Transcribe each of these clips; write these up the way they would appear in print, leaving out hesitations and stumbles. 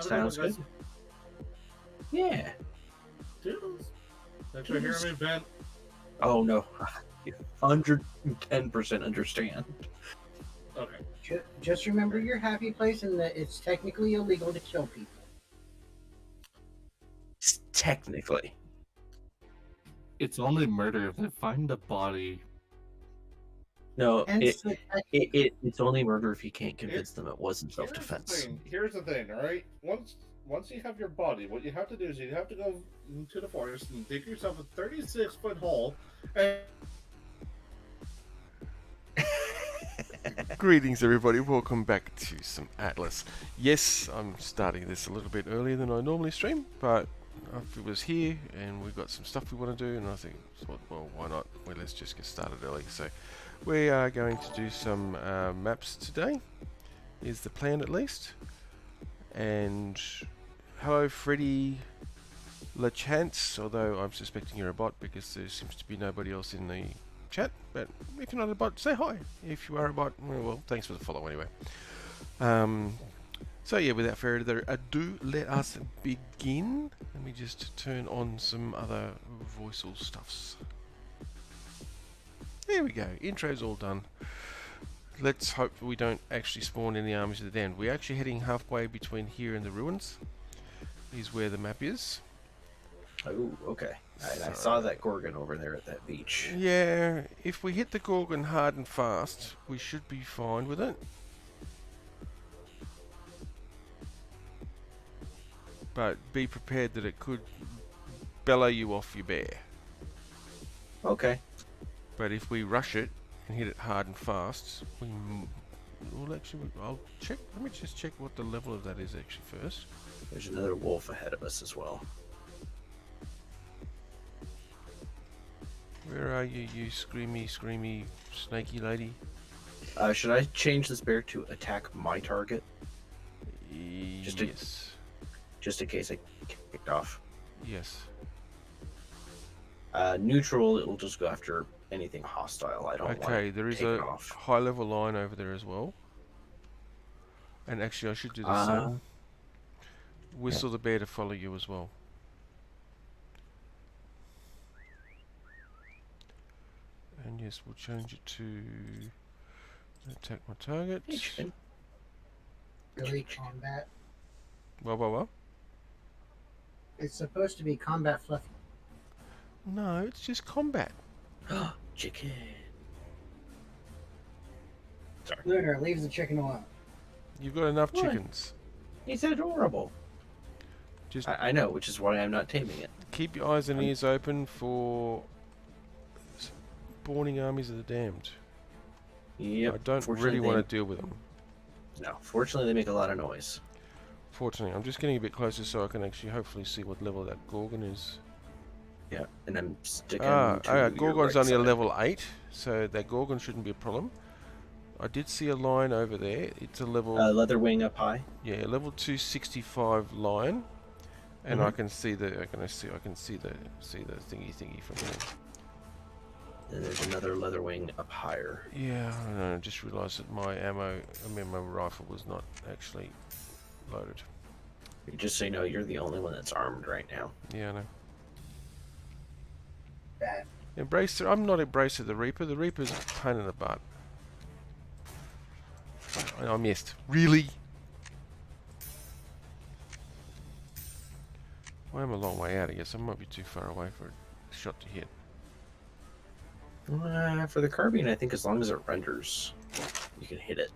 Sounds good. Yeah. Toodles. Thanks for hearing me vent. Oh no, 110% understand. Okay. Just remember your happy place and that it's technically illegal to kill people. Technically. It's only murder if they find the body. No, Hence the it's only murder if you can't convince them it wasn't self-defense. Here's the thing, all right? Once you have your body, what you have to do is you have to go into the forest and dig yourself a 36-foot hole. And Greetings, everybody. Welcome back to some Atlas. Yes, I'm starting this a little bit earlier than I normally stream, but it was here and we've got some stuff we want to do, and I think, well, why not? Well, let's just get started early. So, we are going to do some maps today, is the plan at least. And hello, Freddy LaChance, although I'm suspecting you're a bot because there seems to be nobody else in the chat, but if you're not a bot, say hi. If you are a bot, well, thanks for the follow anyway. So yeah, without further ado, let us begin. Let me just turn on some other voiceal stuffs. There we go, intro's all done. Let's hope we don't actually spawn in the armies of the damned. We're actually heading halfway between here and the ruins. Is where the map is. Oh, okay. I saw that Gorgon over there at that beach. Yeah, if we hit the Gorgon hard and fast, we should be fine with it. But be prepared that it could bellow you off your bear. Okay. But if we rush it and hit it hard and fast, well, actually, I'll check. Let me just check what the level of that is actually first. There's another wolf ahead of us as well. Where are you, you screamy, snaky lady? Should I change this bear to attack my target? Yes. Just in case I get kicked off. Yes. Neutral, it'll just go after anything hostile. I don't want Okay, there is a off. high level line over there as well. And actually I should do the same. Whistle the bear to follow you as well. And yes, we'll change it to attack my target. really combat. Well. It's supposed to be combat fluffy. No, it's just combat. Chicken. Sorry. Lunar, leave the chicken alone. You've got enough What? chickens. He's adorable. Just I know, which is why I'm not taming it. keep your eyes and ears open for spawning armies of the damned. Yep. I don't really want to deal with them. No, fortunately they make a lot of noise. Fortunately, I'm just getting a bit closer so I can actually hopefully see what level that Gorgon is. Yeah, and I'm sticking Gorgon's only a side. level 8, so that Gorgon shouldn't be a problem. I did see a lion over there. It's a level... leather wing up high. Yeah, level 265 lion. And I can see the I can see the thingy from there. And there's another leather wing up higher. Yeah, I know, I just realised that my my rifle was not actually loaded. Just so you know, you're the only one that's armed right now. Yeah, I know. Bad. Embracer, I'm not Embracer the Reaper. The Reaper's a pain in the butt. I missed. Really? I am a long way out, I guess. I might be too far away for a shot to hit. For the carbine, I think as long as it renders, you can hit it.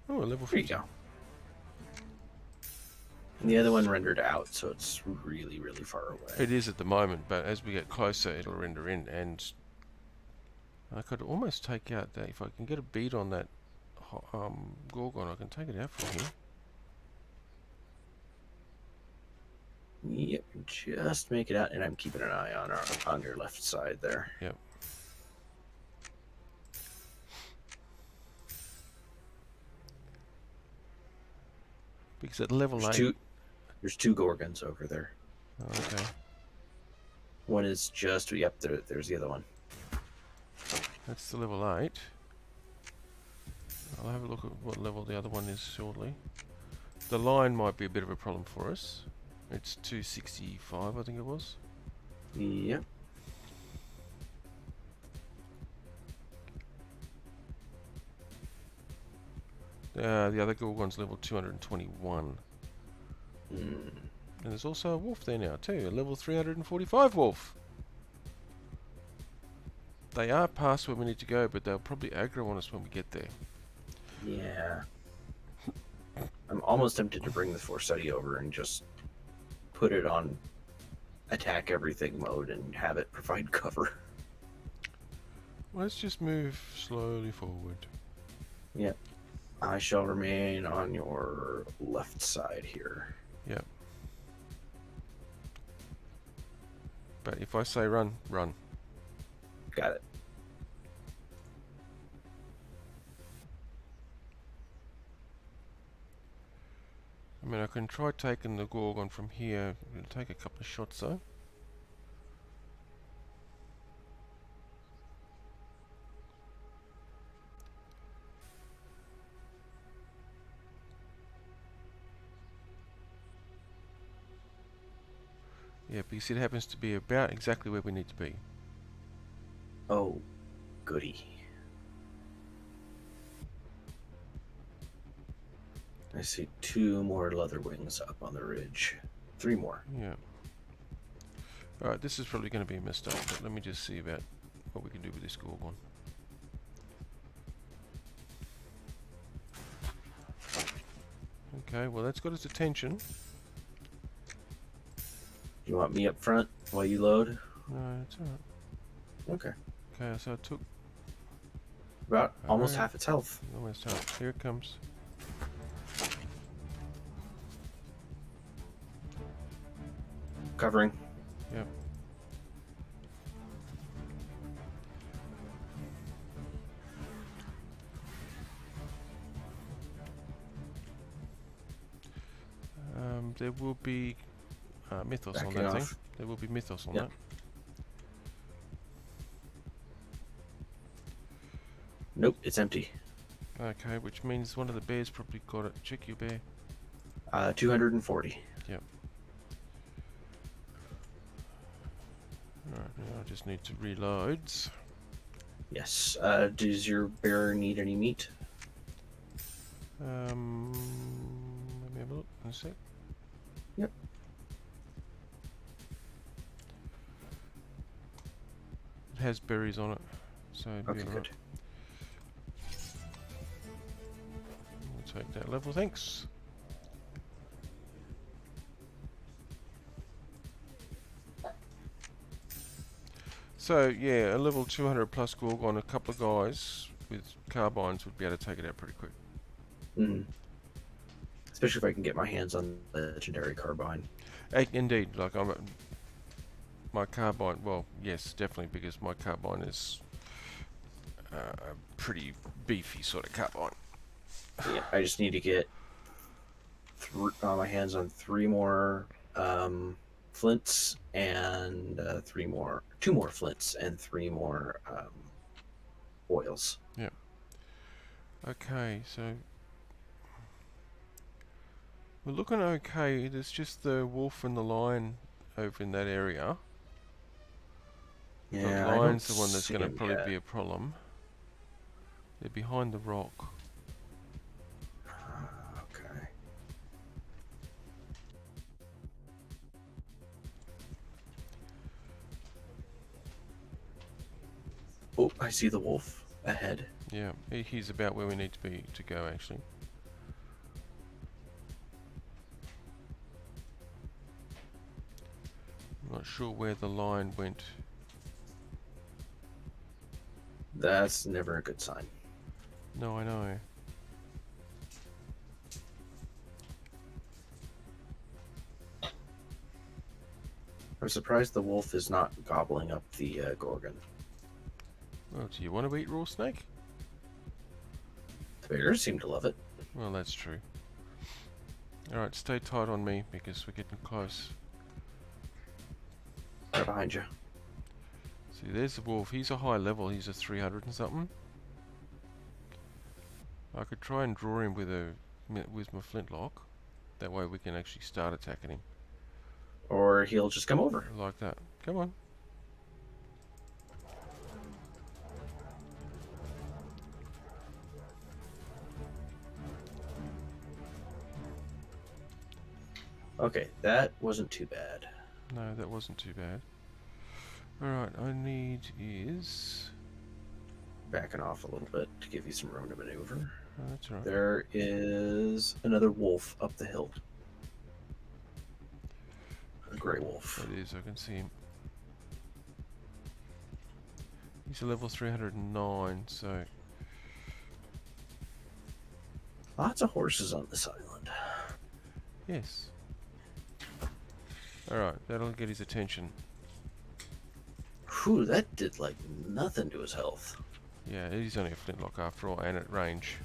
Oh, a level There 50. you go. And the other one rendered out, so it's really, really far away. It is at the moment, but as we get closer, it'll render in, and I could almost take out that. If I can get a bead on that Gorgon, I can take it out from here. Yep, just make it out, and I'm keeping an eye on your left side there. Yep. Because at level 8... There's two Gorgons over there. Oh, okay. One is just... Yep, there's the other one. That's the level 8. I'll have a look at what level the other one is shortly. The line might be a bit of a problem for us. It's 265, I think it was. Yep. The other Gorgon's level 221. Mm. And there's also a wolf there now too, a level 345 wolf. They are past where we need to go, but they'll probably aggro on us when we get there. Yeah. I'm almost tempted to bring the Force Study over and just put it on attack everything mode and have it provide cover. Let's just move slowly forward. Yep. I shall remain on your left side here. Yep. But if I say run, run. Got it. I mean, I can try taking the Gorgon from here. It'll take a couple of shots though. Yeah, because it happens to be about exactly where we need to be. Oh, goody. I see 2 more leather wings up on the ridge. 3 more. Yeah. Alright, this is probably going to be a mistake, but let me just see about what we can do with this Gorgon. Okay, well that's got its attention. You want me up front while you load? No, it's alright. Okay. Okay, so I took About almost Alright. half its health. almost half. Here it comes. Covering. Yep. There will be mythos on Backing that thing. off. There will be mythos on Yep. Nope, it's empty. that. Okay, which means one of the bears probably got it. Check your bear. 240. Alright, now I just need to reload. Yes. Does your bear need any meat? Let me have a look in a sec. Yep. It has berries on it, so it'll be Okay, alright. good. We'll take that level, thanks. So yeah, a level 200 plus Gorgon, a couple of guys with carbines would be able to take it out pretty quick. Mm. Especially if I can get my hands on the legendary carbine. Indeed, like my carbine. Well, yes, definitely, because my carbine is a pretty beefy sort of carbine. Yeah, I just need to get my hands on 3 more flints and 2 more flints and 3 more oils. Okay, so we're looking okay. There's just the wolf and the lion over in that area. Yeah, The I don't lion's the one that's see going to him probably yet. be a problem. They're behind the rock. Okay. Oh, I see the wolf ahead. Yeah, he's about where we need to go actually. I'm not sure where the lion went. That's never a good sign. No, I know. I'm surprised the wolf is not gobbling up the Gorgon. Well, do you want to eat raw snake? The bears seem to love it. Well, that's true. Alright, stay tight on me because we're getting close. Right behind you. See, there's the wolf. He's a high level. He's a 300 and something. I could try and draw him with my flintlock. That way we can actually start attacking him. Or he'll just come over. Like that. Come on. Okay, that wasn't too bad. No, that wasn't too bad. Alright, I need is... Backing off a little bit to give you some room to maneuver. Oh, that's alright. There is another wolf up the hill. A gray wolf. That is, I can see him. He's a level 309, so... Lots of horses on this island. Yes. Alright, that'll get his attention. Whew, that did like nothing to his health. Yeah, he's only a flintlock after all, and at range.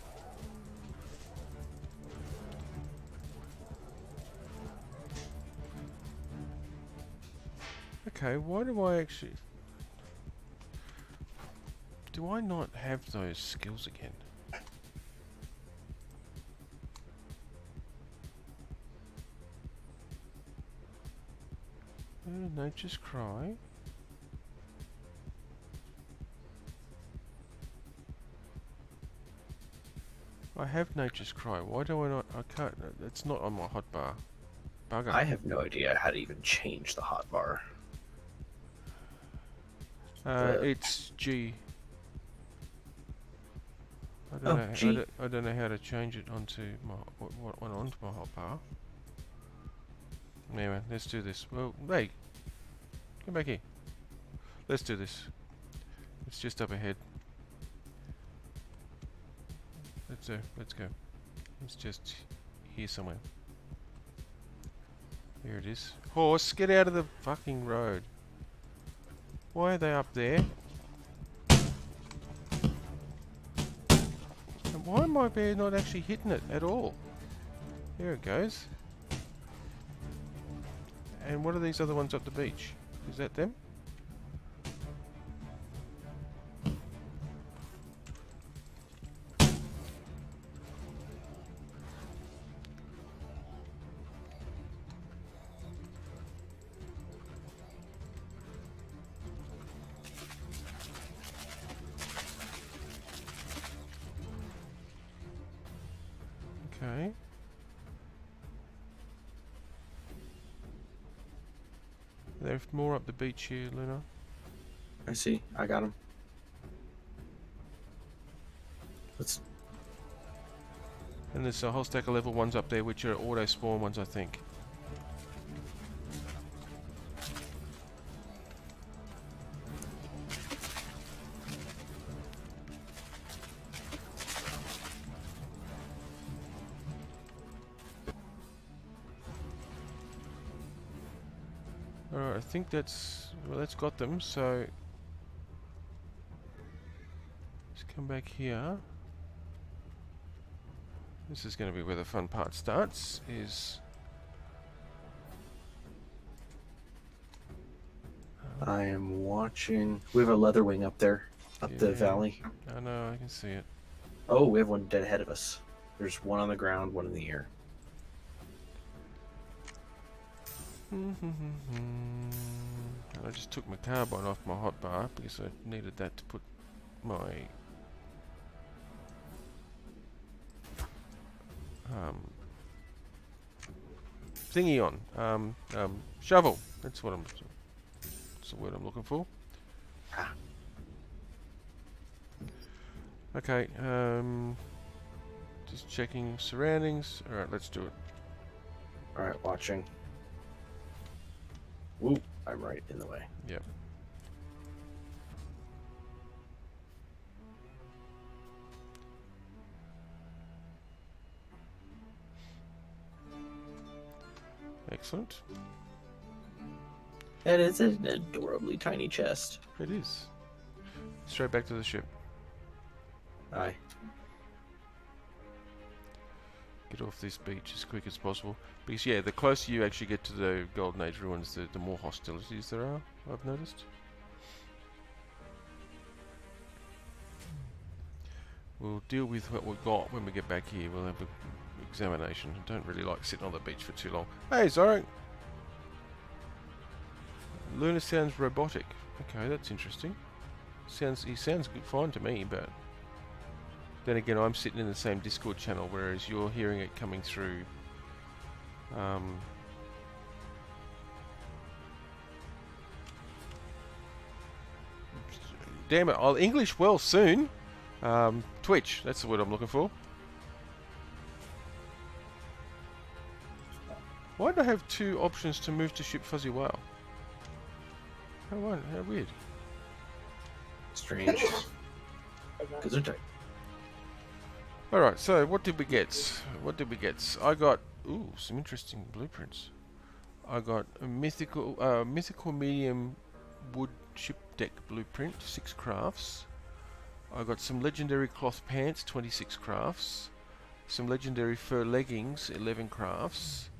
Okay, why do I actually... Do I not have those skills again? Nature's Cry. I have Nature's Cry. Why do I not? I can't. It's not on my hotbar. Bugger. I have no idea how to even change the hotbar. It's G. I Oh, don't know. G. I don't know how to change it onto my onto my hotbar. Anyway, let's do this. Well, hey, come back here. Let's do this. It's just up ahead. Let's go. It's just here somewhere. Here it is. Horse, get out of the fucking road. Why are they up there? And why am my bear not actually hitting it at all? There it goes. And what are these other ones up the beach? Is that them? Okay. There's more up the beach here, Luna. I see. I got him. Let's. And there's a whole stack of level 1s up there, which are auto spawn ones, I think. Alright, I think that's... Well, that's got them, so... Let's come back here. This is going to be where the fun part starts, is... I am watching. We have a leather wing up there, up the Yeah. valley. I know, I can see it. Oh, we have one dead ahead of us. There's one on the ground, one in the air. And I just took my carbine off my hotbar because I needed that to put my thingy on. Shovel. That's what that's the word I'm looking for. Ah. Okay. Just checking surroundings. All right, let's do it. All right, watching. Woo! I'm right in the way. Yep. Excellent. And it's an adorably tiny chest. It is. Straight back to the ship. Aye. Get off this beach as quick as possible. Because, yeah, the closer you actually get to the Golden Age ruins, the more hostilities there are, I've noticed. We'll deal with what we've got when we get back here. We'll have an examination. I don't really like sitting on the beach for too long. Hey, Zorak! Luna sounds robotic. Okay, that's interesting. He sounds good, fine to me, but then again, I'm sitting in the same Discord channel, whereas you're hearing it coming through. Damn it! I'll English well soon. Twitch. That's the word I'm looking for. Why do I have two options to move to ship Fuzzy Whale? How weird. Strange. Gesundheit. Alright, so what did we get? I got some interesting blueprints. I got a mythical medium wood ship deck blueprint, 6 crafts. I got some legendary cloth pants, 26 crafts. Some legendary fur leggings, 11 crafts.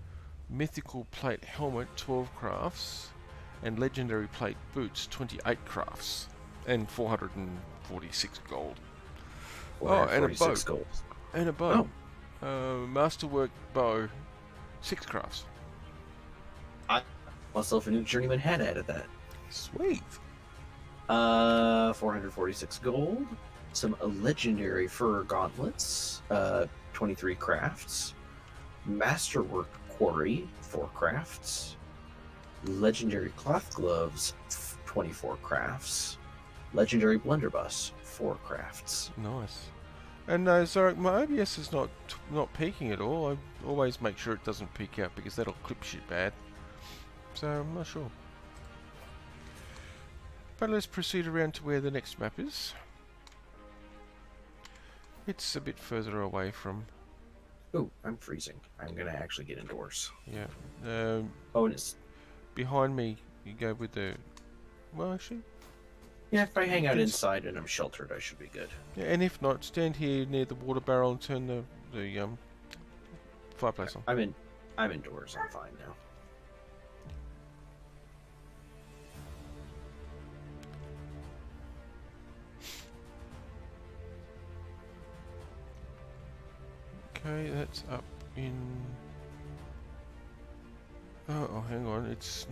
Mythical plate helmet, 12 crafts. And legendary plate boots, 28 crafts. And 446 gold. Oh, and a bow. Gold. And a bow. Masterwork bow, 6 crafts. I myself a new journeyman hat out of that. Sweet. 446 gold. Some legendary fur gauntlets. 23 crafts. Masterwork quarry, 4 crafts. Legendary cloth gloves, 24 crafts. Legendary blunderbuss, 4 crafts. Nice. And Zorak, my OBS is not peaking at all. I always make sure it doesn't peak out because that'll clip shit bad. So I'm not sure. But let's proceed around to where the next map is. It's a bit further away from... Ooh, I'm freezing. I'm gonna actually get indoors. Yeah. Oh, and it's... Behind me, you go with the... Well, actually... Yeah, if I hang out inside and I'm sheltered, I should be good. Yeah, and if not, stand here near the water barrel and turn the fireplace on. I'm indoors. I'm fine now. Okay, that's up in... Oh, hang on. It's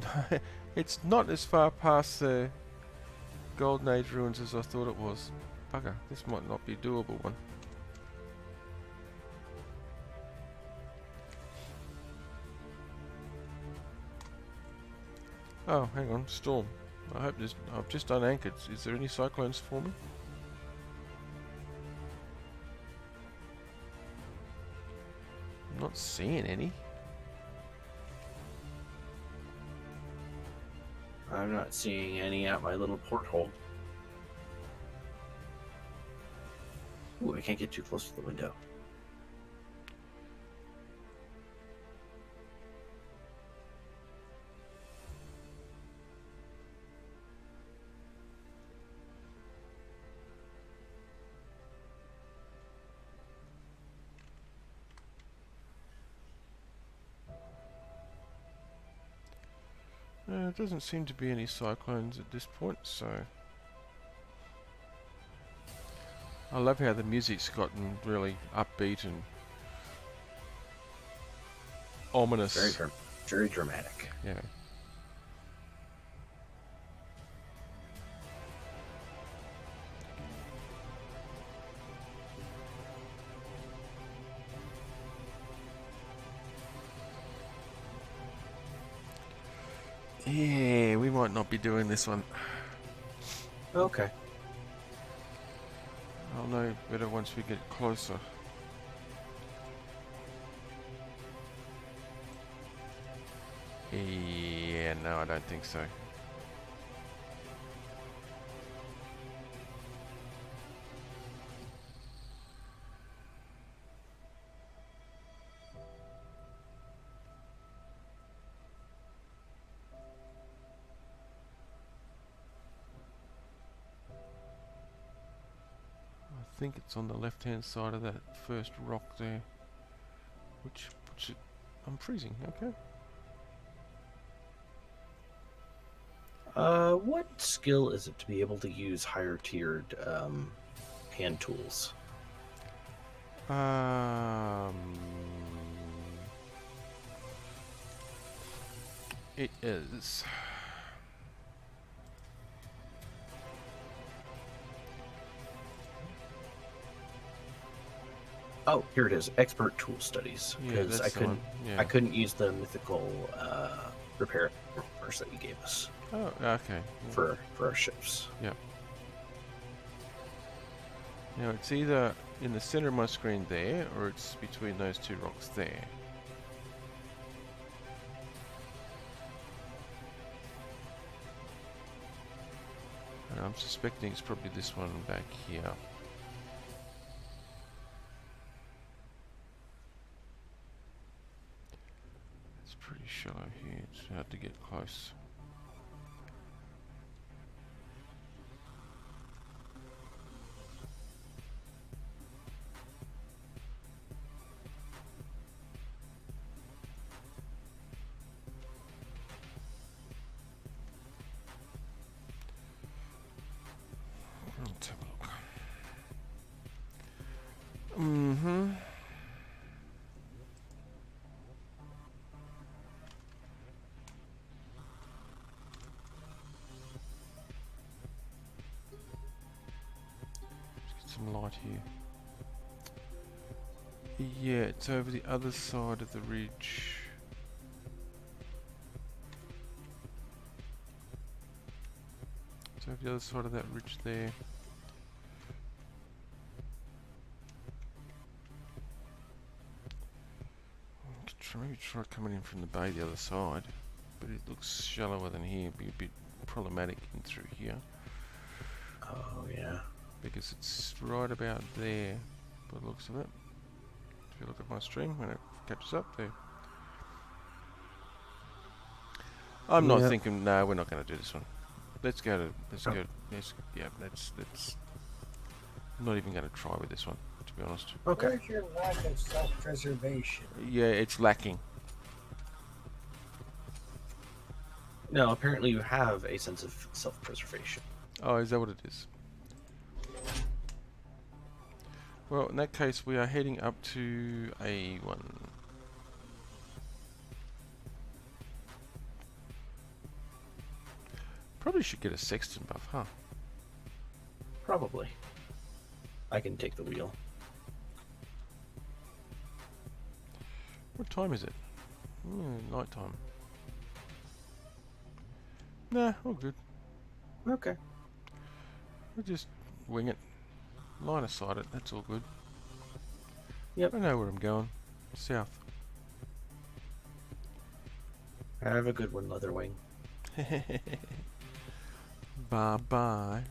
not as far past the Golden Age ruins as I thought it was. Bugger, this might not be a doable one. Oh, hang on, storm. I hope there's... I've just unanchored. Is there any cyclones for me? I'm not seeing any. I'm not seeing any at my little porthole. Ooh, I can't get too close to the window. There doesn't seem to be any cyclones at this point, so... I love how the music's gotten really upbeat and ominous. Very dramatic. Yeah. Yeah, we might not be doing this one. Okay. I'll know better once we get closer. Yeah, no, I don't think so. I think it's on the left hand side of that first rock there, which puts it... I'm freezing, okay. What skill is it to be able to use higher tiered hand tools? Um, it is. Oh, here it is. Expert tool studies. Yeah, Because that's the one. Yeah. I couldn't use the mythical repair armors that you gave us Oh, okay. for our ships. Yep. Now it's either in the center of my screen there, or it's between those two rocks there. And I'm suspecting it's probably this one back here. It's pretty shallow here. It's hard to get close. Let's have a look. Mm-hmm. Let's get some light here. Yeah, it's over the other side of the ridge. It's over the other side of that ridge there. Maybe try coming in from the bay the other side, but it looks shallower than here. It'd be a bit problematic in through here Oh, yeah. because it's right about there by the looks of it. If you look at my stream when it catches up there. I'm not Yep. thinking, no, we're not going to do this one. Let's go. Yeah, let's I'm not even going to try with this one, to be honest. Okay. Where's your lack of self-preservation? Yeah, it's lacking. No, apparently you have a sense of self-preservation. Oh, is that what it is? Well, in that case, we are heading up to A1. Probably should get a sexton buff, huh? Probably. I can take the wheel. What time is it? Night time. Nah, all good. Okay. We'll just wing it. Line of sight it, that's all good. Yep. I know where I'm going. South. Have a good one, Leatherwing. Bye bye.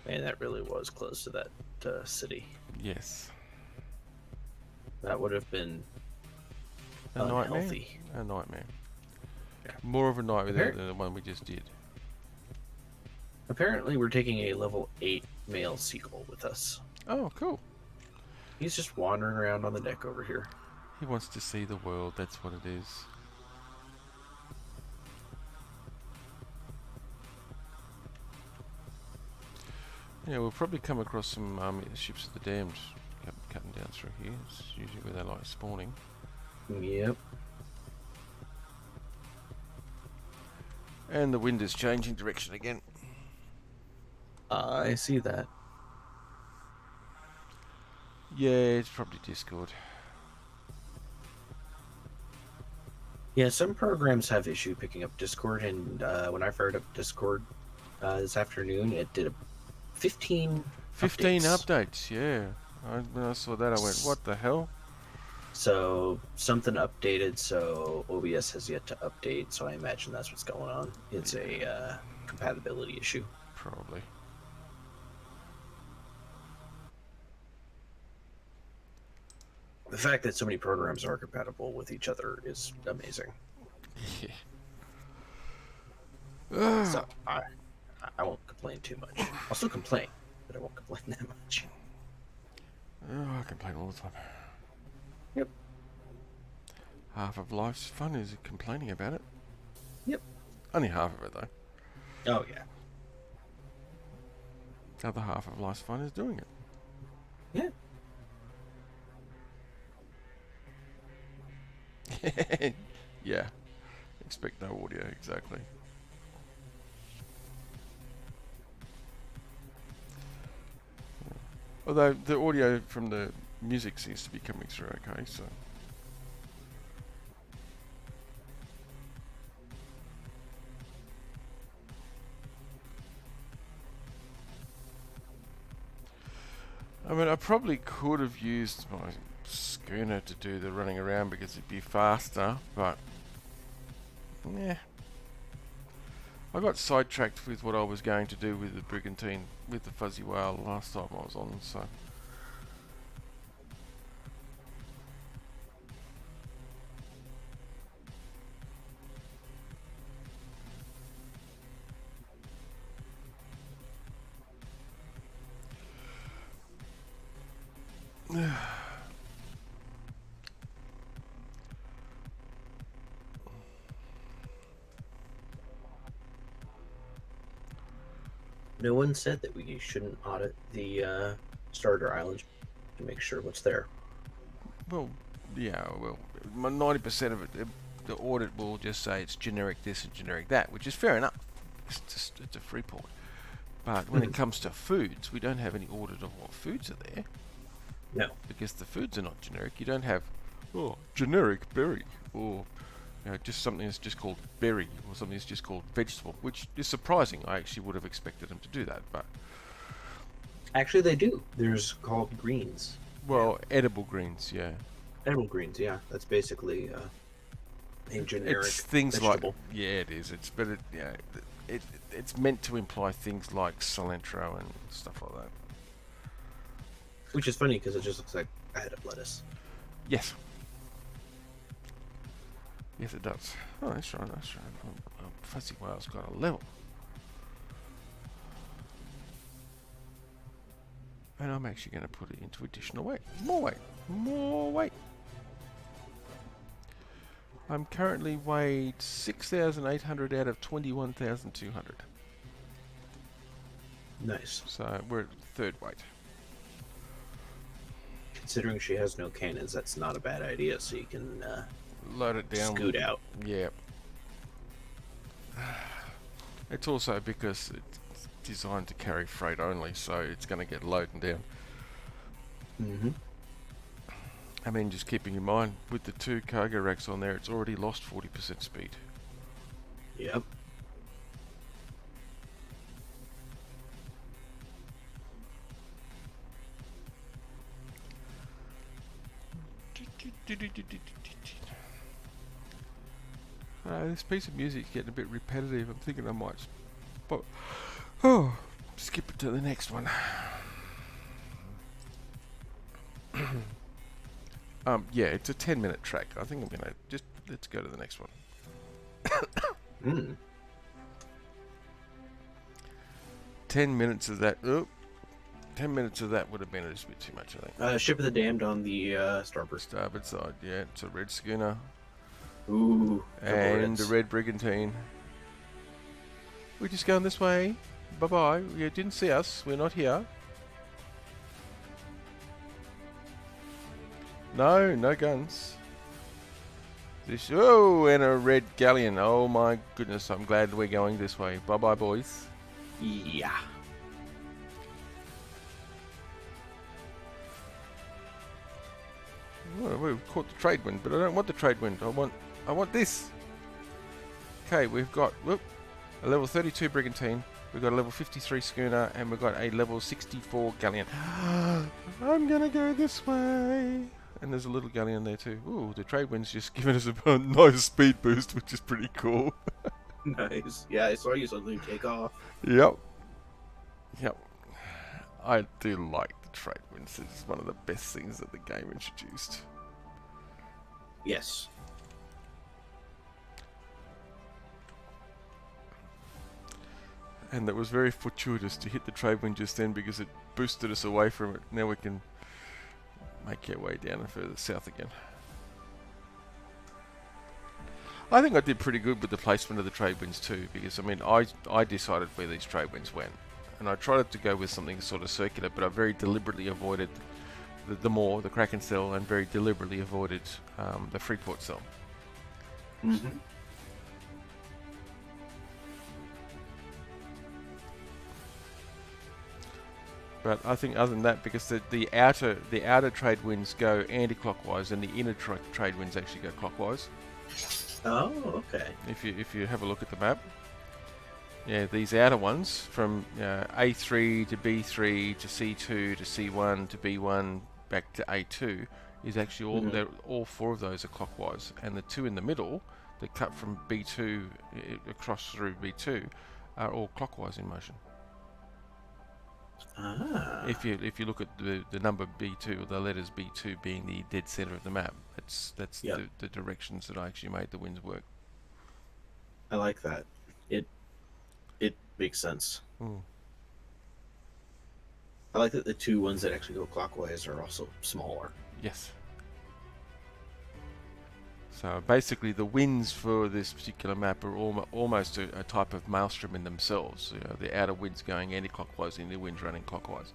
Man, that really was close to that city. Yes. That would have been A nightmare. unhealthy. A nightmare. Yeah. More of a nightmare Appar- than the one we just did. Apparently, we're taking a level 8 male seagull with us. Oh, cool. He's just wandering around on the deck over here. He wants to see the world, that's what it is. Yeah, we'll probably come across some ships of the damned cutting down through here. It's usually where they like spawning. Yep. And the wind is changing direction again. I see that. Yeah, it's probably Discord. Yeah, some programs have issue picking up Discord, and when I fired up Discord this afternoon, it did a 15 15 updates. updates, yeah. When I saw that, I went, what the hell? So something updated, so OBS has yet to update, so I imagine that's what's going on. It's a compatibility issue. Probably. The fact that so many programs are compatible with each other is amazing. Yeah. So I won't complain too much. I'll still complain, but I won't complain that much. Oh, I complain all the time. Yep. Half of life's fun is complaining about it. Yep. Only half of it though. Oh yeah. The other half of Life's Fun is doing it. Yeah. Yeah. Expect no audio, exactly. Although the audio from the music seems to be coming through okay, so. I mean, I probably could have used my schooner to do the running around because it'd be faster, but yeah. I got sidetracked with what I was going to do with the brigantine, with the fuzzy whale last time I was on, so. No one said that we shouldn't audit the starter island to make sure what's there. Well, yeah, well, 90% of it, the audit will just say it's generic this and generic that, which is fair enough. It's a free port. But when it comes to foods, we don't have any audit of what foods are there. No. Because the foods are not generic. You don't have, generic berry, or just something that's just called berry, or something that's just called vegetable, which is surprising. I actually would have expected them to do that, but... Actually, they do. There's called greens. Well, edible greens, yeah. Edible greens, yeah. That's basically a generic It's things vegetable. like... Yeah, it is. It's meant to imply things like cilantro and stuff like that. Which is funny because it just looks like a head of lettuce. Yes. Yes, it does. Oh, that's right. Fuzzy whale's got a level. And I'm actually going to put it into additional weight. More weight. More weight. I'm currently weighed 6,800 out of 21,200. Nice. So we're at third weight. Considering she has no cannons, that's not a bad idea. So you can Load it down. scoot out. Yeah. It's also because it's designed to carry freight only, so it's going to get loaded down. Mm-hmm. I mean, just keeping in mind, with the 2 cargo racks on there, it's already lost 40% speed. Yep. This piece of music's getting a bit repetitive. I'm thinking I might skip it to the next one. Yeah, it's a 10-minute track. I think I'm gonna let's go to the next one. 10 minutes of that. 10 minutes of that would have been a bit too much, I think. Ship of the Damned on the starboard. Starboard side, yeah. It's a red schooner. Ooh. And the red brigantine. We're just going this way. Bye-bye. You didn't see us. We're not here. No guns. And a red galleon. Oh my goodness, I'm glad we're going this way. Bye-bye, boys. Yeah. Well, we've caught the trade wind, but I don't want the trade wind. I want this. Okay, we've got a level 32 brigantine. We've got a level 53 schooner, and we've got a level 64 galleon. I'm gonna go this way. And there's a little galleon there too. Ooh, the trade wind's just giving us a nice speed boost, which is pretty cool. Nice. Yeah, I saw you suddenly take off. Yep. I do like the trade winds. It's one of the best things that the game introduced. Yes. And that was very fortuitous to hit the trade wind just then because it boosted us away from it. Now we can make our way down and further south again. I think I did pretty good with the placement of the trade winds too, because I mean, I decided where these trade winds went, and I tried to go with something sort of circular, but I very deliberately avoided the Kraken cell, and very deliberately avoided the Freeport cell. Mm-hmm. But I think other than that, because the outer trade winds go anti-clockwise, and the inner trade winds actually go clockwise. Oh, okay. If you have a look at the map, yeah, these outer ones from A3 to B3 to C2 to C1 to B1 back to A2 is actually all four of those are clockwise, and the two in the middle that cut from B2 across through B2 are all clockwise in motion. Ah. If you look at the number B2, or the letters B2 being the dead center of the map, that's Yep. the directions that I actually made the winds work. I like that. It makes sense. Mm. I like that the two ones that actually go clockwise are also smaller. Yes. So basically, the winds for this particular map are almost a type of maelstrom in themselves. You know, the outer winds going anti-clockwise, and the winds running clockwise.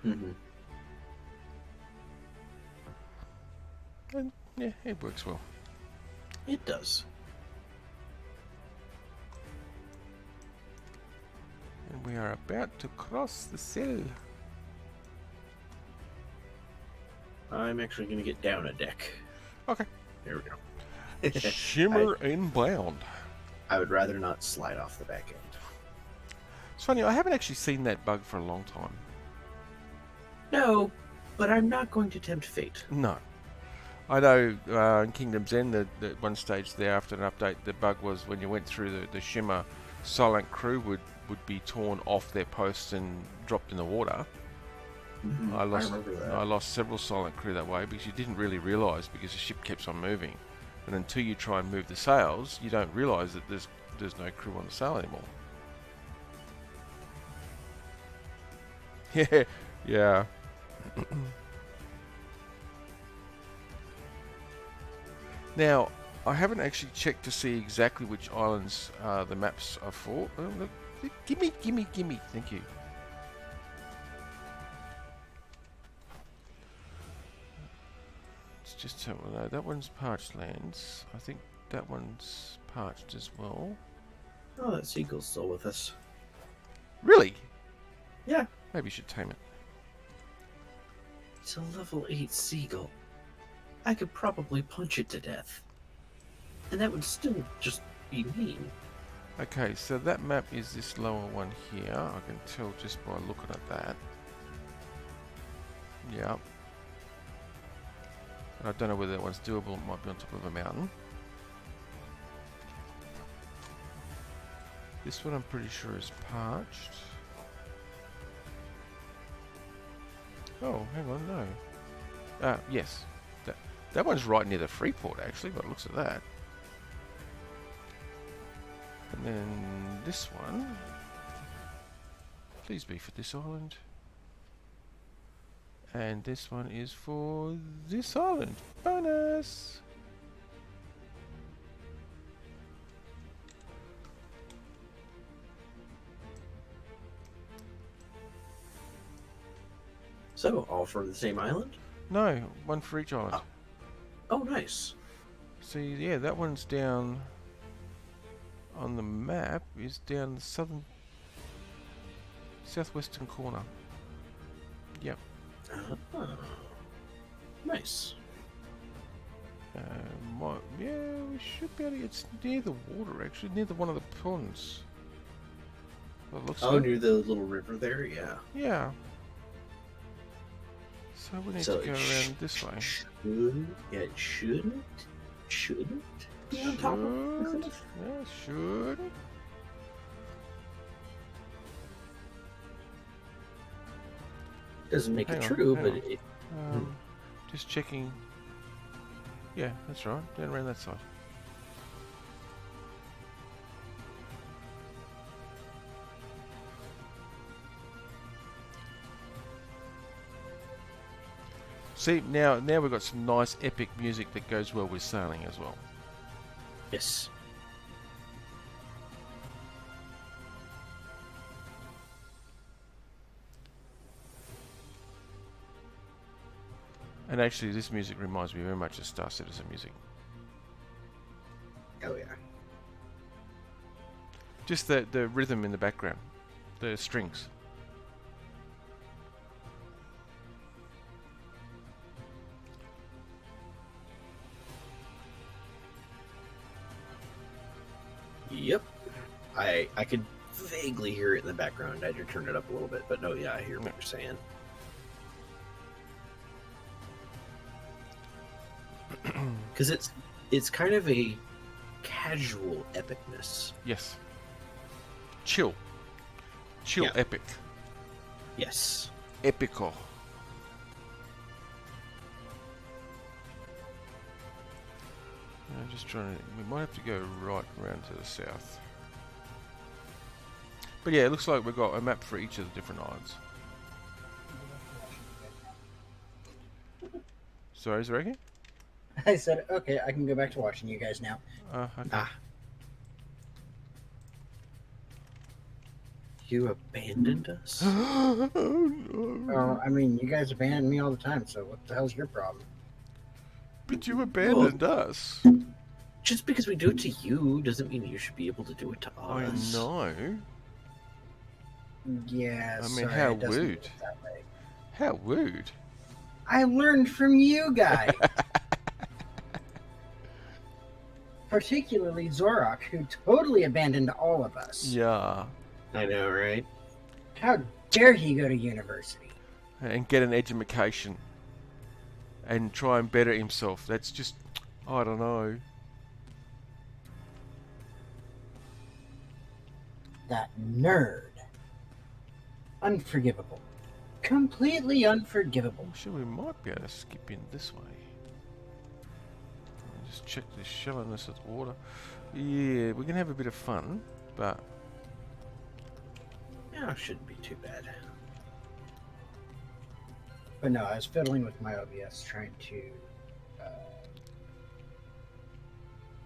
Mm-hmm. And yeah, it works well. It does. And we are about to cross the cell. I'm actually going to get down a deck. Okay. There we go. Shimmer inbound. I would rather not slide off the back end. It's funny, I haven't actually seen that bug for a long time. No, but I'm not going to tempt fate. No. I know in Kingdom's End, at one stage there after an update, the bug was when you went through the shimmer, Silent Crew would be torn off their posts and dropped in the water. Mm-hmm. I remember that. I lost several Silent Crew that way because you didn't really realise, because the ship keeps on moving. And until you try and move the sails, you don't realise that there's no crew on the sail anymore. Yeah, yeah. Now, I haven't actually checked to see exactly which islands the maps are for. Gimme. Thank you. Let's just have a know. That one's parched lands. I think that one's parched as well. Oh, that seagull's still with us. Really? Yeah. Maybe you should tame it. It's a level 8 seagull. I could probably punch it to death. And that would still just be mean. Okay, so that map is this lower one here. I can tell just by looking at that. Yeah. I don't know whether that one's doable. It might be on top of a mountain. This one I'm pretty sure is parched. Oh, hang on, no. Yes. That one's right near the Freeport, actually, by the looks of that. And then this one. Please be for this island. And this one is for this island. Bonus! So, all for the same island? No, one for each island. Oh, nice. See, yeah, that one's down on the map, is down the southwestern corner. Yep. Nice. Yeah, we should be able to. It's near the water, actually, near one of the ponds. Well, it looks like. Near the little river there? Yeah. Yeah. So we need to go around this way. It shouldn't be on top of it. Yeah, should. Doesn't make Hang it on, true, hang but on. it... Just checking. Yeah, that's right. Down around that side. See, now we've got some nice epic music that goes well with sailing as well. Yes. And actually, this music reminds me very much of Star Citizen music. Oh yeah. Just the rhythm in the background, the strings. Yep. I could vaguely hear it in the background. I had to turn it up a little bit, but no, yeah, I hear what you're saying. Because it's kind of a casual epicness. Yes. Chill. Chill Yeah. epic. Yes. Epical. I'm just trying to... We might have to go right around to the south. But yeah, it looks like we've got a map for each of the different islands. Sorry, is it Reiki? I said, okay, I can go back to watching you guys now. Okay. Ah. You abandoned us? Oh no. Oh, I mean, you guys abandon me all the time, so what the hell's your problem? But you abandoned us. Just because we do it to you doesn't mean you should be able to do it to I us. know. Yeah, I mean, sorry, how it doesn't rude. work that way. How rude. I learned from you guys. Particularly Zorak, who totally abandoned all of us. Yeah. I know, right? How dare he go to university? And get an education. And try and better himself. That's just... I don't know. That nerd. Unforgivable. Completely unforgivable. Actually, we might be able to skip in this way. Just check the shallowness of the water. Yeah, we can have a bit of fun, but... Yeah, it shouldn't be too bad. But no, I was fiddling with my OBS, trying to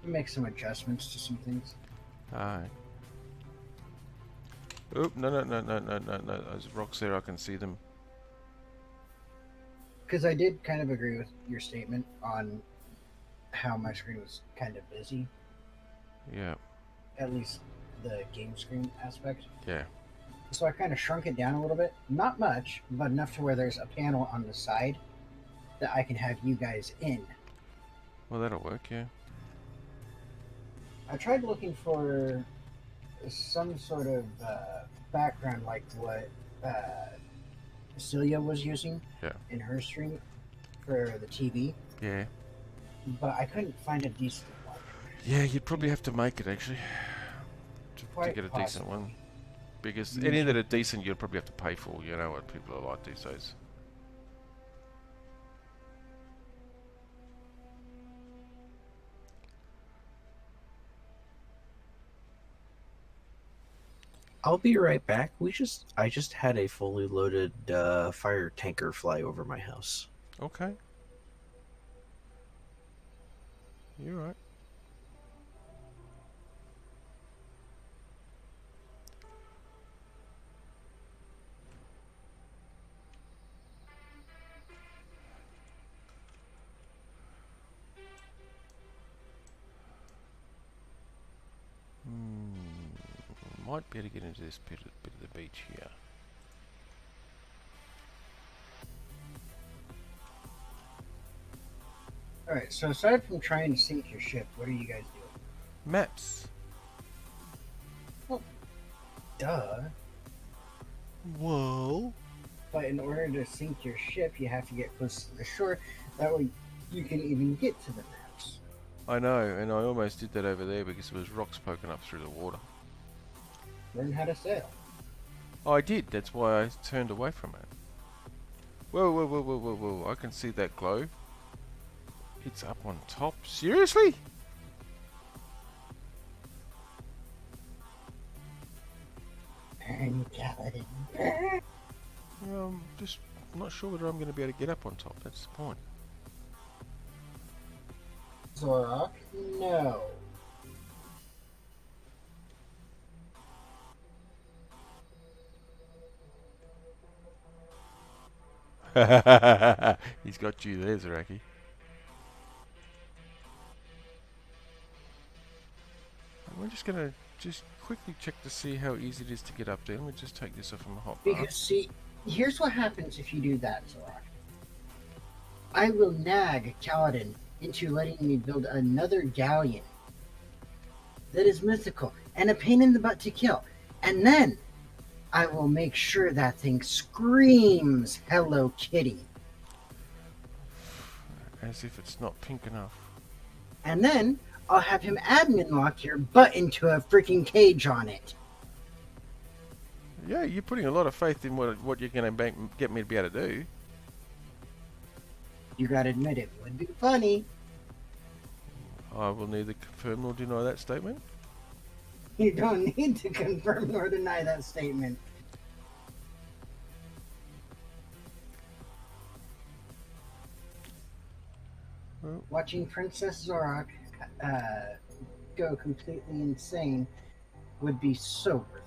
make some adjustments to some things. Aye. Oop, no. Those rocks there, I can see them. Because I did kind of agree with your statement on how my screen was kind of busy, Yeah, at least the game screen aspect. yeah. So I kind of shrunk it down a little bit. Not much, but enough to where there's a panel on the side that I can have you guys in. Well, that'll work, yeah. I tried looking for some sort of background like what Celia was using Yeah. in her stream for the TV, Yeah. but I couldn't find a decent one. Yeah, you'd probably have to make it, actually. To Quite get a decent possibly. one. Because Me any too. that are decent, you'll probably have to pay for. You know what people are like these days. I'll be right back. I just had a fully loaded fire tanker fly over my house. Okay. You're right. Might be able to get into this bit of the beach here. Alright, so aside from trying to sink your ship, what are you guys doing? Maps. Duh. Whoa. But in order to sink your ship, you have to get close to the shore. That way you can even get to the maps. I know, and I almost did that over there because there was rocks poking up through the water. Learn how to sail. Oh, I did. That's why I turned away from it. Whoa. I can see that glow. It's up on top. Seriously? Burn, Kaladin. Just not sure whether I'm going to be able to get up on top. That's the point. Zorak, no. He's got you there, Zaraki. We're just gonna just quickly check to see how easy it is to get up there. Let me just take this off from the hotbar. Because, see, here's what happens if you do that, Zorak. I will nag Kaladin into letting me build another galleon that is mythical and a pain in the butt to kill. And then I will make sure that thing screams Hello Kitty. As if it's not pink enough. And then I'll have him admin lock your butt into a freaking cage on it. Yeah, you're putting a lot of faith in what you're going to get me to be able to do. You gotta admit it would be funny. I will neither confirm nor deny that statement. You don't need to confirm nor deny that statement. Well, Watching Princess Zorak go completely insane would be so worth it.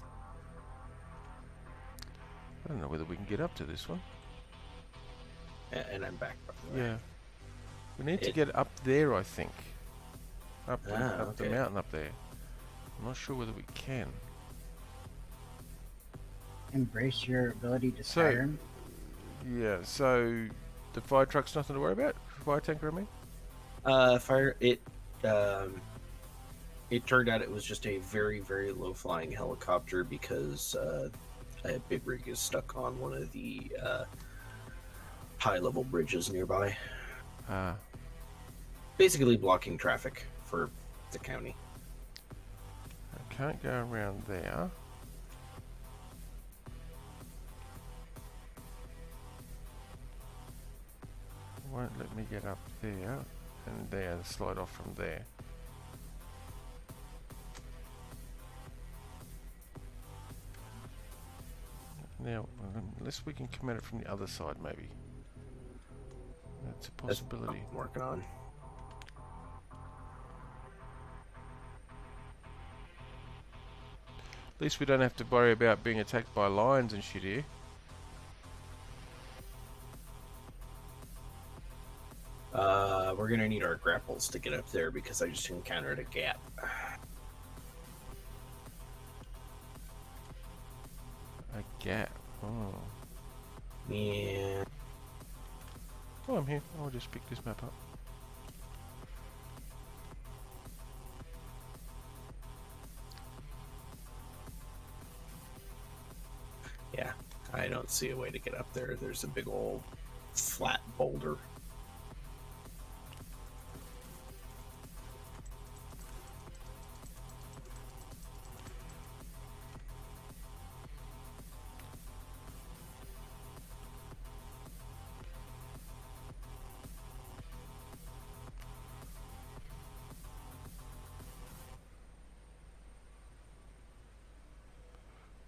I don't know whether we can get up to this one. And I'm back, by the way. Yeah. We need to get up there, I think. Up okay. the mountain up there. I'm not sure whether we can. Embrace your ability to So- Skyrim. Yeah, so the fire truck's nothing to worry about? Fire tanker, I mean? It turned out it was just a very, very low flying helicopter because a big rig is stuck on one of the high level bridges nearby, Ah. basically blocking traffic for the county. I can't go around there. Won't let me get up there and there and slide off from there. Now, unless we can come at it from the other side, maybe. That's a That's possibility. what I'm working on. At least we don't have to worry about being attacked by lions and shit here. We're gonna need our grapples to get up there because I just encountered a gap. A gap. Oh. Yeah. Oh, I'm here. I'll just pick this map up. Yeah. I don't see a way to get up there. There's a big old flat boulder.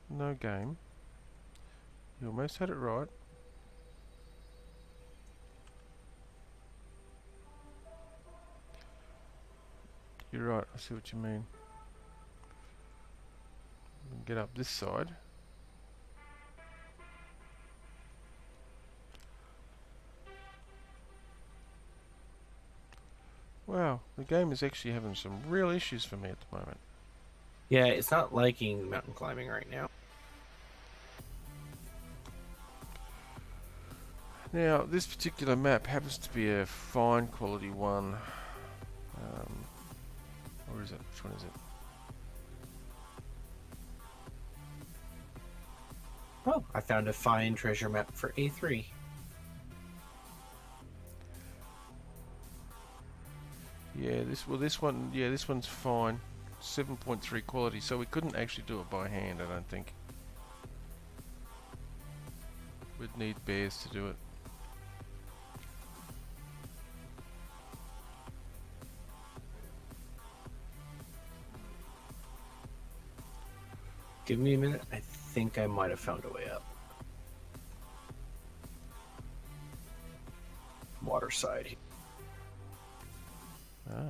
No game. You almost had it right. You're right, I see what you mean. We can get up this side. Wow, the game is actually having some real issues for me at the moment. Yeah, it's not liking mountain climbing right now. Now, this particular map happens to be a fine quality one. Or is it? Which one is it? Oh, I found a fine treasure map for A3. Yeah, this one's fine. 7.3 quality, so we couldn't actually do it by hand, I don't think. We'd need bears to do it. Give me a minute. I think I might have found a way up. Water side. Ah.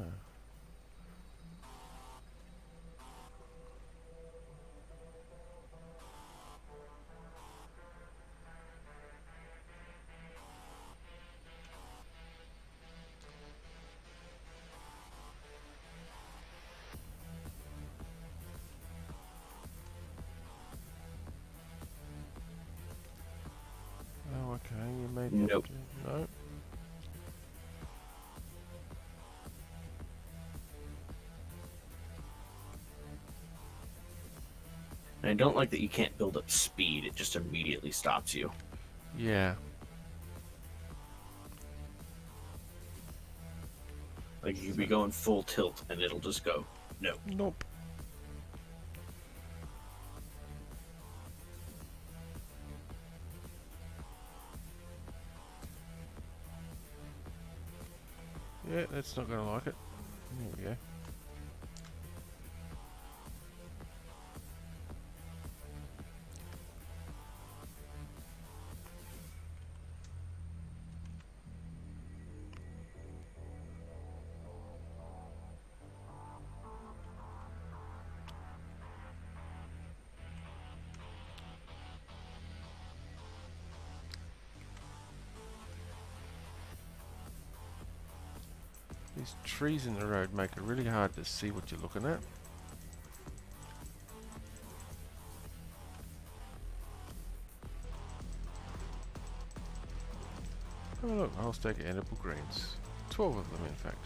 Okay, you may be Nope. able to. No. And I don't like that you can't build up speed. It just immediately stops you. Yeah. Like you could be going full tilt and it'll just go, no. Nope. Yeah, that's not going to like it. There we go. These trees in the road make it really hard to see what you're looking at. Oh look, I'll stack edible greens. 12 of them in fact.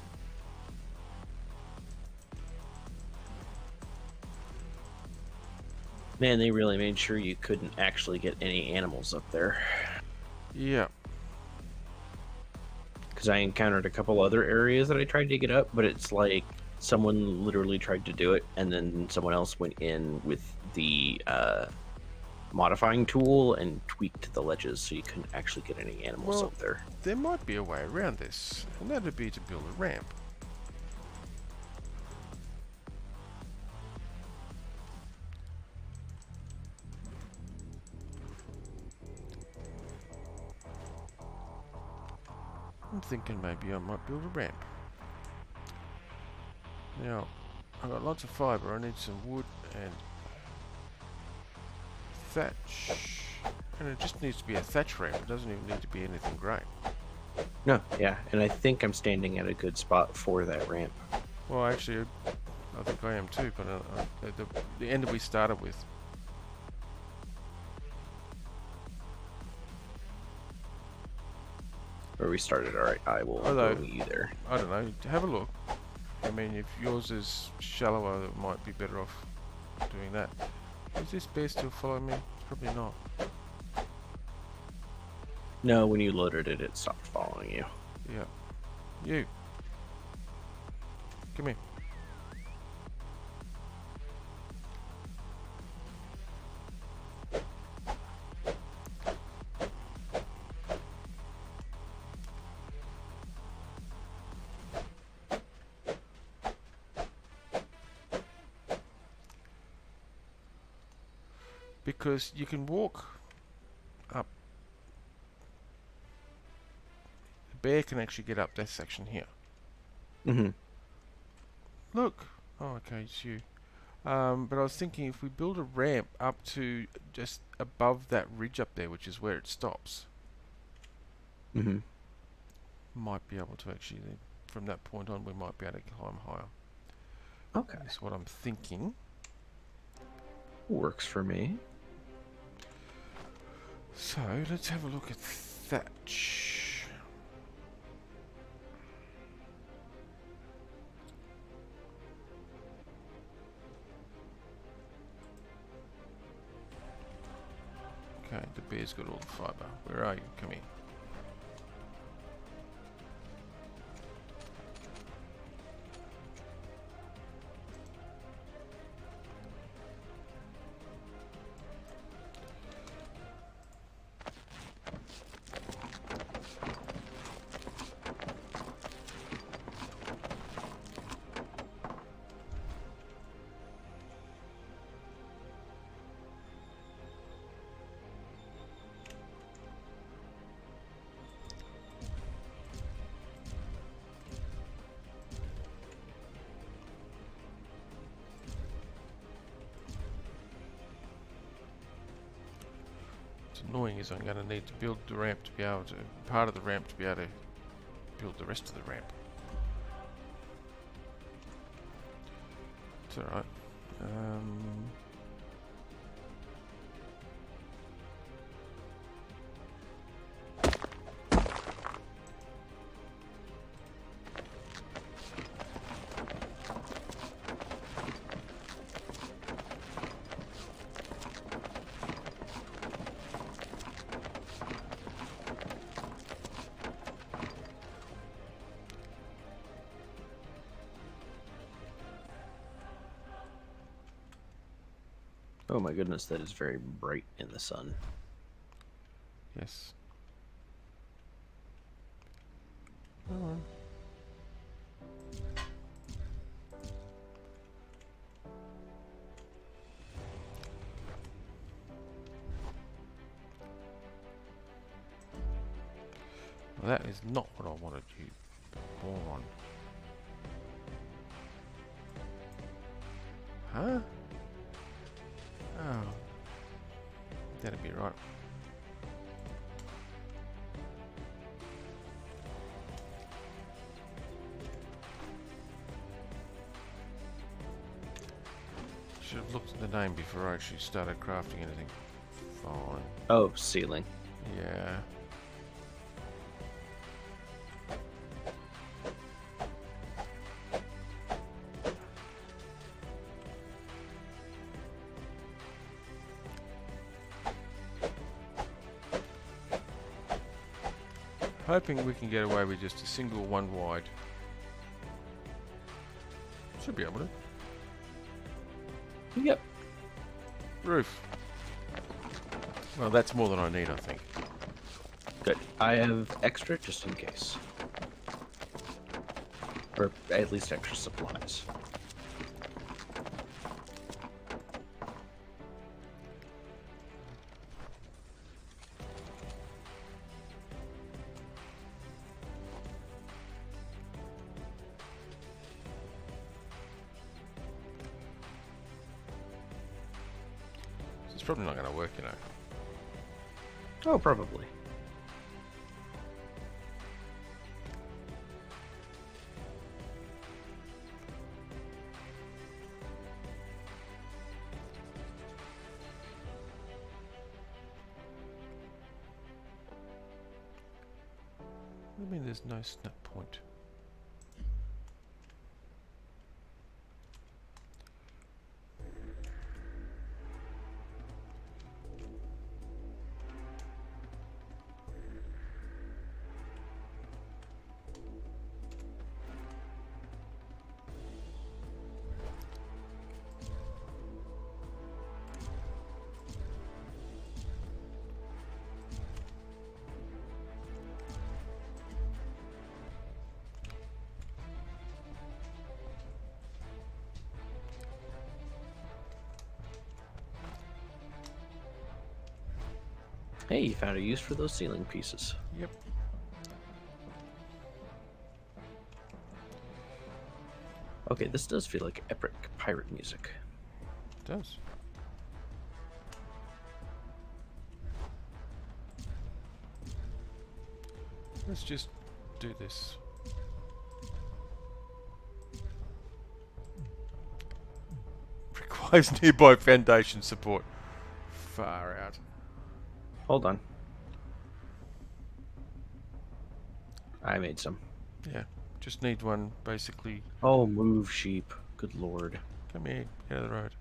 Man, they really made sure you couldn't actually get any animals up there. Yeah. Because I encountered a couple other areas that I tried to get up, but it's like someone literally tried to do it, and then someone else went in with the modifying tool and tweaked the ledges so you couldn't actually get any animals Well, up there. there might be a way around this, and that would be to build a ramp. I'm thinking maybe I might build a ramp. Now, I've got lots of fibre, I need some wood and thatch. And it just needs to be a thatch ramp, it doesn't even need to be anything great. No, yeah, and I think I'm standing at a good spot for that ramp. Well, actually, I think I am too, but the end that we started with. Where we started, alright, I will Although- go you there. I don't know, have a look. I mean, if yours is shallower, it might be better off doing that. Is this bear still following me? Probably not. No, when you loaded it, it stopped following you. Yeah. You. Come here. Because you can walk up. The bear can actually get up this section here. Mm-hmm. Look. Oh, okay, it's you. But I was thinking if we build a ramp up to just above that ridge up there, which is where it stops, Mm-hmm. might be able to actually, from that point on, we might be able to climb higher. Okay. That's what I'm thinking. Works for me. So let's have a look at thatch. Okay, the bear's got all the fibre. Where are you? Come here. Annoying is I'm going to need to build the ramp to be able to, part of the ramp to be able to build the rest of the ramp. It's alright. Oh my goodness, that is very bright in the sun. Yes. Oh. Well, that is not what I wanted you, moron. Huh? Oh. That'd be right. Should have looked at the name before I actually started crafting anything. Fine. Oh, ceiling. Yeah. Hoping we can get away with just a single one wide. Should be able to. Yep. Roof. Well, that's more than I need, I think. Good. I have extra just in case. Or at least extra supplies. It's probably not going to work, you know. Oh, probably. I mean, there's no snap point. Hey, you found a use for those ceiling pieces. Yep. Okay, this does feel like epic pirate music. It does. Let's just do this. Requires nearby foundation support. Far out. Hold on. I made some. Yeah. Just need one, basically. Oh, move, sheep. Good lord. Come here, get out of the road.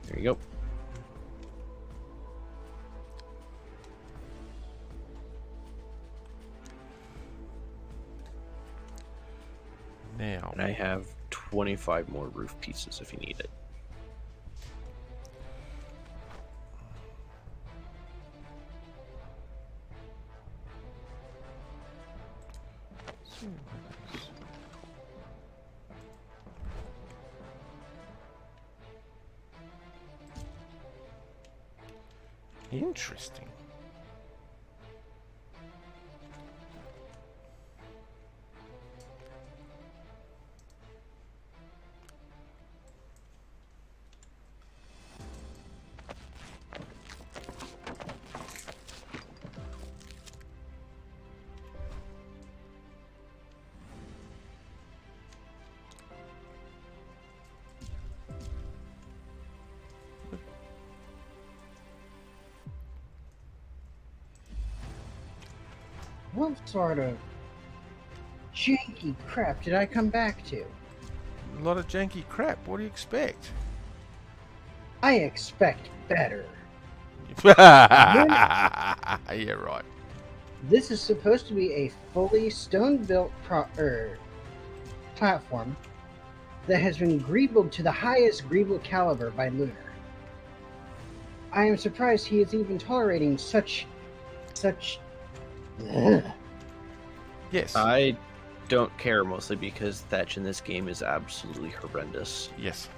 There you go. Now. And I have 25 more roof pieces if you need it. Interesting. What sort of janky crap did I come back to? A lot of janky crap. What do you expect? I expect better. Yeah, right. This is supposed to be a fully stone-built platform that has been greebled to the highest greeble caliber by Lunar. I am surprised he is even tolerating such. Yes. I don't care, mostly because Thatch in this game is absolutely horrendous. Yes.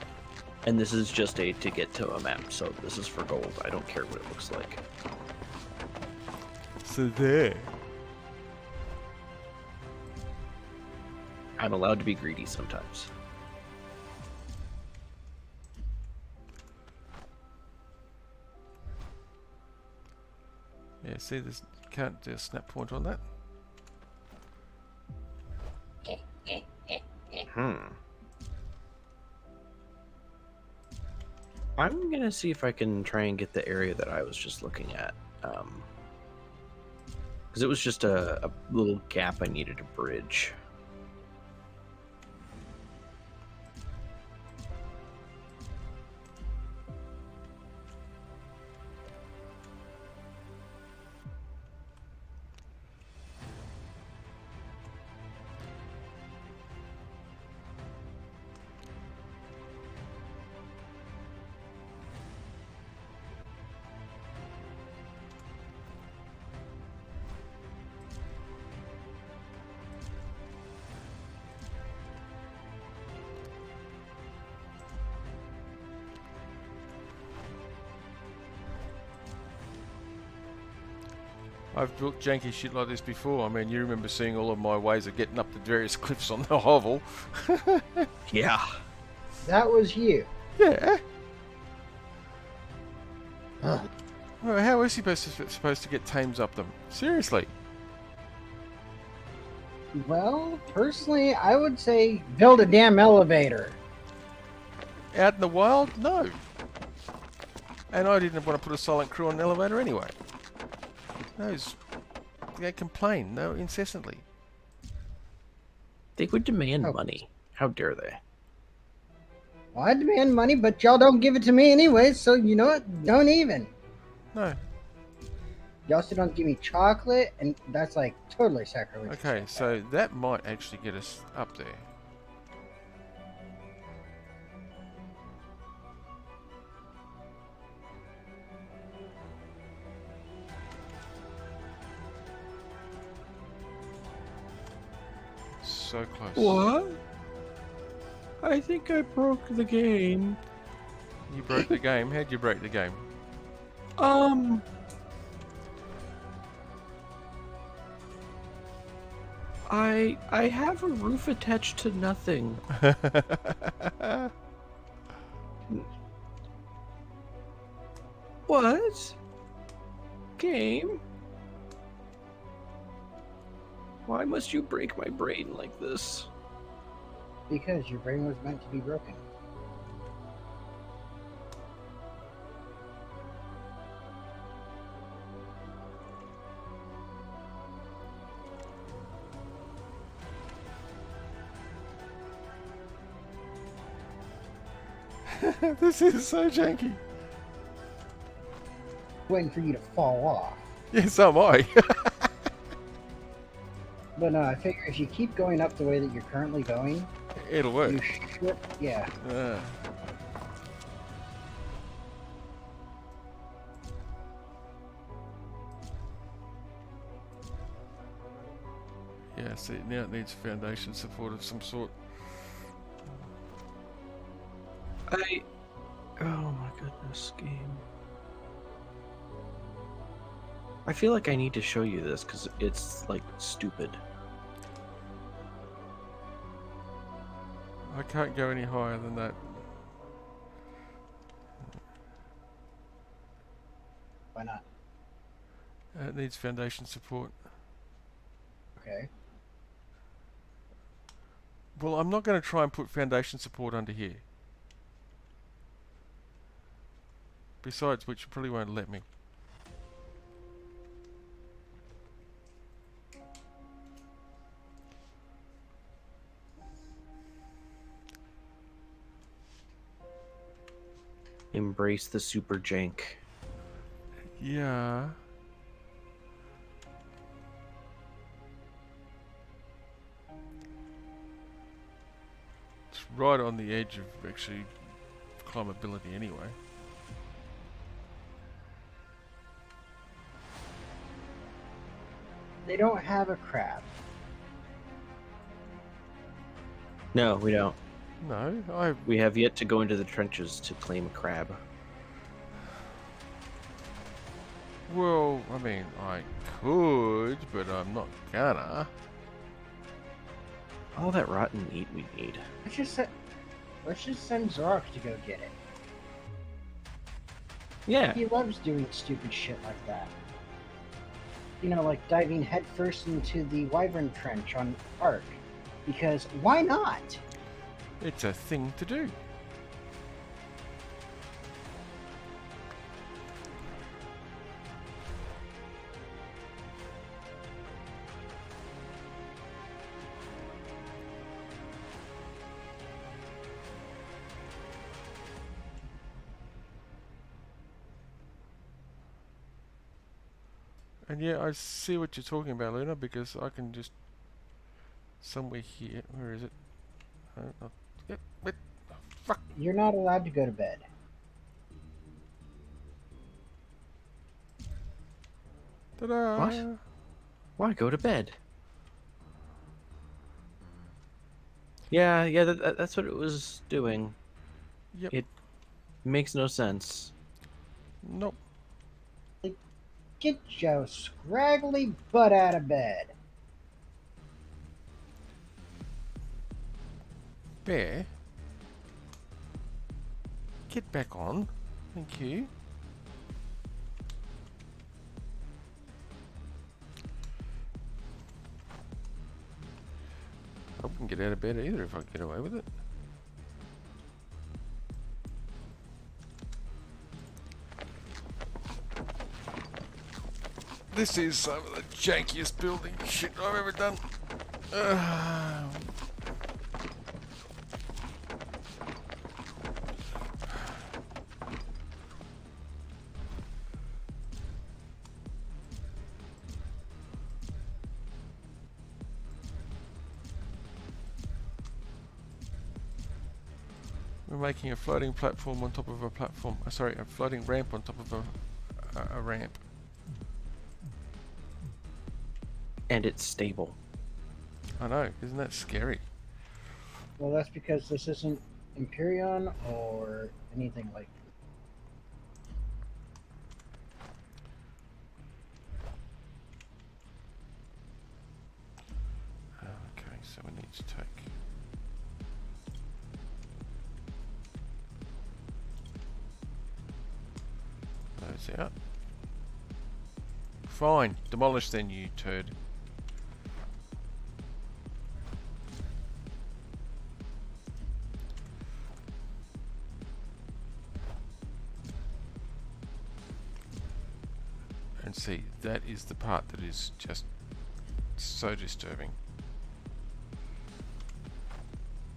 And this is just to get to a map, so this is for gold. I don't care what it looks like. So there. I'm allowed to be greedy sometimes. Yeah, see, there's can't do a snap point on that. I'm gonna see if I can try and get the area that I was just looking at. Because it was just a little gap I needed to bridge. I've built janky shit like this before. I mean, you remember seeing all of my ways of getting up the various cliffs on the hovel. Yeah. That was you. Yeah. Ugh. Well, how is he supposed to get tames up them? Seriously. Well, personally, I would say build a damn elevator. Out in the wild? No. And I didn't want to put a silent crew on an elevator anyway. They complain, incessantly. They would demand Oh. money. How dare they? Well, I demand money, but y'all don't give it to me anyway, so you know what? Don't even. No. Y'all still don't give me chocolate, and that's like totally sacrilegious. Okay, so that might actually get us up there. So close. What? I think I broke the game. You broke the game. How'd you break the game? I have a roof attached to nothing. What? Game? Why must you break my brain like this? Because your brain was meant to be broken. This is so janky. Waiting for you to fall off. Yeah, so am I. But no, I figure if you keep going up the way that you're currently going, It'll work. you should. Yeah. Yeah, see, now it needs foundation support of some sort. Oh my goodness, game. I feel like I need to show you this because it's like stupid. I can't go any higher than that. Why not? It needs foundation support. Okay. Well, I'm not going to try and put foundation support under here. Besides which, you probably won't let me. Embrace the super jank. Yeah. right on the edge of actually climbability anyway. They don't have a crab. No, we don't. No, We have yet to go into the trenches to claim a crab. well, I mean, I could, but I'm not gonna. All that rotten meat we need. Let's just send Zorak to go get it. Yeah. He loves doing stupid shit like that. You know, like diving headfirst into the Wyvern Trench on Ark. Because why not? It's a thing to do. And yeah, I see what you're talking about, Luna, because I can just somewhere here. Where is it? Yep, fuck. You're not allowed to go to bed. Ta-da! What? Why go to bed? Yeah, that's what it was doing. Yep. It makes no sense. Nope. Get your scraggly butt out of bed. Bear. Get back on. Thank you. I wouldn't get out of bed either if I could get away with it. This is some of the jankiest building shit I've ever done. We're making a floating platform on top of a platform. Sorry, a floating ramp on top of a ramp. And it's stable. I know, isn't that scary? Well, that's because this isn't Imperion or anything like Okay, so we need to take those out. Fine, demolish then, you turd. And see, that is the part that is just so disturbing.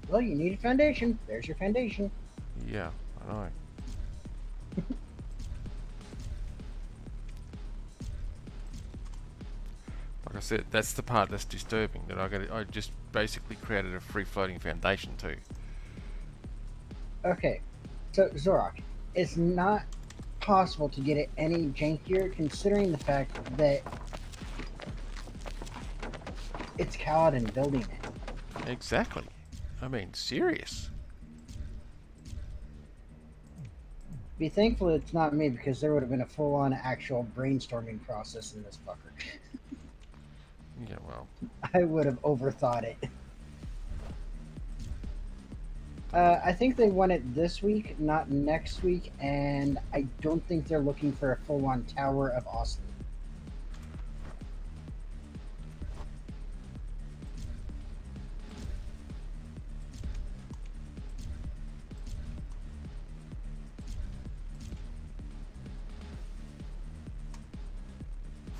Well, you need a foundation. There's your foundation. Yeah, I know. Like I said, that's the part that's disturbing. That I just basically created a free floating foundation too. Okay, so Zorak, it's not possible to get it any jankier considering the fact that it's Kaladin building it. Exactly. I mean, serious. Be thankful it's not me because there would have been a full-on actual brainstorming process in this fucker. Yeah, well. I would have overthought it. I think they want it this week, not next week, and I don't think they're looking for a full-on Tower of Austin.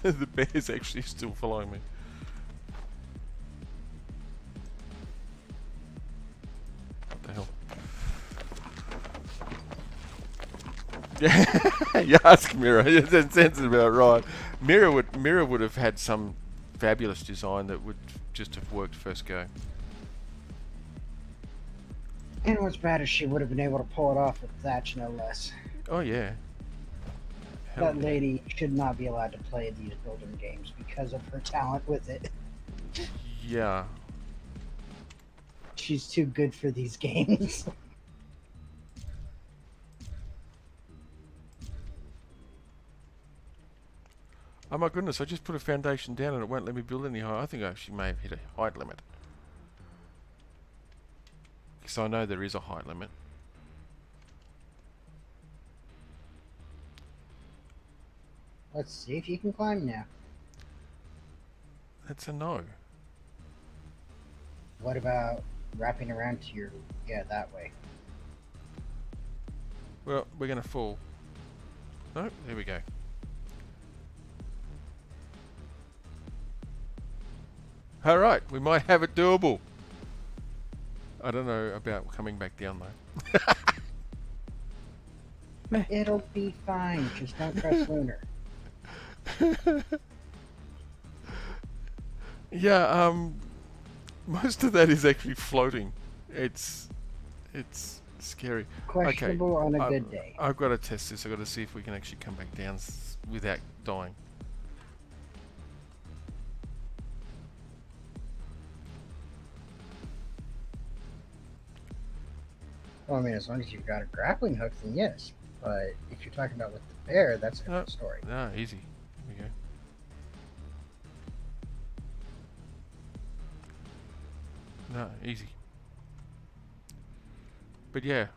The bear's actually still following me. What the hell? Yeah, you ask Mira. That sounds about right. Mira would have had some fabulous design that would just have worked first go. And what's bad is she would have been able to pull it off with Thatch, no less. Oh yeah. Hell That yeah. lady should not be allowed to play these building games because of her talent with it. Yeah. She's too good for these games. Oh my goodness, I just put a foundation down and it won't let me build any higher. I think I actually may have hit a height limit. Because I know there is a height limit. Let's see if you can climb now. That's a no. What about wrapping around to your... Yeah, that way. Well, we're going to fall. No, there we go. Alright, we might have it doable. I don't know about coming back down though. It'll be fine. Just don't press lunar. Yeah, most of that is actually floating. It's scary. Questionable on a good day. I've got to test this. I've got to see if we can actually come back down without dying. Well, I mean, as long as you've got a grappling hook, then yes. But if you're talking about with the bear, that's a different story. No, easy. Here we go. No, easy. But yeah,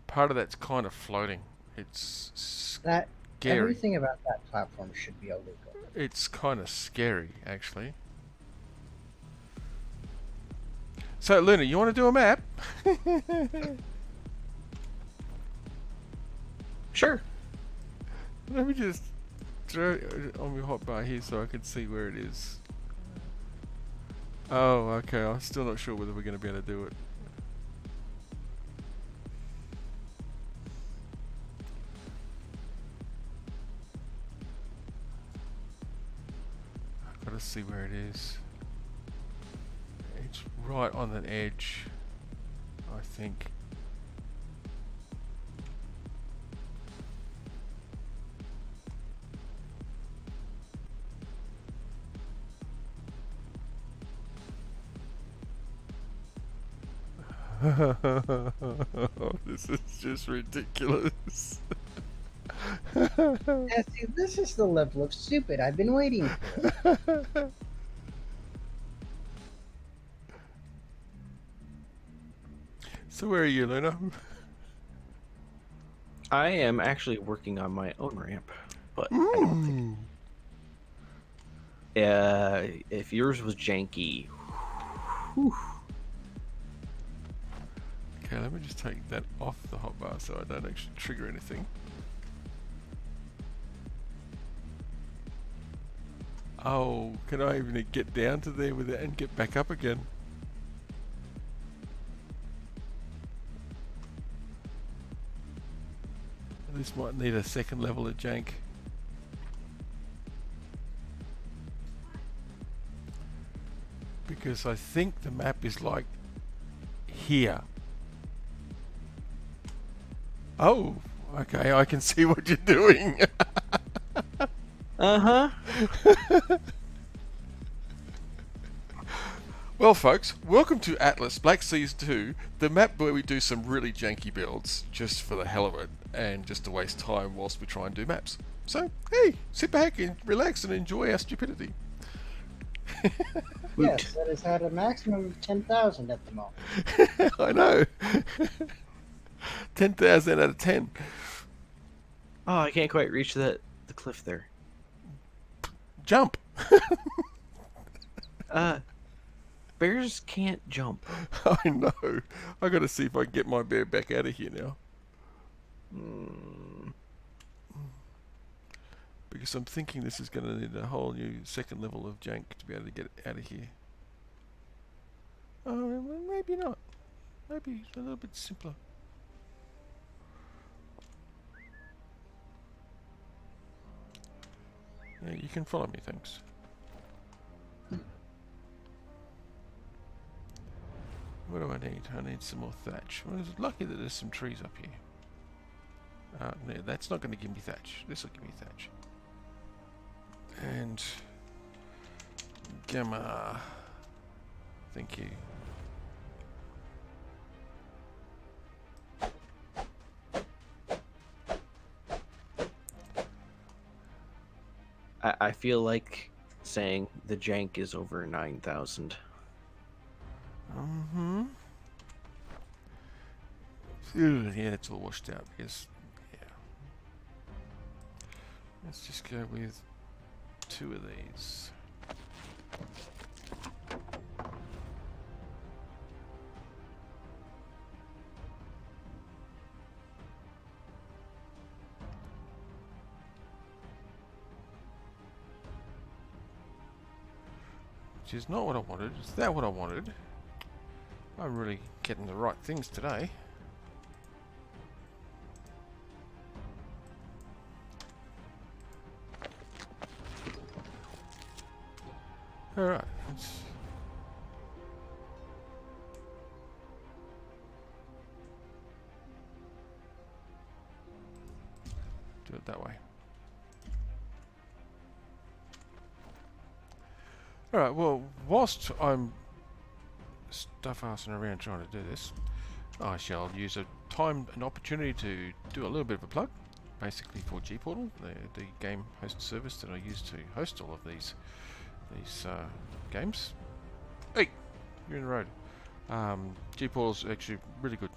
part of that's kind of floating. It's That scary. everything about that platform should be illegal. It's kind of scary, actually. So, Luna, you want to do a map? Sure. Let me just throw it on my hotbar here so I can see where it is. Oh, okay. I'm still not sure whether we're going to be able to do it. I've got to see where it is. It's right on the edge, I think. This is just ridiculous. Yeah, see, this is the level of stupid I've been waiting for. So where are you, Luna? I am actually working on my own ramp, but I don't think. If yours was janky, whew. Okay, let me just take that off the hotbar so I don't actually trigger anything. Oh, can I even get down to there with it and get back up again? This might need a second level of jank. Because I think the map is like here. Oh, okay, I can see what you're doing. Uh-huh. Well, folks, welcome to Atlas Black Seas 2, the map where we do some really janky builds just for the hell of it and just to waste time whilst we try and do maps. So, hey, sit back and relax and enjoy our stupidity. Yes, that has had a maximum of 10,000 at the moment. I know. 10,000 out of 10. Oh, I can't quite reach the cliff there. Jump. Bears can't jump. I know. I gotta see if I can get my bear back out of here now. Because I'm thinking this is gonna need a whole new second level of jank to be able to get it out of here. Oh, well, maybe not. Maybe it's a little bit simpler. Yeah, you can follow me, thanks. What do I need? I need some more thatch. Well, it's lucky that there's some trees up here. No, that's not going to give me thatch. This will give me thatch. And gamma. Thank you. I feel like saying the jank is over 9,000. Mm-hmm. Yeah, it's all washed out because, yeah. Let's just go with 2 of these. Which is not what I wanted. Is that what I wanted? I'm really getting the right things today. Alright, let's do it that way. Alright, well, whilst I'm stuff-assing around trying to do this, I shall use a time and opportunity to do a little bit of a plug, basically for Gportal, the game host service that I use to host all of these games. Hey, you're in the road. Gportal's actually a really good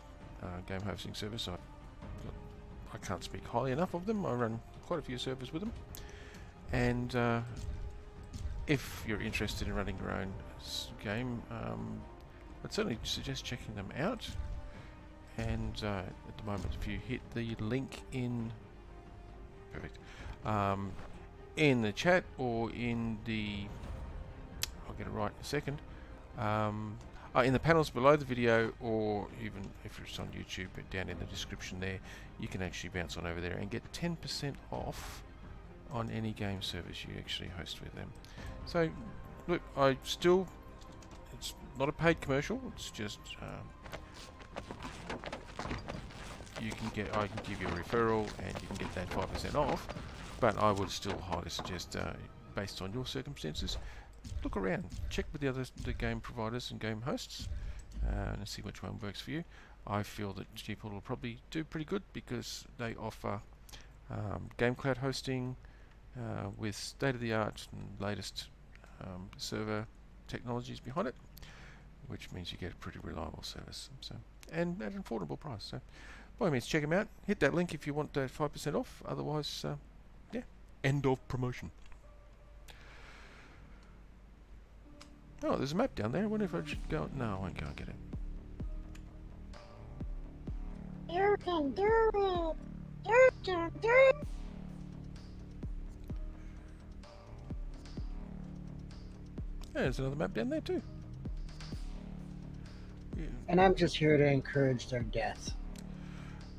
game hosting service. I can't speak highly enough of them. I run quite a few servers with them, and if you're interested in running your own game, I'd certainly suggest checking them out. And at the moment, if you hit the link in in the chat or in the, I'll get it right in a second, in the panels below the video, or even if it's on YouTube, down in the description there, you can actually bounce on over there and get 10% off on any game service you actually host with them. So, look, it's not a paid commercial, it's just, I can give you a referral and you can get that 5% off, but I would still highly suggest, based on your circumstances, look around, check with the game providers and game hosts, and see which one works for you. I feel that Gportal will probably do pretty good because they offer game cloud hosting with state-of-the-art and latest server technologies behind it, which means you get a pretty reliable service, so, and at an affordable price. So by all means, check them out. Hit that link if you want 5% off. Otherwise, yeah, end of promotion. Oh, there's a map down there. I wonder if I should go. No, I won't go and get it. You can do it! You can do it! Yeah, there's another map down there too. Yeah. And I'm just here to encourage their death.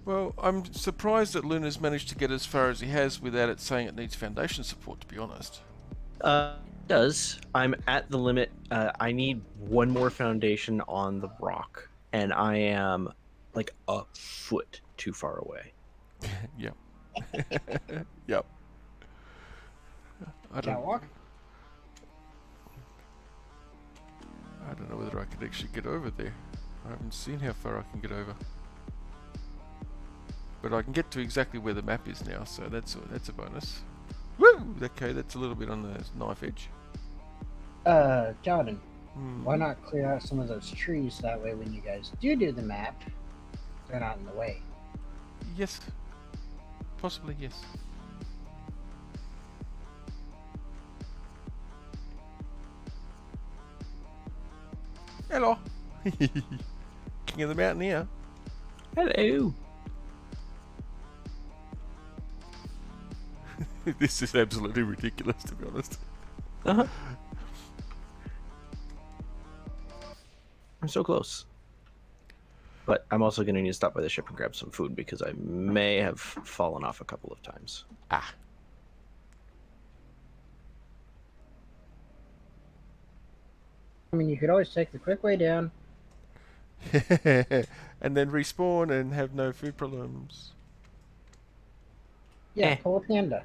Well, I'm surprised that Luna's managed to get as far as he has without it saying it needs foundation support, to be honest. It does. I'm at the limit. I need one more foundation on the rock, and I am like a foot too far away. Yep. Yep. Catwalk? I don't know whether I can actually get over there. I haven't seen how far I can get over. But I can get to exactly where the map is now, so that's a bonus. Woo! Okay, that's a little bit on the knife edge. Jordan, why not clear out some of those trees? That way when you guys do the map, they're not in the way. Yes. Possibly, yes. Hello! King of the mountain here. Hello. This is absolutely ridiculous, to be honest. Uh-huh. I'm so close. But I'm also going to need to stop by the ship and grab some food because I may have fallen off a couple of times. Ah. I mean, you could always take the quick way down. And then respawn and have no food problems. Yeah, Eh. pull a panda.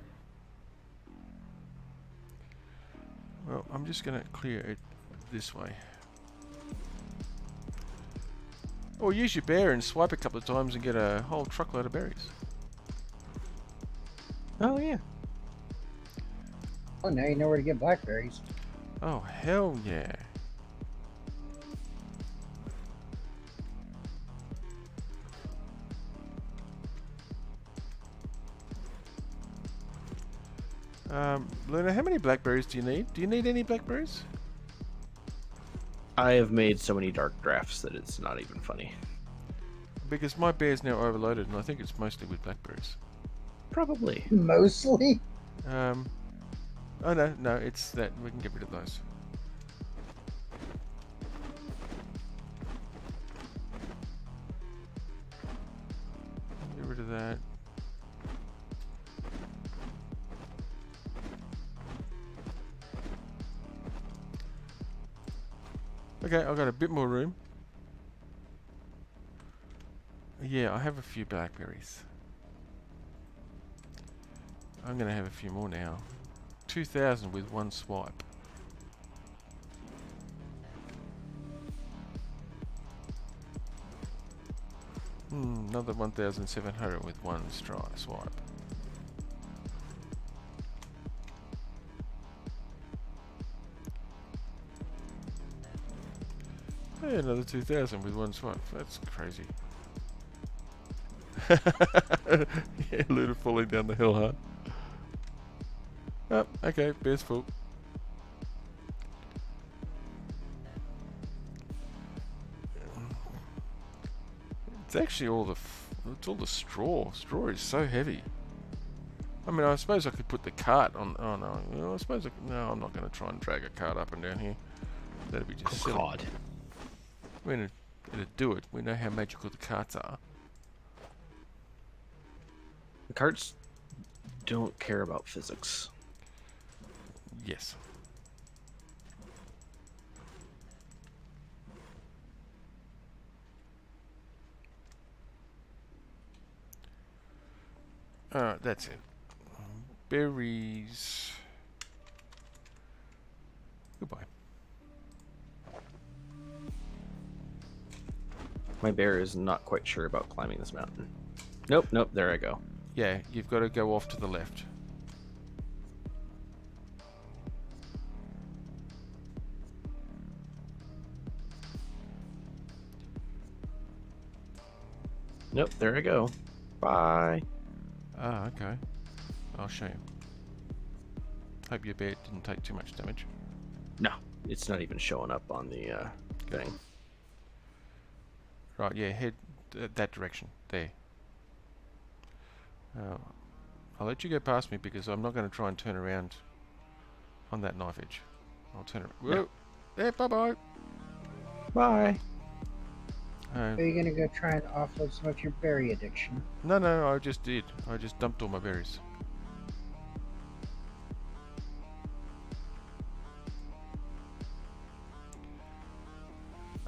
Well, I'm just going to clear it this way. Or use your bear and swipe a couple of times and get a whole truckload of berries. Oh yeah. Oh, now you know where to get blackberries. Oh, hell yeah. Luna, how many blackberries do you need? Do you need any blackberries? I have made so many dark drafts that it's not even funny. Because my bear's now overloaded and I think it's mostly with blackberries. Probably. Mostly. Oh no, it's that. We can get rid of those. Get rid of that. Okay, I've got a bit more room. Yeah, I have a few blackberries. I'm gonna have a few more now. 2,000 with one swipe. Another 1,700 with one swipe. Yeah, another 2,000 with one swipe. That's crazy. Yeah, Luna falling down the hill, huh? Oh, okay, bear's full. It's actually all it's all the straw. Straw is so heavy. I mean, I suppose I could put the cart on. Oh no, well, I suppose no. I'm not going to try and drag a cart up and down here. That'd be just silly. God. We're going to do it. We know how magical the carts are. The carts don't care about physics. Yes. Alright, that's it. Berries. Goodbye. My bear is not quite sure about climbing this mountain. Nope, there I go. Yeah, you've got to go off to the left. Nope, there I go. Bye. Ah, okay. I'll show you. Hope your bear didn't take too much damage. No, it's not even showing up on the thing. Right, yeah, head that direction. There. I'll let you go past me because I'm not going to try and turn around on that knife edge. I'll turn it. Whoa! No. Yeah, bye-bye! Bye. Are you gonna go try and offload some of your berry addiction? No, I just did. I just dumped all my berries.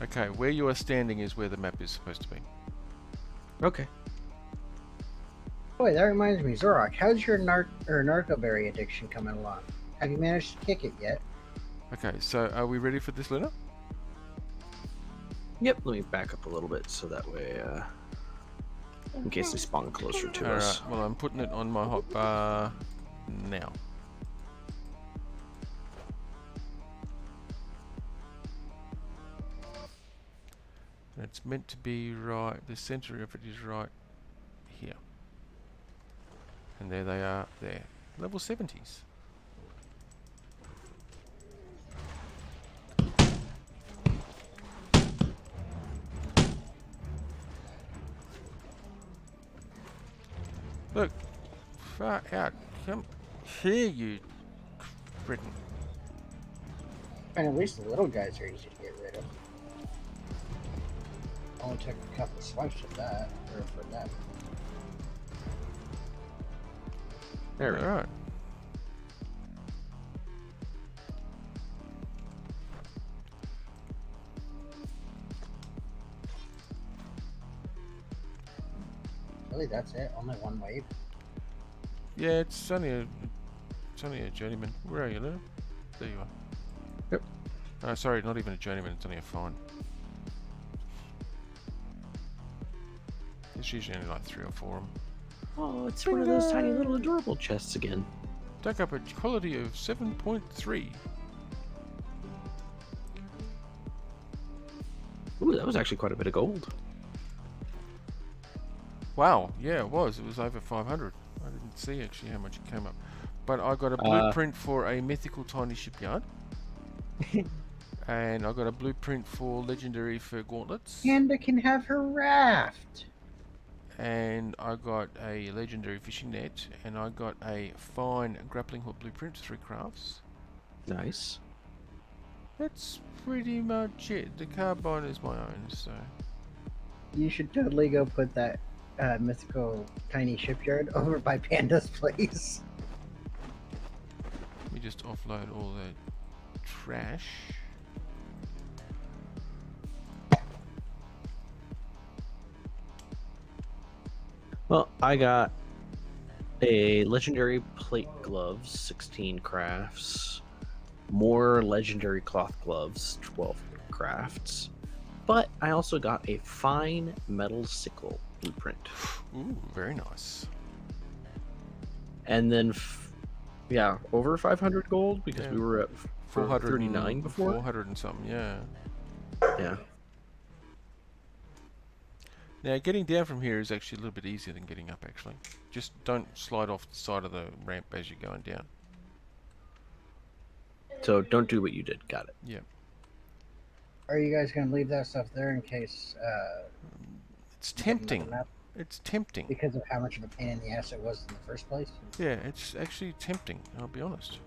Okay, where you are standing is where the map is supposed to be. Okay. Boy, that reminds me, Zorak, how's your narcoberry addiction coming along? Have you managed to kick it yet? Okay, so are we ready for this, Luna? Yep, let me back up a little bit so that way, in case they spawn closer to us. Alright, well I'm putting it on my hotbar now. It's meant to be right, the center of it is right here. And there they are, there. Level 70s. Look, far out, come here, you Britain. And at least the little guys are easy to get rid of. Only took a couple swipes of that, or for that. There we go. Alright. Really, that's it? Only one wave? Yeah, it's only a journeyman. Where are you, Luna? There you are. Yep. Sorry, not even a journeyman. It's only a fine. There's usually only like 3 or 4 of them. Oh, it's one of those tiny little adorable chests again. Dug up a quality of 7.3. Ooh, that was actually quite a bit of gold. Wow, yeah, it was. It was over 500. I didn't see actually how much it came up. But I got a blueprint for a mythical tiny shipyard. And I got a blueprint for legendary for gauntlets. Panda can have her raft. And I got a legendary fishing net. And I got a fine grappling hook blueprint, 3 crafts. Nice. That's pretty much it. The carbine is my own, so... You should totally go put that mythical tiny shipyard over by Panda's place. Let me just offload all the trash. Well, I got a legendary plate gloves, 16 crafts. More legendary cloth gloves, 12 crafts. But I also got a fine metal sickle blueprint. Ooh, very nice. And then, over 500 gold because Yeah. we were at 439 before. 400 and something, yeah. Yeah. Now, getting down from here is actually a little bit easier than getting up, actually. Just don't slide off the side of the ramp as you're going down. So don't do what you did. Got it. Yeah. Are you guys going to leave that stuff there in case... It's you get another tempting. map? It's tempting. Because of how much of a pain in the ass it was in the first place? Yeah, it's actually tempting, I'll be honest.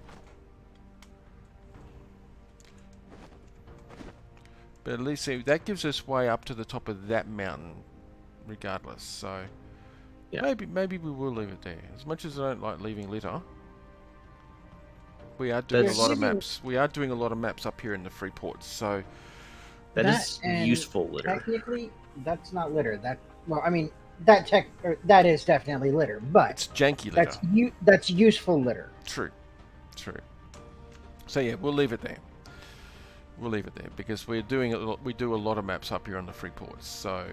But at least that gives us way up to the top of that mountain, regardless. So Yeah. maybe we will leave it there. As much as I don't like leaving litter, we are doing That's- a lot of maps. We are doing a lot of maps up here in the free ports. So That is and useful litter. Technically, that's not litter. That that is definitely litter, but it's janky litter. that's useful litter. True. So yeah, we'll leave it there. We'll leave it there because we do a lot of maps up here on the free ports. So,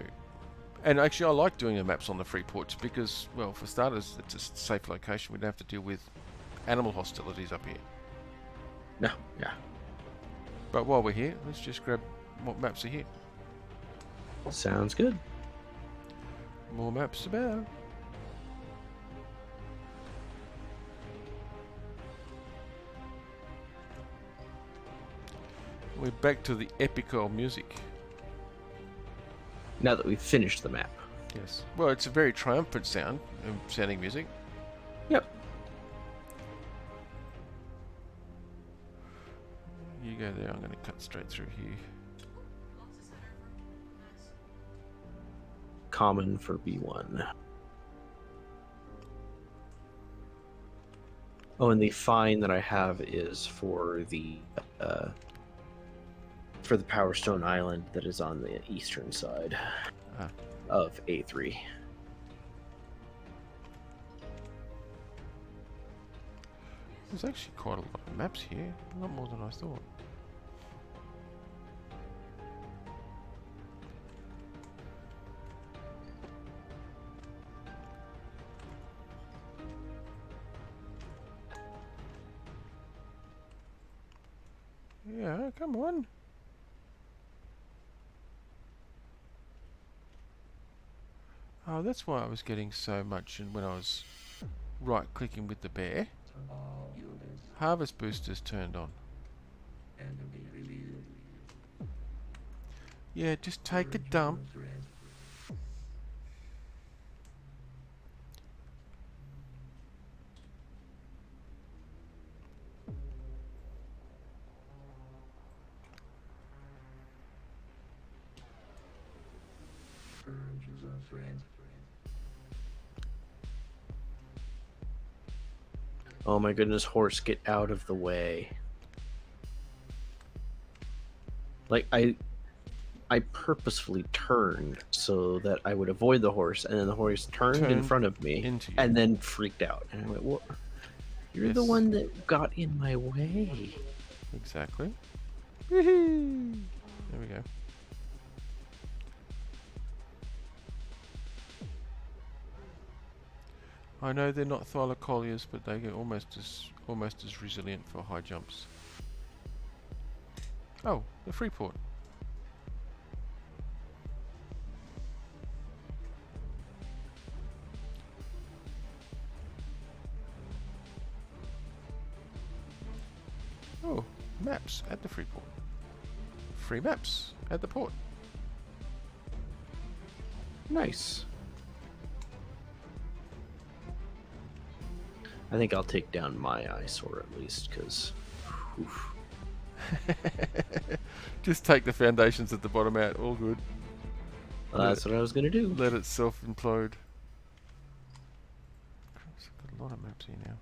and actually, I like doing the maps on the free ports because, well, for starters, it's a safe location. We don't have to deal with animal hostilities up here. No, yeah. But while we're here, let's just grab what maps are here. Sounds good. More maps about. We're back to the epic old music. Now that we've finished the map. Yes. Well, it's a very triumphant sounding music. Yep. You go there, I'm going to cut straight through here. Common for B1. Oh, and the fine that I have is for the Power Stone Island that is on the eastern side of A3. There's actually quite a lot of maps here, a lot more than I thought. Yeah, come on. Oh, that's why I was getting so much and when I was right-clicking with the bear. Harvest boosters turned on. Yeah, just take a dump. Oh my goodness, horse, get out of the way. Like, I purposefully turned so that I would avoid the horse, and then the horse turned in Turned front of me into you. and then freaked out. And I went, "Well, you're the Yes. one that got in my way." Exactly. Woohoo! There we go. I know they're not thylacoleas, but they get almost as resilient for high jumps. Oh, the Freeport. Oh, maps at the Freeport. Free maps at the port. Nice. I think I'll take down my eyesore at least, because. Just take the foundations at the bottom out. All good. That's what I was gonna do. Let it self-implode. I've got a lot of maps here now.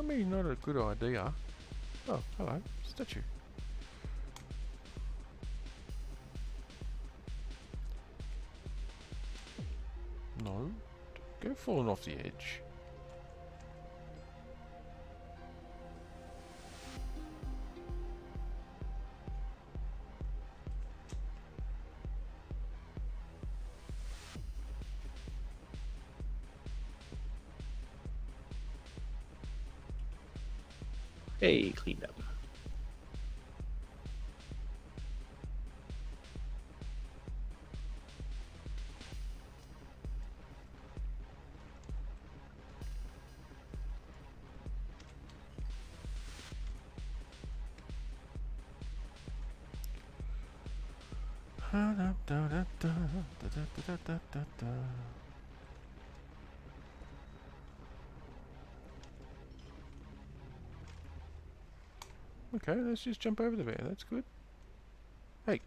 Maybe not a good idea. Oh, hello, statue. No, go falling off the edge. Hey, cleaned up. Okay, let's just jump over the bear. That's good. Hey,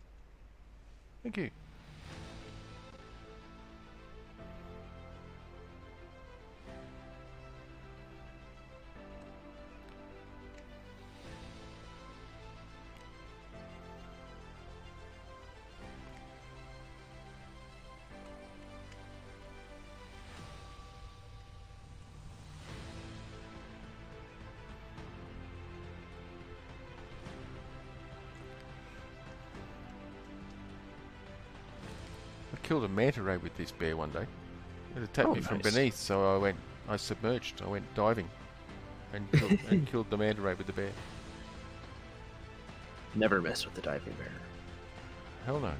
thank you. I killed a manta ray with this bear one day. It attacked Oh, me from nice. beneath, so I submerged. I went diving and killed the manta ray with the bear. Never mess with the diving bear. Hell no.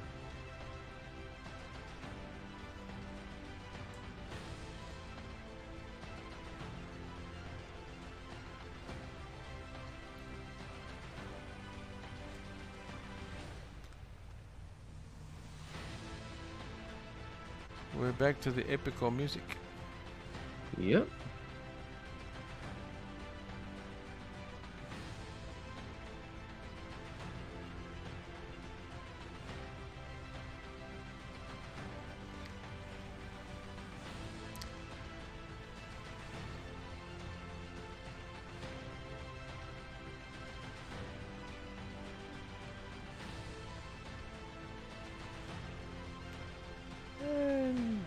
We're back to the epical music. Yep. And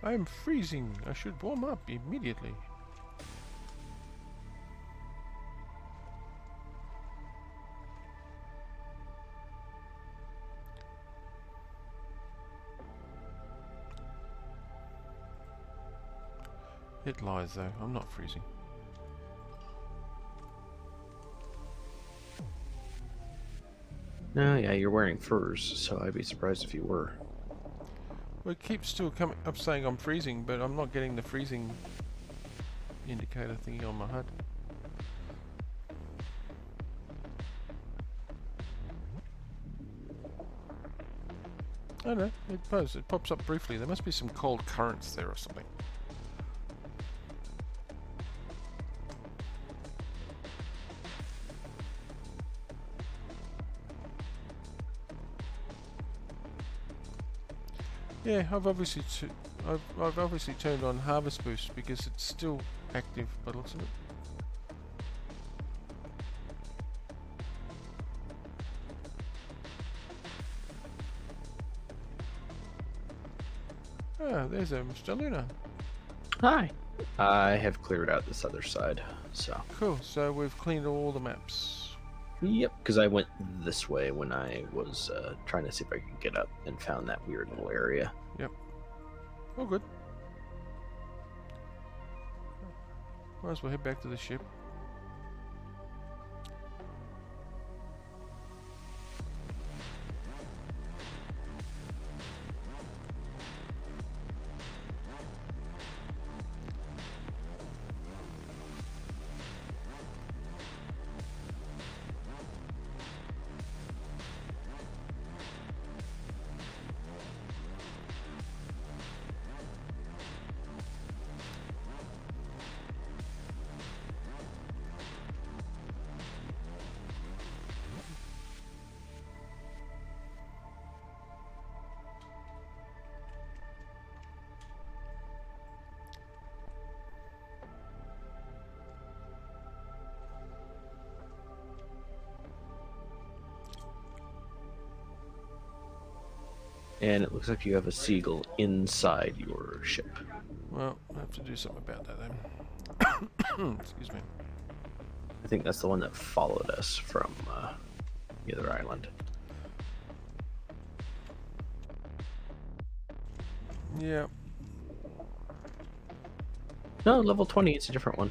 I'm freezing. I should warm up immediately. It lies though. I'm not freezing. No, yeah, you're wearing furs, so I'd be surprised if you were. Well, it keeps still coming up saying I'm freezing, but I'm not getting the freezing indicator thingy on my HUD. I don't know, it pops up briefly. There must be some cold currents there or something. Yeah, I've obviously turned on Harvest Boost because it's still active by the looks of it. Ah, there's Mr. Luna. Hi. I have cleared out this other side, so. Cool, so we've cleaned all the maps. Yep, because I went this way when I was trying to see if I could get up and found that weird little area. Yep. All good. Might as well head back to the ship. And it looks like you have a seagull inside your ship. Well, I have to do something about that then. Excuse me. I think that's the one that followed us from the other island. Yeah. No, level 20, it's a different one.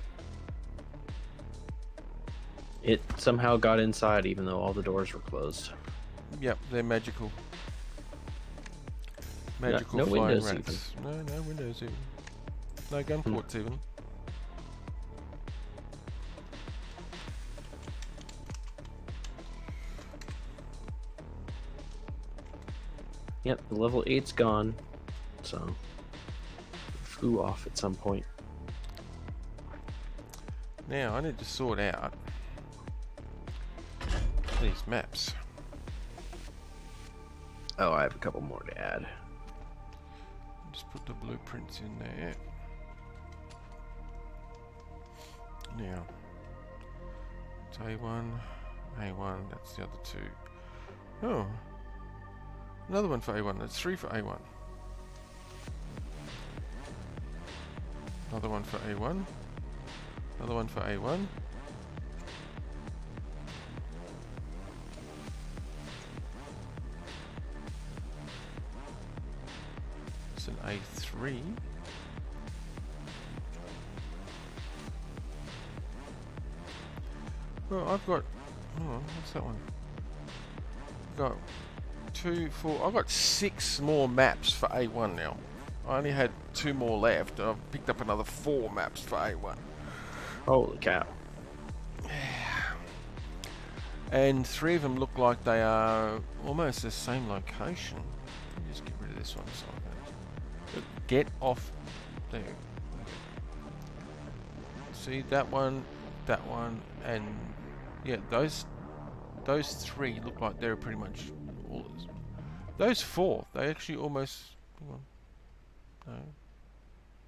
It somehow got inside even though all the doors were closed. Yep, they're magical. Magical no flying windows rats. No windows even. No gun ports even. Yep, the level 8's gone. So, it flew off at some point. Now I need to sort out these maps. Oh, I have a couple more to add. Just put the blueprints in there. Now, it's A1, that's the other two. Oh, another one for A1, that's 3 for A1. Another one for A1. Another one for A1. It's an A3. Well, I've got, oh, what's that one? Got 2, 4, I've got 6 more maps for A1 now. I only had 2 more left. I've picked up another 4 maps for A1. Holy cow. And 3 of them look like they are almost the same location. Let me just get rid of this one so I can get off there. See that one, and yeah, those 3 look like they're pretty much all. Those 4, they actually almost. Hang on.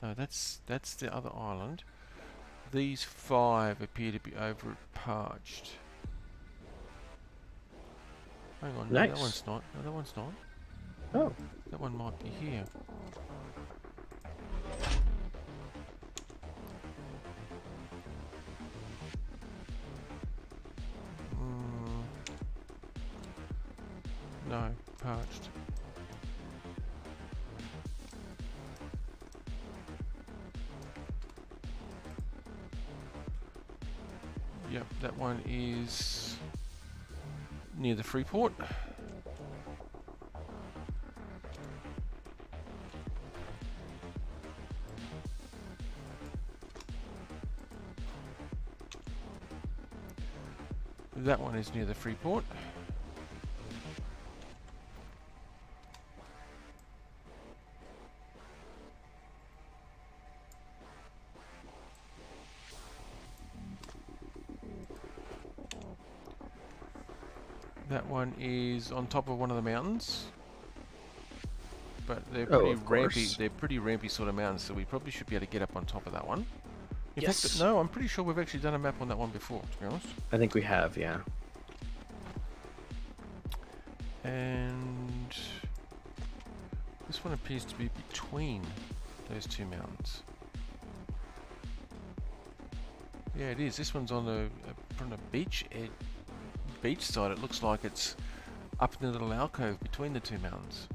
No, that's the other island. These 5 appear to be over at Parched. Hang on, no, Nice. that one's not. No, that one's not. Oh. That one might be here. No, parched. Yep, that one is near the Freeport. That one is near the Freeport. That one is on top of one of the mountains. But they're pretty of rampy. course. They're pretty rampy sort of mountains, so we probably should be able to get up on top of that one. In fact, Yes. no, I'm pretty sure we've actually done a map on that one before, to be honest. I think we have, yeah. And this one appears to be between those two mountains. Yeah, it is. This one's on from the beach side. It looks like it's up in the little alcove between the two mountains.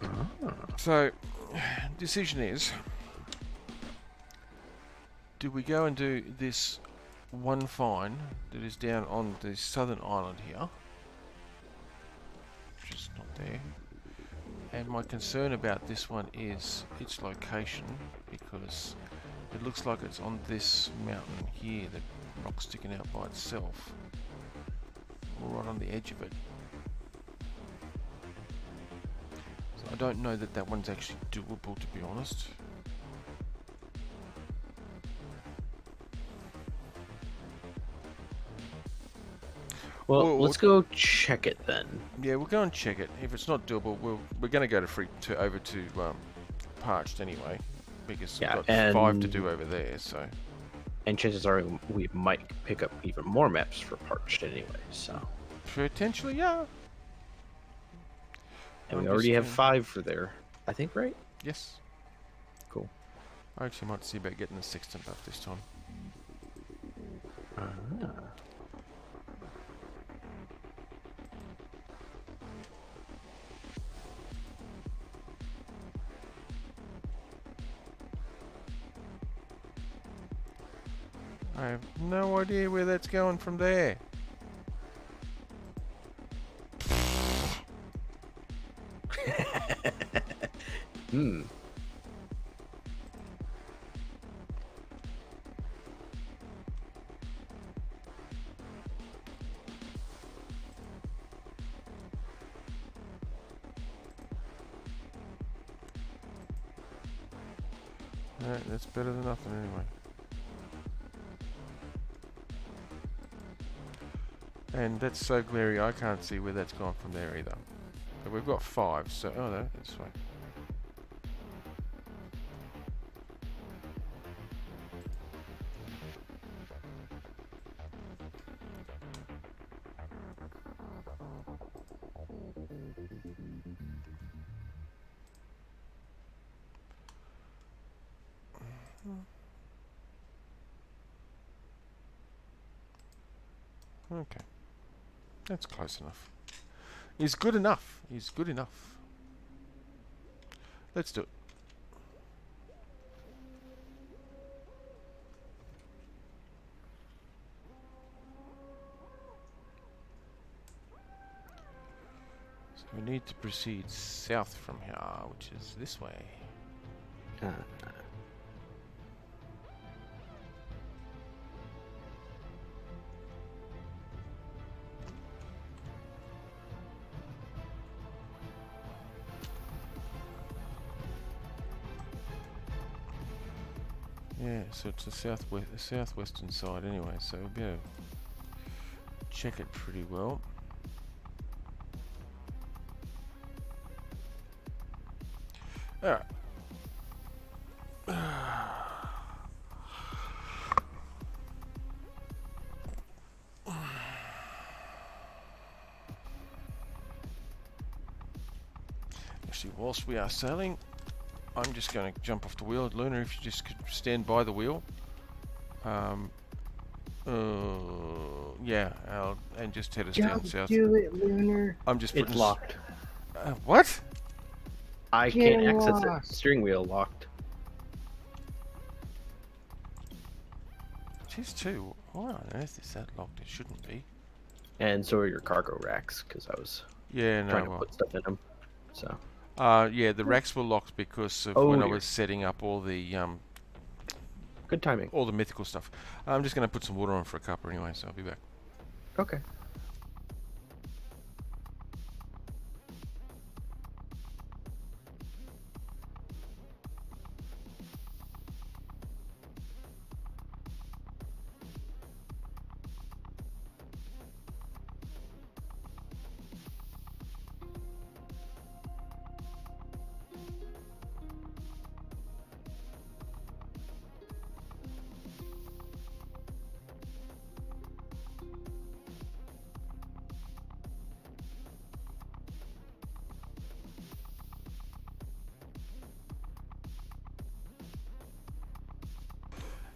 Ah. So, decision is, do we go and do this one find that is down on the southern island here, which is not there, and my concern about this one is its location, because it looks like it's on this mountain here, the rock sticking out by itself, right on the edge of it. So I don't know that that one's actually doable, to be honest. Well, let's go check it then. Yeah, we'll go and check it. If it's not doable, we're going to go over to Parched anyway, because Yeah, we've got 5 to and- do over there. So And chances are we might pick up even more maps for Parched anyway, so. potentially, yeah. And I'm we already just have gonna- 5 for there, I think, right? Yes. Cool. I actually might see about getting the sextant buff this time. Ah. I have no idea where that's going from there. Hmm. Alright, that's better than nothing anyway. And that's so glary I can't see where that's gone from there either. But we've got 5, so oh no, that's fine. Okay. That's close enough. He's good enough. He's good enough. Let's do it. So we need to proceed south from here, which is this way. Ah. Yeah, so it's the southwestern side anyway, so we'll be able to check it pretty well. Alright. Actually, whilst we are sailing, I'm just going to jump off the wheel. Luna, if you just could stand by the wheel. Yeah, and just head us down Don't south. do it, Lunar. I'm just It's putting. locked. What? I Get can't access it. lost. Steering wheel locked. It is too. Why on earth is that locked? It shouldn't be. And so are your cargo racks, because I was Yeah, trying no, to well. put stuff in them. So. Yeah, the racks were locked because of Oh when I dear. was setting up Good timing. all the mythical stuff. I'm just going to put some water on for a cuppa anyway, so I'll be back. Okay.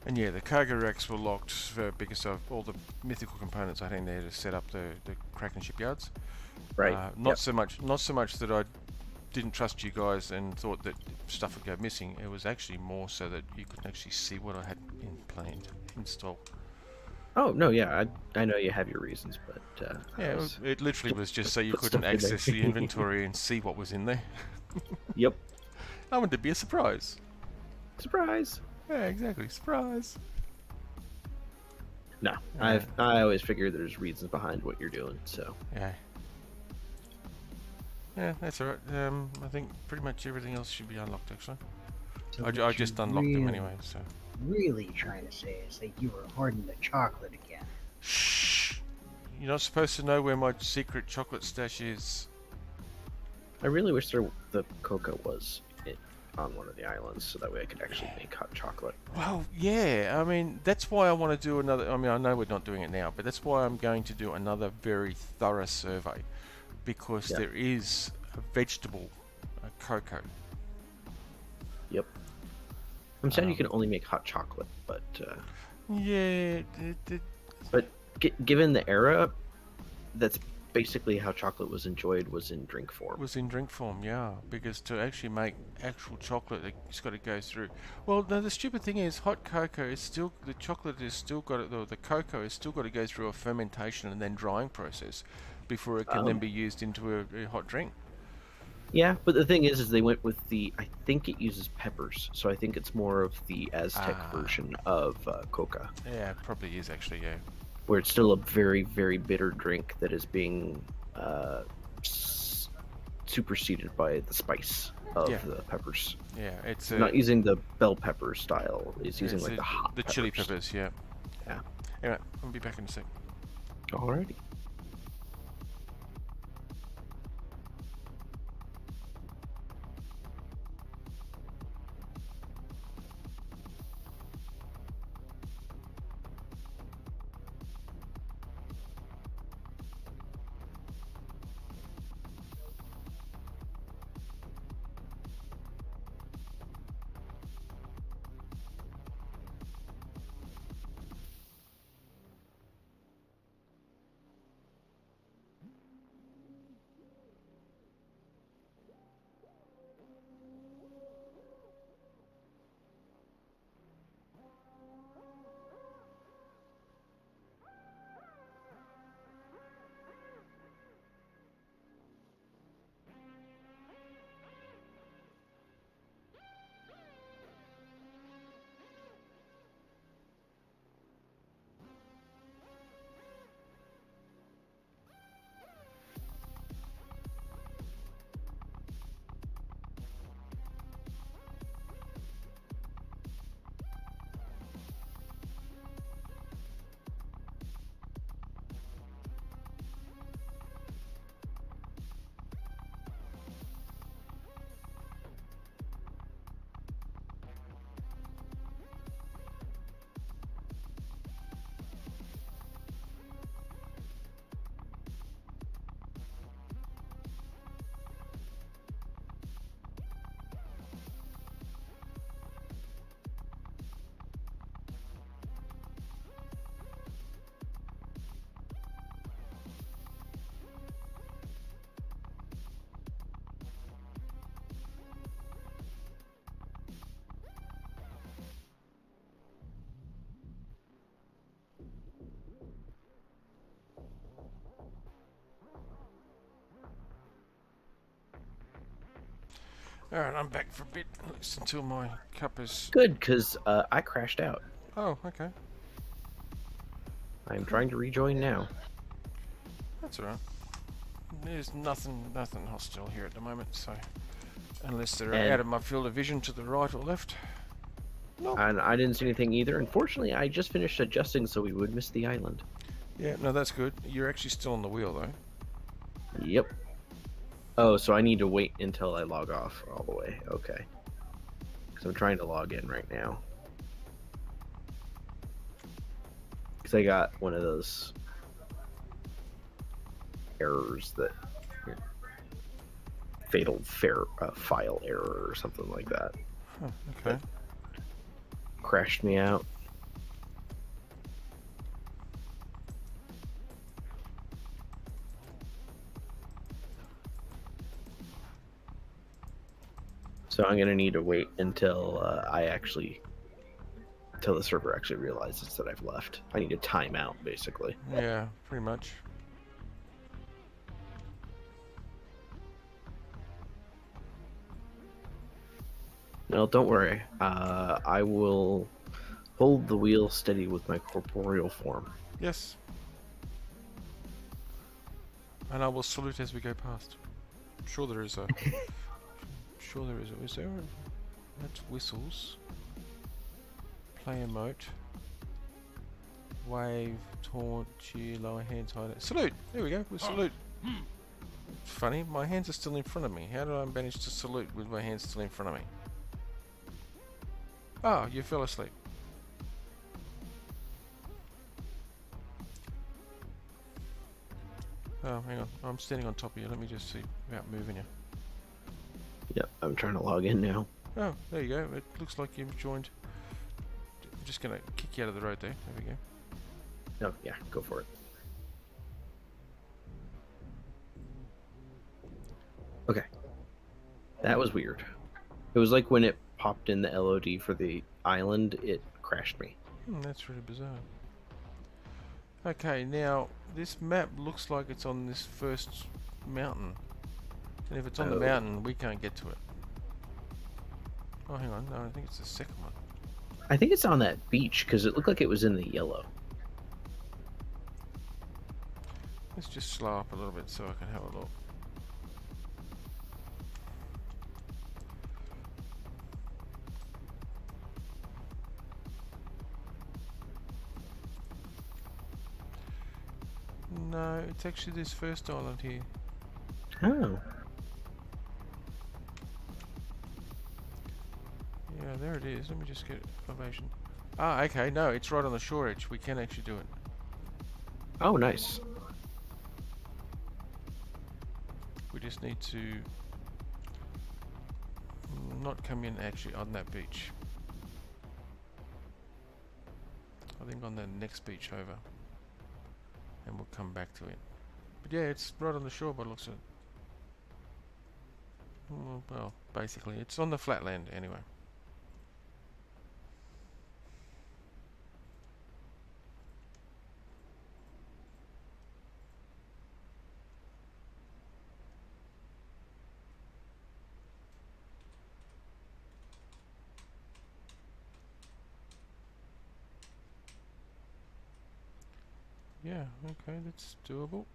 And yeah, the cargo racks were locked because of all the mythical components I had in there to set up the Kraken shipyards. Right. Not so much that I didn't trust you guys and thought that stuff would go missing. It was actually more so that you could actually see what I had in planned install. Oh no, yeah, I know you have your reasons, but Yeah, it literally was just so you put couldn't stuff in there. access the inventory and see what was in there. Yep. I wanted to be a surprise. Surprise. Yeah, exactly, surprise. No, I always figure there's reasons behind what you're doing. So. Yeah. Yeah, that's alright. I think pretty much everything else should be unlocked actually. So I what just you're unlocked them anyway, so. Really trying to say is that you were hoarding the chocolate again. Shh! You're not supposed to know where my secret chocolate stash is. I really wish the cocoa was on one of the islands, so that way I could actually make hot chocolate. Well, yeah, I mean, that's why I want to do another. I mean, I know we're not doing it now, but that's why I'm going to do another very thorough survey because Yeah. there is a vegetable, cocoa. Yep. I'm saying you can only make hot chocolate, but Yeah, given the era, that's basically how chocolate was enjoyed, was in drink it form. was in drink form, yeah. Because to actually make actual chocolate, it's got to go through. Well, no, the stupid thing is, hot cocoa is still the chocolate is still got it. The cocoa is still got to go through a fermentation and then drying process before it can then be used into a hot drink. Yeah, but the thing is they went with I think it uses peppers, so I think it's more of the Aztec version of coca, Yeah, it probably is actually, yeah. where it's still a very, very bitter drink that is being superseded by the spice of the peppers. Yeah, it's Not using the bell pepper style, it's using it's like the hot the chili peppers, yeah. Yeah. Anyway, I'll be back in a sec. Alrighty. Alright, I'm back for a bit, at least until my cup is... Good, because I crashed out. Oh, okay. I'm trying to rejoin now. That's alright. There's nothing hostile here at the moment, so... Unless they're And- out of my field of vision to the right or left. No. And I didn't see anything either. Unfortunately, I just finished adjusting so we would miss the island. Yeah, no, that's good. You're actually still on the wheel, though. Yep. Oh, so I need to wait until I log off all the way. Okay. Because I'm trying to log in right now. Because I got one of those errors that fatal file error or something like that Huh, okay. crashed me out. So I'm gonna need to wait until until the server actually realizes that I've left. I need a timeout, basically. Yeah, pretty much. No, don't worry. I will hold the wheel steady with my corporeal form. Yes. And I will salute as we go past. I'm sure there is a... sure there is a... Is there a... That's whistles. Play emote. Wave, taunt, cheer, lower hands, high. Salute! There we go, we salute. It's funny, my hands are still in front of me. How did I manage to salute with my hands still in front of me? Oh, you fell asleep. Oh, hang on. I'm standing on top of you. Let me just see without moving you. Yep, I'm trying to log in now. Oh, there you go. It looks like you've joined. I'm just going to kick you out of the road there. There we go. Oh, yeah, go for it. Okay. That was weird. It was like when it popped in the LOD for the island, it crashed me. That's really bizarre. Okay, now this map looks like it's on this first mountain. And if it's on the Oh. mountain, we can't get to it. Oh, hang on. No, I think it's the second one. I think it's on that beach because it looked like it was in the yellow. Let's just slow up a little bit so I can have a look. No, it's actually this first island here. Oh. Yeah, there it is. Let me just get elevation. Ah, okay. No, it's right on the shore edge. We can actually do it. Oh, nice. We just need to not come in actually on that beach. I think on the next beach over. And we'll come back to it. But yeah, it's right on the shore by the looks of it. Well, basically, it's on the flatland anyway. Yeah, okay, that's doable.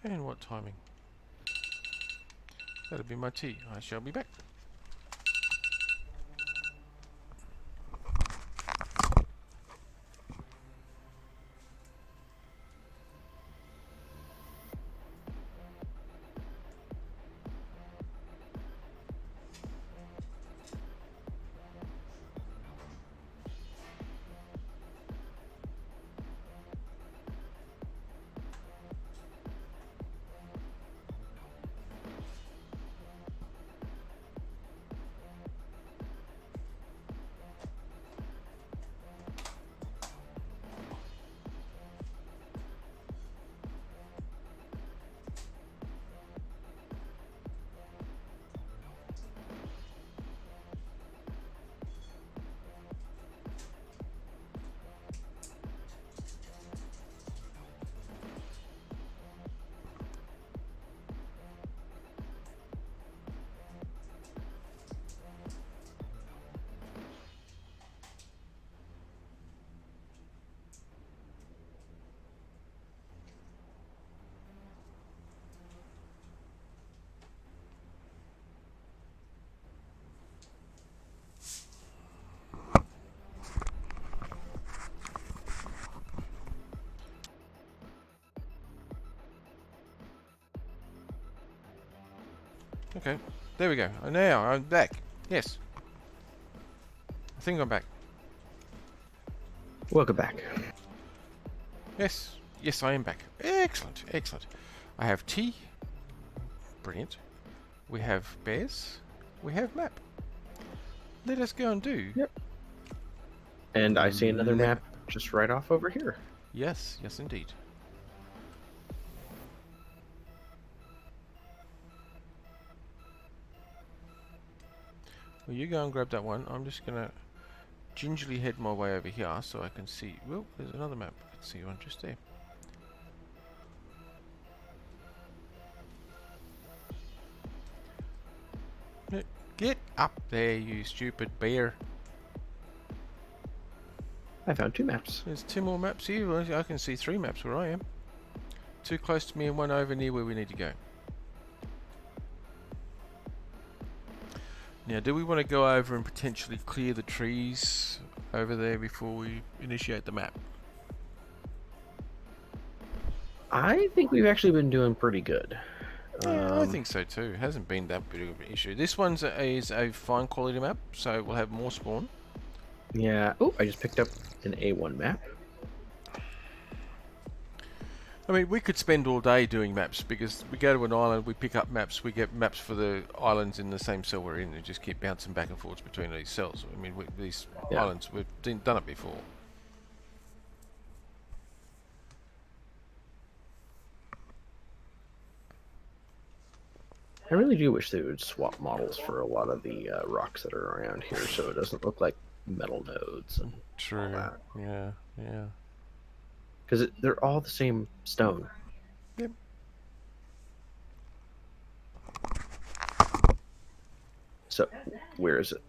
And what timing? That'll be my tea. I shall be back. Okay. There we go. And now I'm back. Yes. I think I'm back. Welcome back. Yes. Yes, I am back. Excellent. Excellent. I have tea. Brilliant. We have bears. We have map. Let us go and do. Yep. And I see another Lem- map just right off over here. Yes. Yes, indeed. Well, you go and grab that one. I'm just gonna gingerly head my way over here so I can see. Well, there's another map. I can see one just there. Get up there, you stupid bear. I found 2 maps. There's 2 more maps here. Well, I can see 3 maps where I am. 2 close to me and 1 over near where we need to go. Now, do we want to go over and potentially clear the trees over there before we initiate the map? I think we've actually been doing pretty good. Yeah, I think so too. It hasn't been that big of an issue. This one is a fine quality map, so we'll have more spawn. Yeah. Oh, I just picked up an A1 map. I mean, we could spend all day doing maps because we go to an island, we pick up maps, we get maps for the islands in the same cell we're in, and just keep bouncing back and forth between these cells. I mean, these Yeah. islands, we've done it before. I really do wish they would swap models for a lot of the rocks that are around here so it doesn't look like metal nodes and all True. that. Yeah, yeah. Because they're all the same stone. Yep. So, where is it?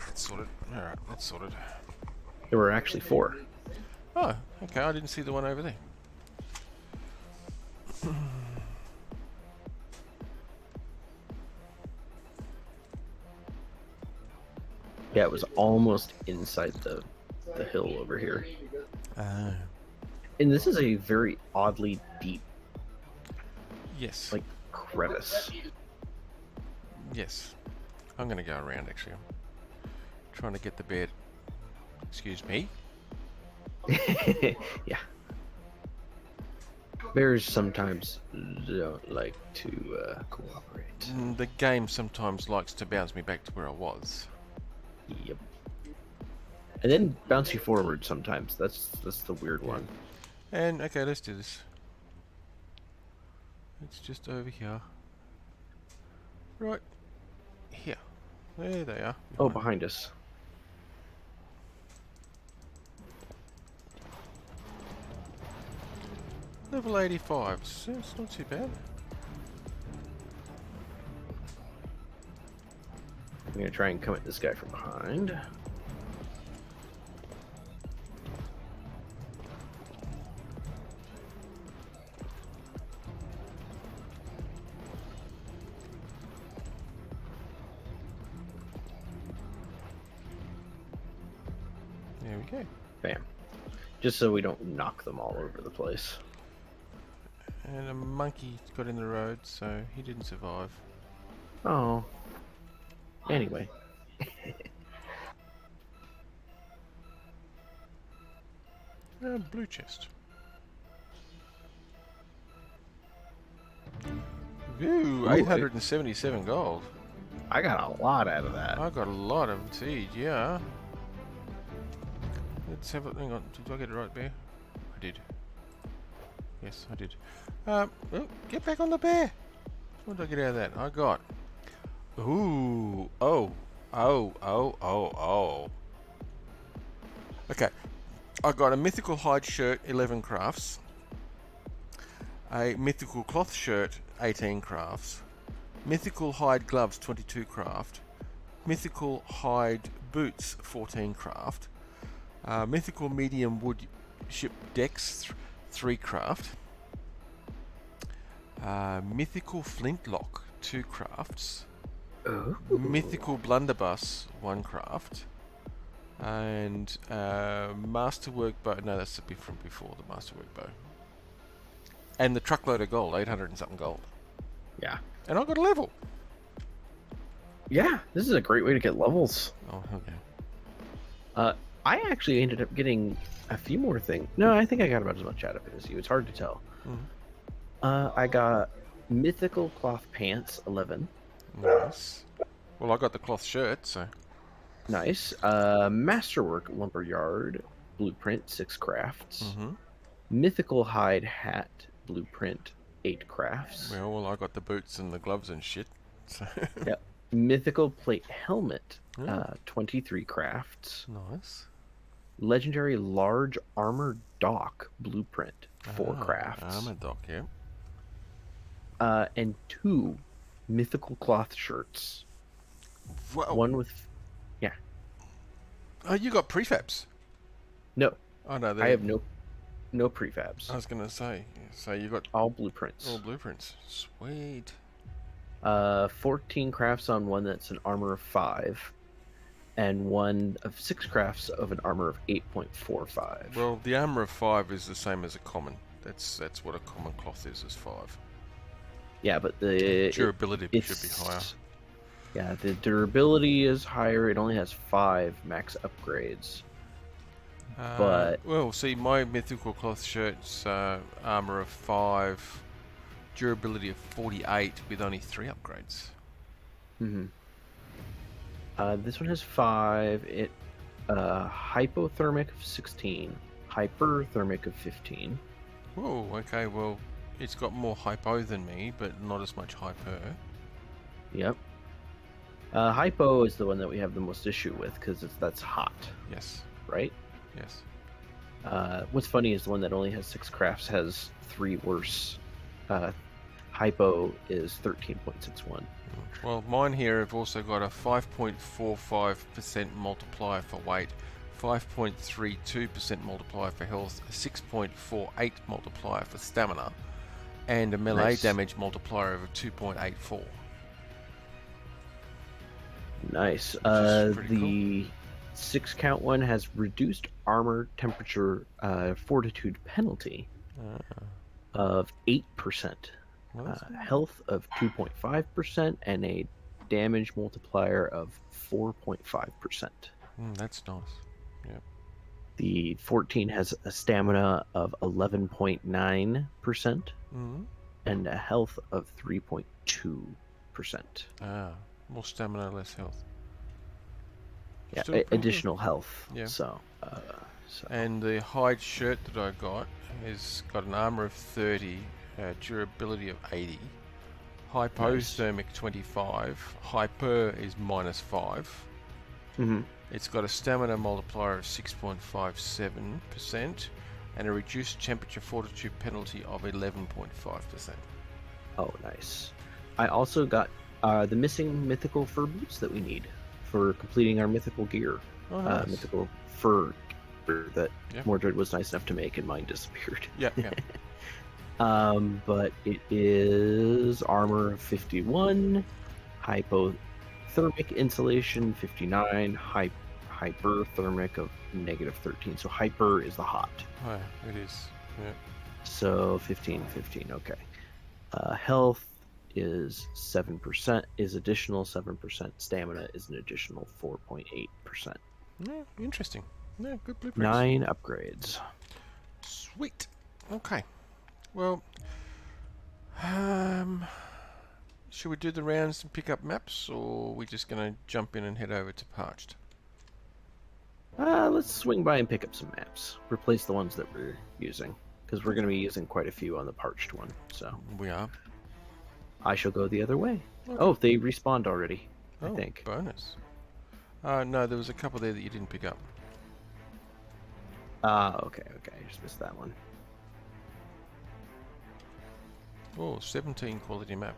That's sorted. Alright, that's sorted. There were actually 4. Oh, okay, I didn't see the one over there. Yeah, it was almost inside the hill over here. Ah. And this is a very oddly deep Yes. like crevice. Yes. I'm gonna go around actually. I'm trying to get the bed. Excuse me. Yeah. Bears sometimes don't like to cooperate. The game sometimes likes to bounce me back to where I was. Yep. And then bounce you forward sometimes. That's the weird one. And okay, let's do this. It's just over here. Right here. There they are. Oh, behind us. Level 85. So it's not too bad. I'm gonna try and come at this guy from behind. There we go. Bam. Just so we don't knock them all over the place. And a monkey got in the road, so he didn't survive. Oh. Anyway. Blue chest. Ooh, Ooh, 877 gold. I got a lot out of that. I got a lot of seed, yeah. Let's have a hang on. Did I get it right, Bear? I did. Yes, I did. Oh, get back on the bear. What did I get out of that? I got. Ooh. Oh. Okay. I got a mythical hide shirt, 11 crafts. A mythical cloth shirt, 18 crafts. Mythical hide gloves, 22 craft. Mythical hide boots, 14 craft. Mythical medium wood ship decks, 3 craft. Mythical flintlock, 2 crafts. Oh. Mythical blunderbuss, 1 craft. And masterwork bow. No, that's from before the masterwork bow. And the truckload of gold, 800 and something gold. Yeah. And I got a level. Yeah, this is a great way to get levels. Oh, okay. I actually ended up getting a few more things. No, I think I got about as much out of it as you. It's hard to tell. I got mythical cloth pants 11. Nice. Well, I got the cloth shirt, so. Nice. Masterwork lumberyard blueprint 6 crafts. Mythical hide hat blueprint 8 crafts. Well, I got the boots and the gloves and shit. So. Yep. Mythical plate helmet 'Nice. 23 crafts. Legendary large armor dock blueprint 4 crafts. Armor dock, yeah. And 2 mythical cloth shirts. Whoa. One with Oh, you got prefabs? no. Oh no, I have no prefabs. I was gonna say. So you got All blueprints. all blueprints. Sweet. 14 crafts on one that's an armor of 5, and one of 6 crafts of an armor of 8.45. Well, the armor of 5 is the same as a common. That's what a common cloth is 5. Yeah, but the Durability should be higher. Yeah, the durability is higher. It only has 5 max upgrades. But well, see, my mythical cloth shirt's armor of 5, durability of 48 with only 3 upgrades. This one has 5. It hypothermic of 16, hyperthermic of 15. Oh, okay. Well, it's got more hypo than me, but not as much hyper. Yep. Hypo is the one that we have the most issue with because that's hot, Yes. right? Yes. What's funny is the one that only has 6 crafts has 3 worse. Hypo is 13.61. Well, mine here have also got a 5.45% multiplier for weight, 5.32% multiplier for health, a 6.48 multiplier for stamina, and a melee Nice. damage multiplier of 2.84. Nice. is pretty The 6 count one has reduced armor temperature fortitude penalty of 8%, Well, that's health of 2.5%, and a damage multiplier of 4.5%. that's nice. Yep. The 14 has a stamina of 11.9% and a health of 3.2%. More stamina, less health. Yeah, Still pretty good. additional health. Yeah. So. And the hide shirt that I got has got an armor of 30, durability of 80, hypothermic 25, hyper is -5. It's got a stamina multiplier of 6.57% and a reduced temperature fortitude penalty of 11.5%. Oh, nice. I also got the missing mythical fur boots that we need for completing our mythical gear. Oh, nice. Mythical fur gear that Yeah. Mordred was nice enough to make, and mine disappeared. Yeah, yeah. But it is armor of 51, hypothermic insulation 59, hyperthermic of -13. So hyper is the hot. Oh, yeah, it is. Yeah. So 15, okay. Health is 7%, is additional 7%. Stamina is an additional 4.8%. Yeah, interesting. Yeah, good blueprints. 9 upgrades. Sweet. Okay. Well, should we do the rounds and pick up maps, or are we just going to jump in and head over to Parched? Let's swing by and pick up some maps. Replace the ones that we're using, because we're going to be using quite a few on the Parched one. So We are. I shall go the other way. Okay. Oh, they respawned already, I Oh, think. bonus. No, there was a couple there that you didn't pick up. Okay. I just missed that one. Oh, 17 quality map.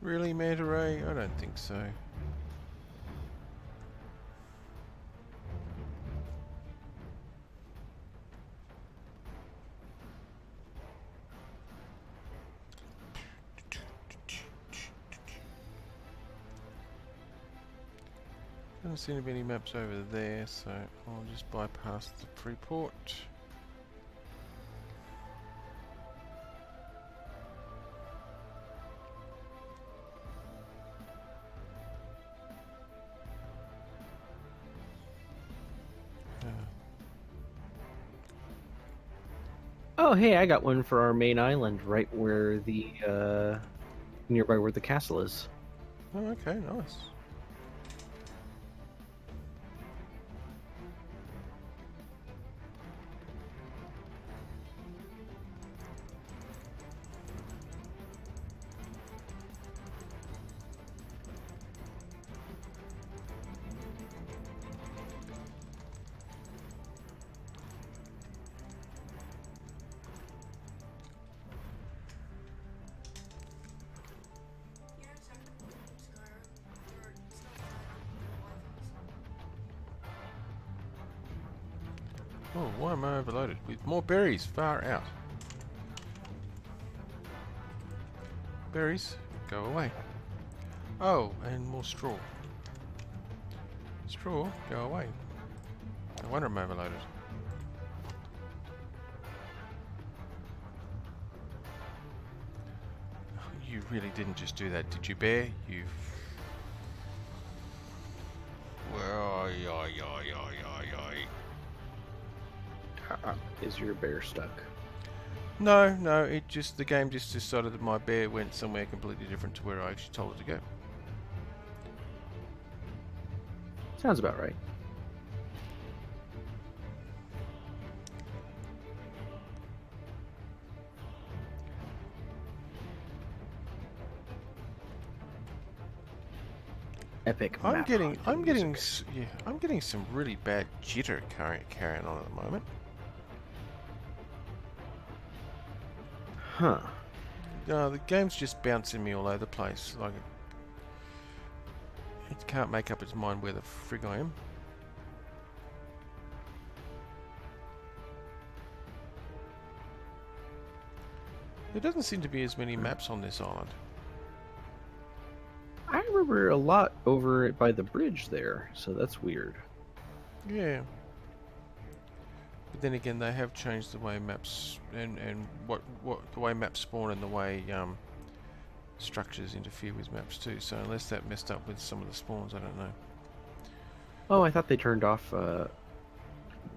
Really, Manta Ray? I don't think so. Doesn't seem to be any maps over there, so I'll just bypass the Freeport. Oh, hey, I got one for our main island, right where the nearby where the castle is. Oh, okay, nice. Oh, why am I overloaded? With more berries, far out. Berries, go away. Oh, and more straw. Straw, go away. No wonder I'm overloaded. You really didn't just do that, did you, bear? You... Well, Is your bear stuck? No, no, it just, the game just decided that my bear went somewhere completely different to where I actually told it to go. Sounds about right. Epic I'm map getting hunting music. yeah, I'm getting some really bad jitter carrying on at the moment. Huh. The game's just bouncing me all over the place. Like it can't make up its mind where the frig I am. There doesn't seem to be as many maps on this island. I remember a lot over by the bridge there, so that's weird. Yeah. But then again, they have changed the way maps and what the way maps spawn and the way structures interfere with maps too. So unless that messed up with some of the spawns, I don't know. Oh, I thought they turned off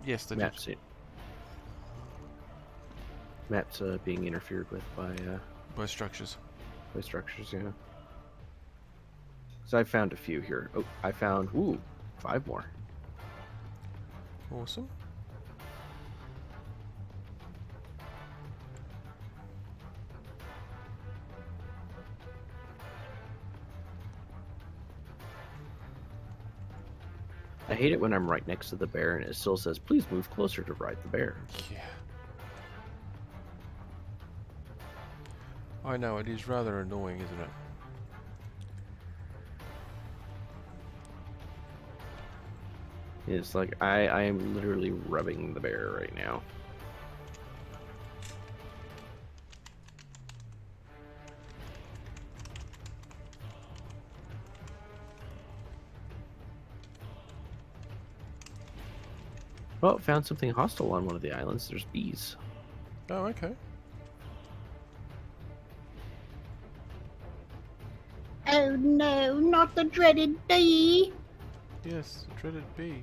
Yes, they maps. Maps being interfered with by structures. structures. Yeah. So I found a few here. Oh, I found 5 more. Awesome. I hate it when I'm right next to the bear and it still says, "Please move closer to ride the bear." Yeah. I know, it is rather annoying, isn't it? It's like I am literally rubbing the bear right now. Well, found something hostile on one of the islands. There's bees. Oh, okay. Oh no, not the dreaded bee. Yes, the dreaded bee.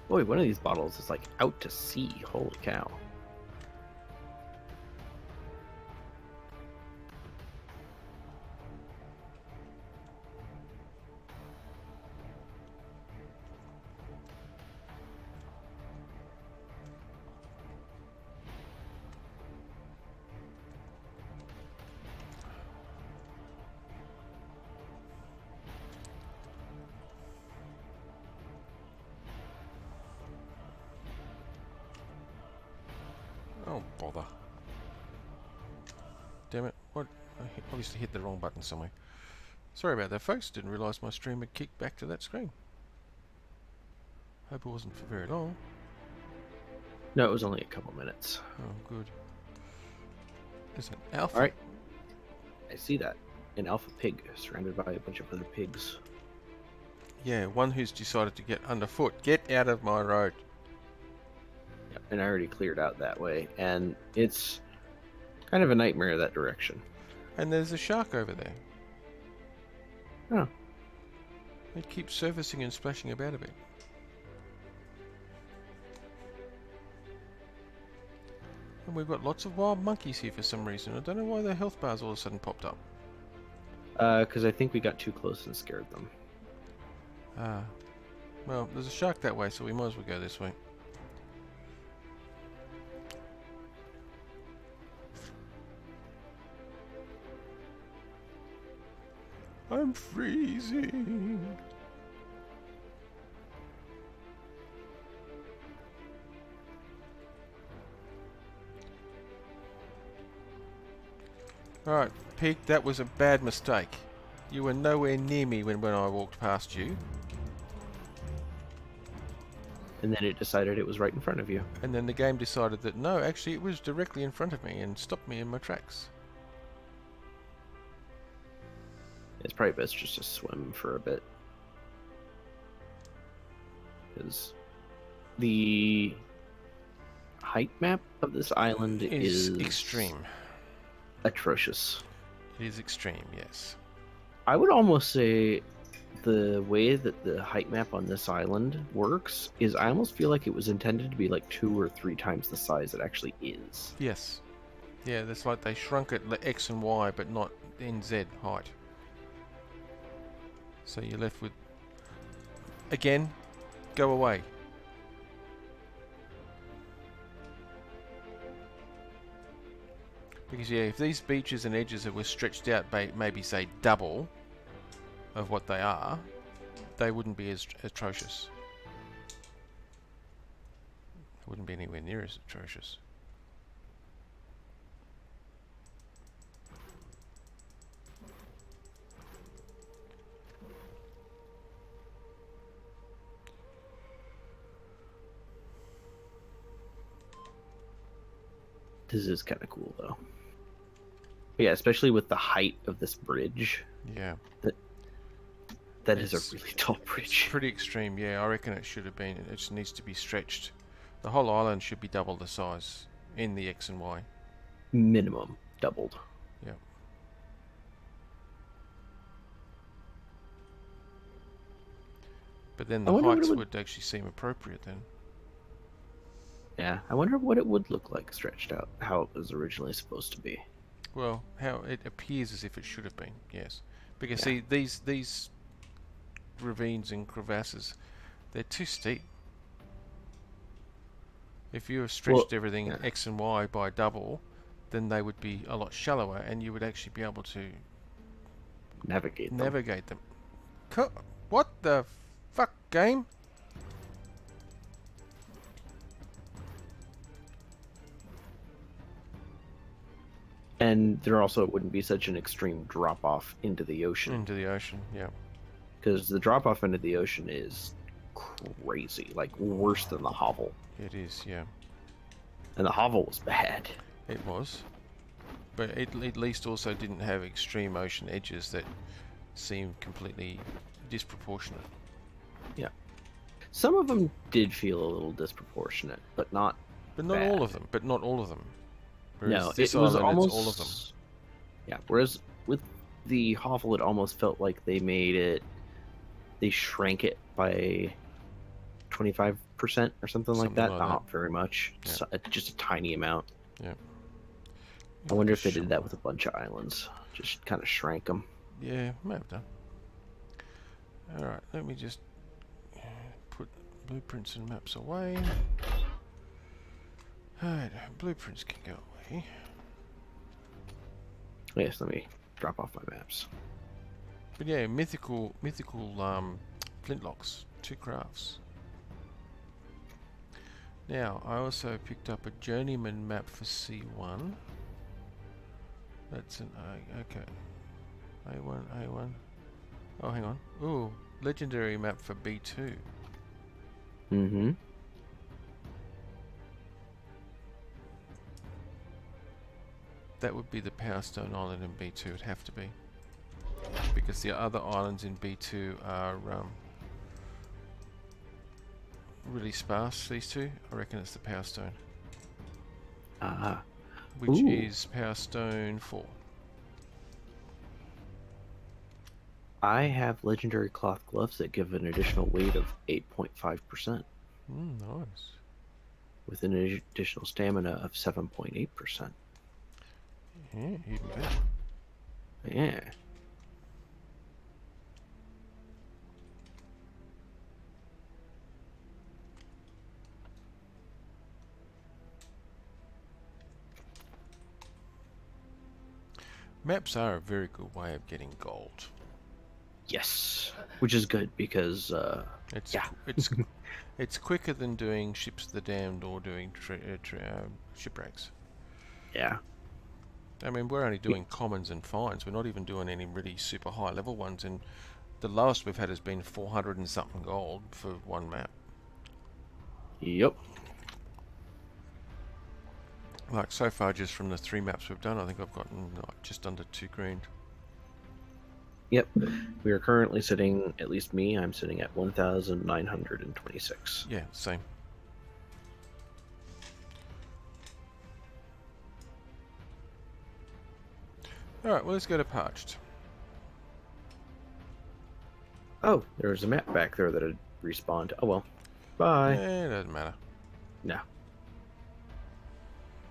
Boy, one of these bottles is like out to sea. Holy cow. Oh, bother. Damn it. What? I obviously hit the wrong button somewhere. Sorry about that, folks. Didn't realise my stream had kicked back to that screen. Hope it wasn't for very long. No, it was only a couple minutes. Oh, good. There's an alpha. All right. I see that. An alpha pig surrounded by a bunch of other pigs. Yeah, one who's decided to get underfoot. Get out of my road. Yep, and I already cleared out that way, and it's kind of a nightmare that direction. And there's a shark over there. Oh. It keeps surfacing and splashing about a bit. And we've got lots of wild monkeys here for some reason. I don't know why their health bars all of a sudden popped up. Because I think we got too close and scared them. Ah. Well, there's a shark that way, so we might as well go this way. I'm freezing. Alright, Pig, that was a bad mistake. You were nowhere near me when I walked past you. And then it decided it was right in front of you. And then the game decided that no, actually it was directly in front of me and stopped me in my tracks. It's probably best just to swim for a bit. Because the height map of this island is extreme. Atrocious. It is extreme, yes. I would almost say the way that the height map on this island works is I almost feel like it was intended to be like 2 or 3 times the size it actually is. Yes. Yeah, that's like they shrunk it X and Y, but not in Z height. So you're left with... Again, go away. Because yeah, if these beaches and edges were stretched out by maybe say double of what they are, they wouldn't be as atrocious. They wouldn't be anywhere near as atrocious. This is kind of cool though. Yeah, especially with the height of this bridge. Yeah. That is a really tall bridge. Pretty extreme, yeah. I reckon it should have been. It just needs to be stretched. The whole island should be double the size in the X and Y. Minimum doubled. Yeah. But then the heights would actually seem appropriate then. Yeah, I wonder what it would look like stretched out, how it was originally supposed to be. Well, how it appears as if it should have been, yes. Because see, these ravines and crevasses, they're too steep. If you have stretched everything X and Y by double, then they would be a lot shallower, and you would actually be able to navigate them. What the fuck, game? And there also wouldn't be such an extreme drop off into the ocean. Into the ocean, yeah. Because the drop off into the ocean is crazy, like worse than the hovel. It is, yeah. And the hovel was bad. It was. But it at least also didn't have extreme ocean edges that seemed completely disproportionate. Yeah. Some of them did feel a little disproportionate, but not bad. All of them. But not all of them. Whereas no, this it was island, almost it's all of them. Yeah. Whereas with the hovel, it almost felt like they shrank it by 25% or something like that. Not very much. Yeah. So, just a tiny amount. Yeah. I wonder if they did that with a bunch of islands. Just kind of shrank them. Yeah, may have done. Alright, let me just put blueprints and maps away. Alright, blueprints can go away. Yes, let me drop off my maps. But yeah, mythical flintlocks, 2 crafts. Now, I also picked up a journeyman map for C1. That's an okay. A1, A1. Oh, hang on. Ooh, legendary map for B2. Mm-hmm. That would be the Power Stone Island in B2. It'd have to be, because the other islands in B2 are really sparse. These two, I reckon it's the Power Stone, which Ooh. is Power Stone 4. I have legendary cloth gloves that give an additional weight of 8.5%, Nice. with an additional stamina of 7.8%. Yeah, even better. Yeah. Maps are a very good way of getting gold. Yes. Which is good because, It's yeah. it's quicker than doing Ships of the Damned or doing shipwrecks. Yeah. I mean, we're only doing commons and fines. We're not even doing any really super high level ones, and the lowest we've had has been 400 and something gold for one map. Yep. Like so far, just from the 3 maps we've done, I think I've gotten like just under 2 grand. Yep. We are currently sitting, at least me, I'm sitting at 1,926. Yeah, same. Alright, well, let's go to Parched. Oh, there's a map back there that had respawned. Oh well. Bye. Eh, it doesn't matter. No.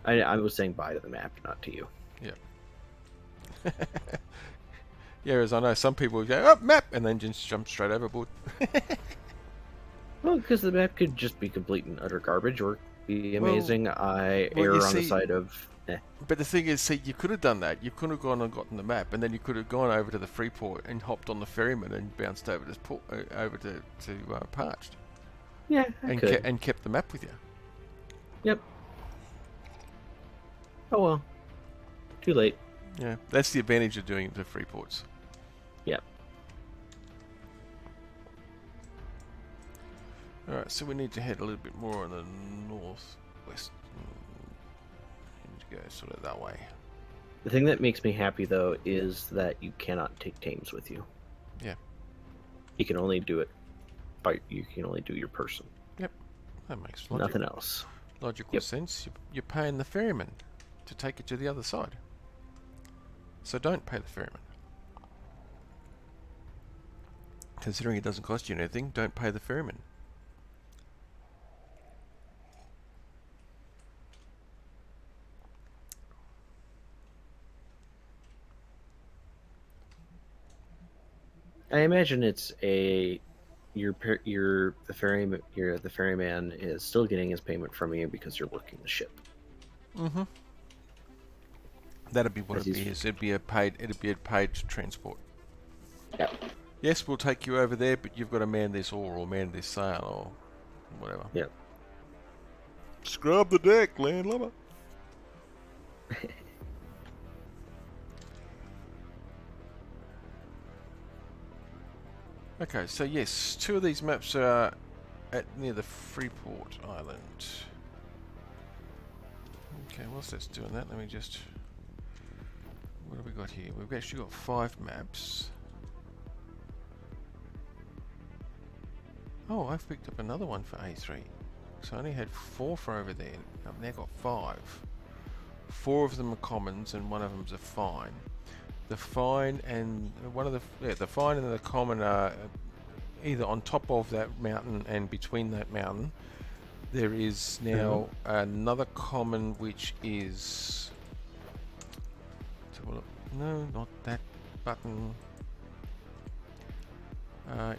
I was saying bye to the map, not to you. Yeah, as I know some people go, oh, map, and then just jump straight overboard. Well, because the map could just be complete and utter garbage or be amazing. I well, err you on the see- side of But the thing is, see, you could have done that. You could have gone and gotten the map, and then you could have gone over to the Freeport and hopped on the ferryman and bounced over to Parched, yeah, I could. and kept the map with you. Yep. Oh well. Too late. Yeah, that's the advantage of doing the Freeports. Yep. Alright, so we need to head a little bit more on the northwest. Need to go sort of that way. The thing that makes me happy though is that you cannot take tames with you. Yeah. You can only do it you can only do your person. That makes Nothing else. logical Yep. sense. You're paying the ferryman to take it to the other side. So don't pay the ferryman. Considering it doesn't cost you anything, don't pay the ferryman. I imagine it's the ferryman is still getting his payment from you because you're working the ship. Mm-hmm. That'd be what As it'd he's- be. It'd be a paid transport. Yep. Yes, we'll take you over there, but you've got to man this oar or man this sail or whatever. Yep. Scrub the deck, landlubber. Okay, so yes, 2 of these maps are near the Freeport Island. Okay, whilst that's doing that, let me just... What have we got here? We've actually got 5 maps. Oh, I've picked up another one for A3. So I only had 4 for over there. I've now got 5. 4 of them are commons and 1 of them's a fine. The fine and the fine and the common are either on top of that mountain and between that mountain. There is now another common which is. Let's have a look. No, not that button.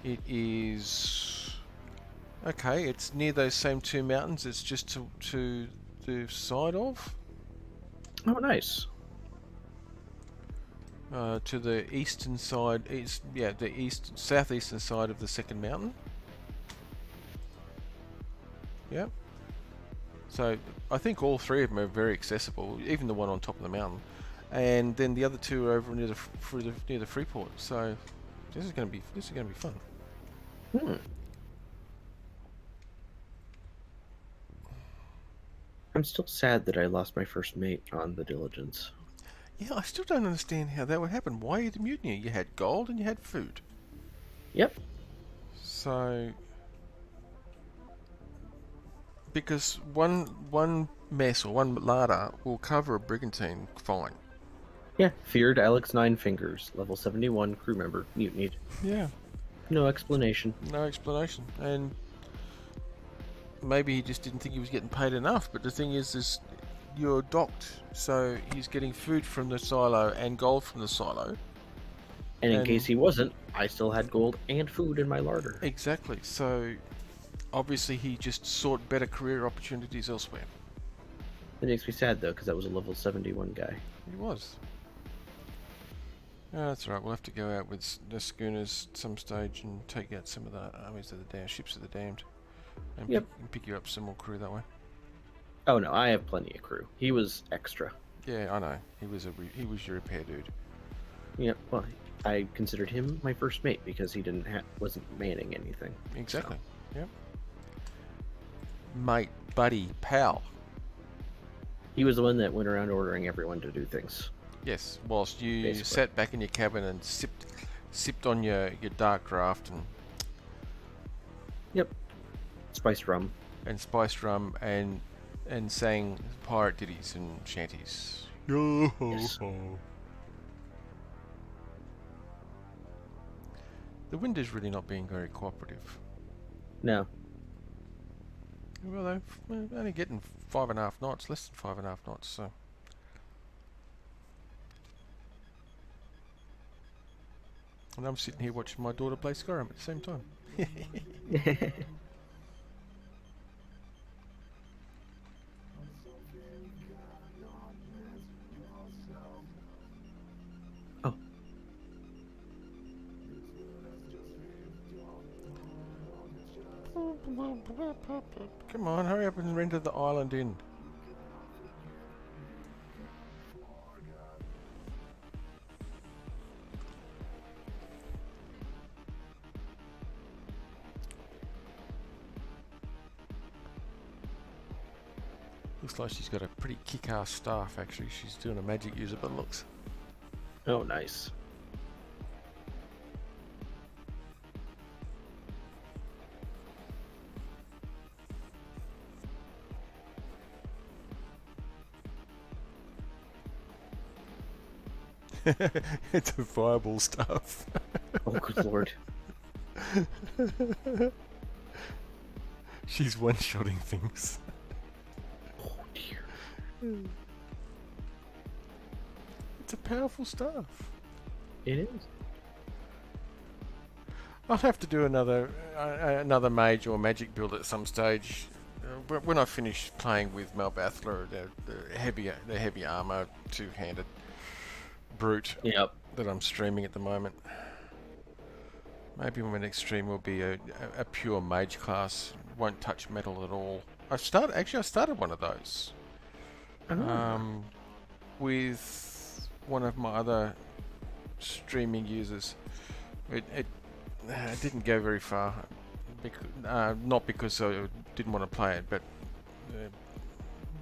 It is. Okay, it's near those same 2 mountains. It's just to the side of. Oh, nice. To the eastern side, the southeastern side of the second mountain. Yep. So I think all three of them are very accessible, even the one on top of the mountain, and then the other two are over near near the Freeport. So this is going to be fun. Hmm. I'm still sad that I lost my first mate on the Diligence. Yeah, I still don't understand how that would happen. Why you the mutiny? You had gold and you had food. Yep. So because one mess or one larder will cover a brigantine fine. Yeah. Feared Alex Nine Fingers, level 71 crew member, mutinied. Yeah, No explanation. no explanation. And maybe he just didn't think he was getting paid enough. But the thing is you're docked, so he's getting food from the silo and gold from the silo. And in And- case he wasn't, I still had gold and food in my larder. Exactly. So obviously he just sought better career opportunities elsewhere. It makes me sad though, because that was a level 71 guy. He was. Oh, that's right. We'll have to go out with the schooners some stage and take out some of the armies of the damned ships of the damned, and Yep. pick you up some more crew that way. Oh no, I have plenty of crew. He was extra. Yeah, I know. He was your repair dude. Yep. Well, I considered him my first mate because he wasn't manning anything. Exactly. Yep. Mate, buddy, pal. He was the one that went around ordering everyone to do things. Yes. Whilst you Basically. sat back in your cabin and sipped on your dark draft Yep. Spiced rum. and spiced rum and sang pirate ditties and shanties. Yo ho Yes. ho. The wind is really not being very cooperative. No. Well, they're only getting 5.5 knots, less than 5.5 knots, so. And I'm sitting here watching my daughter play Skyrim at the same time. Oh. Come on, hurry up and render the island in. Looks like she's got a pretty kick-ass staff, actually. She's doing a magic user, but looks. Oh, nice. It's a fireball staff. Oh, good lord. She's one-shotting things. Oh, dear. It's a powerful staff. It is. I'll have to do another mage or magic build at some stage. When I finish playing with Malbathla, the heavy armor, two-handed brute Yep. that I'm streaming at the moment. Maybe my next stream will be a pure mage class. Won't touch metal at all. I started one of those. Oh. With one of my other streaming users. It didn't go very far. Not because I didn't want to play it, but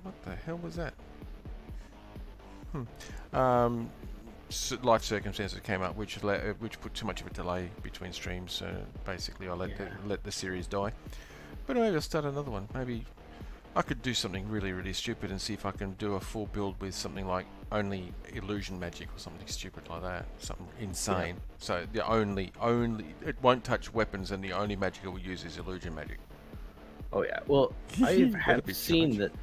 what the hell was that? Life circumstances came up which put too much of a delay between streams. So basically, I let the series die. But maybe I'll start another one. Maybe I could do something really, really stupid and see if I can do a full build with something like only illusion magic or something stupid like that. Something insane. Yeah. So the only it won't touch weapons, and the only magic it will use is illusion magic. Oh yeah. Well, I That'd have be seen challenge.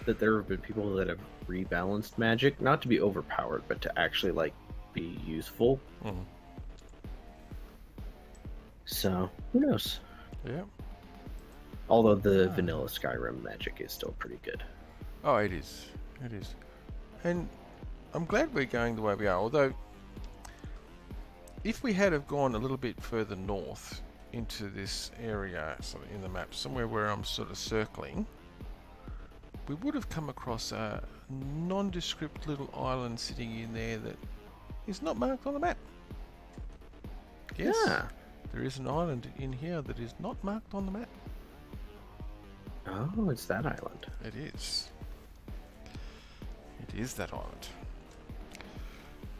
that there have been people that have rebalanced magic, not to be overpowered, but to actually like be useful. Mhm. So who knows? Yeah. Although the vanilla Skyrim magic is still pretty good. Oh, it is. It is. And I'm glad we're going the way we are. Although, if we had have gone a little bit further north into this area, sort of in the map, somewhere where I'm sort of circling, we would have come across a nondescript little island sitting in there that is not marked on the map. Yes, Yeah. there is an island in here that is not marked on the map. Oh, it's that island. It is. It is that island.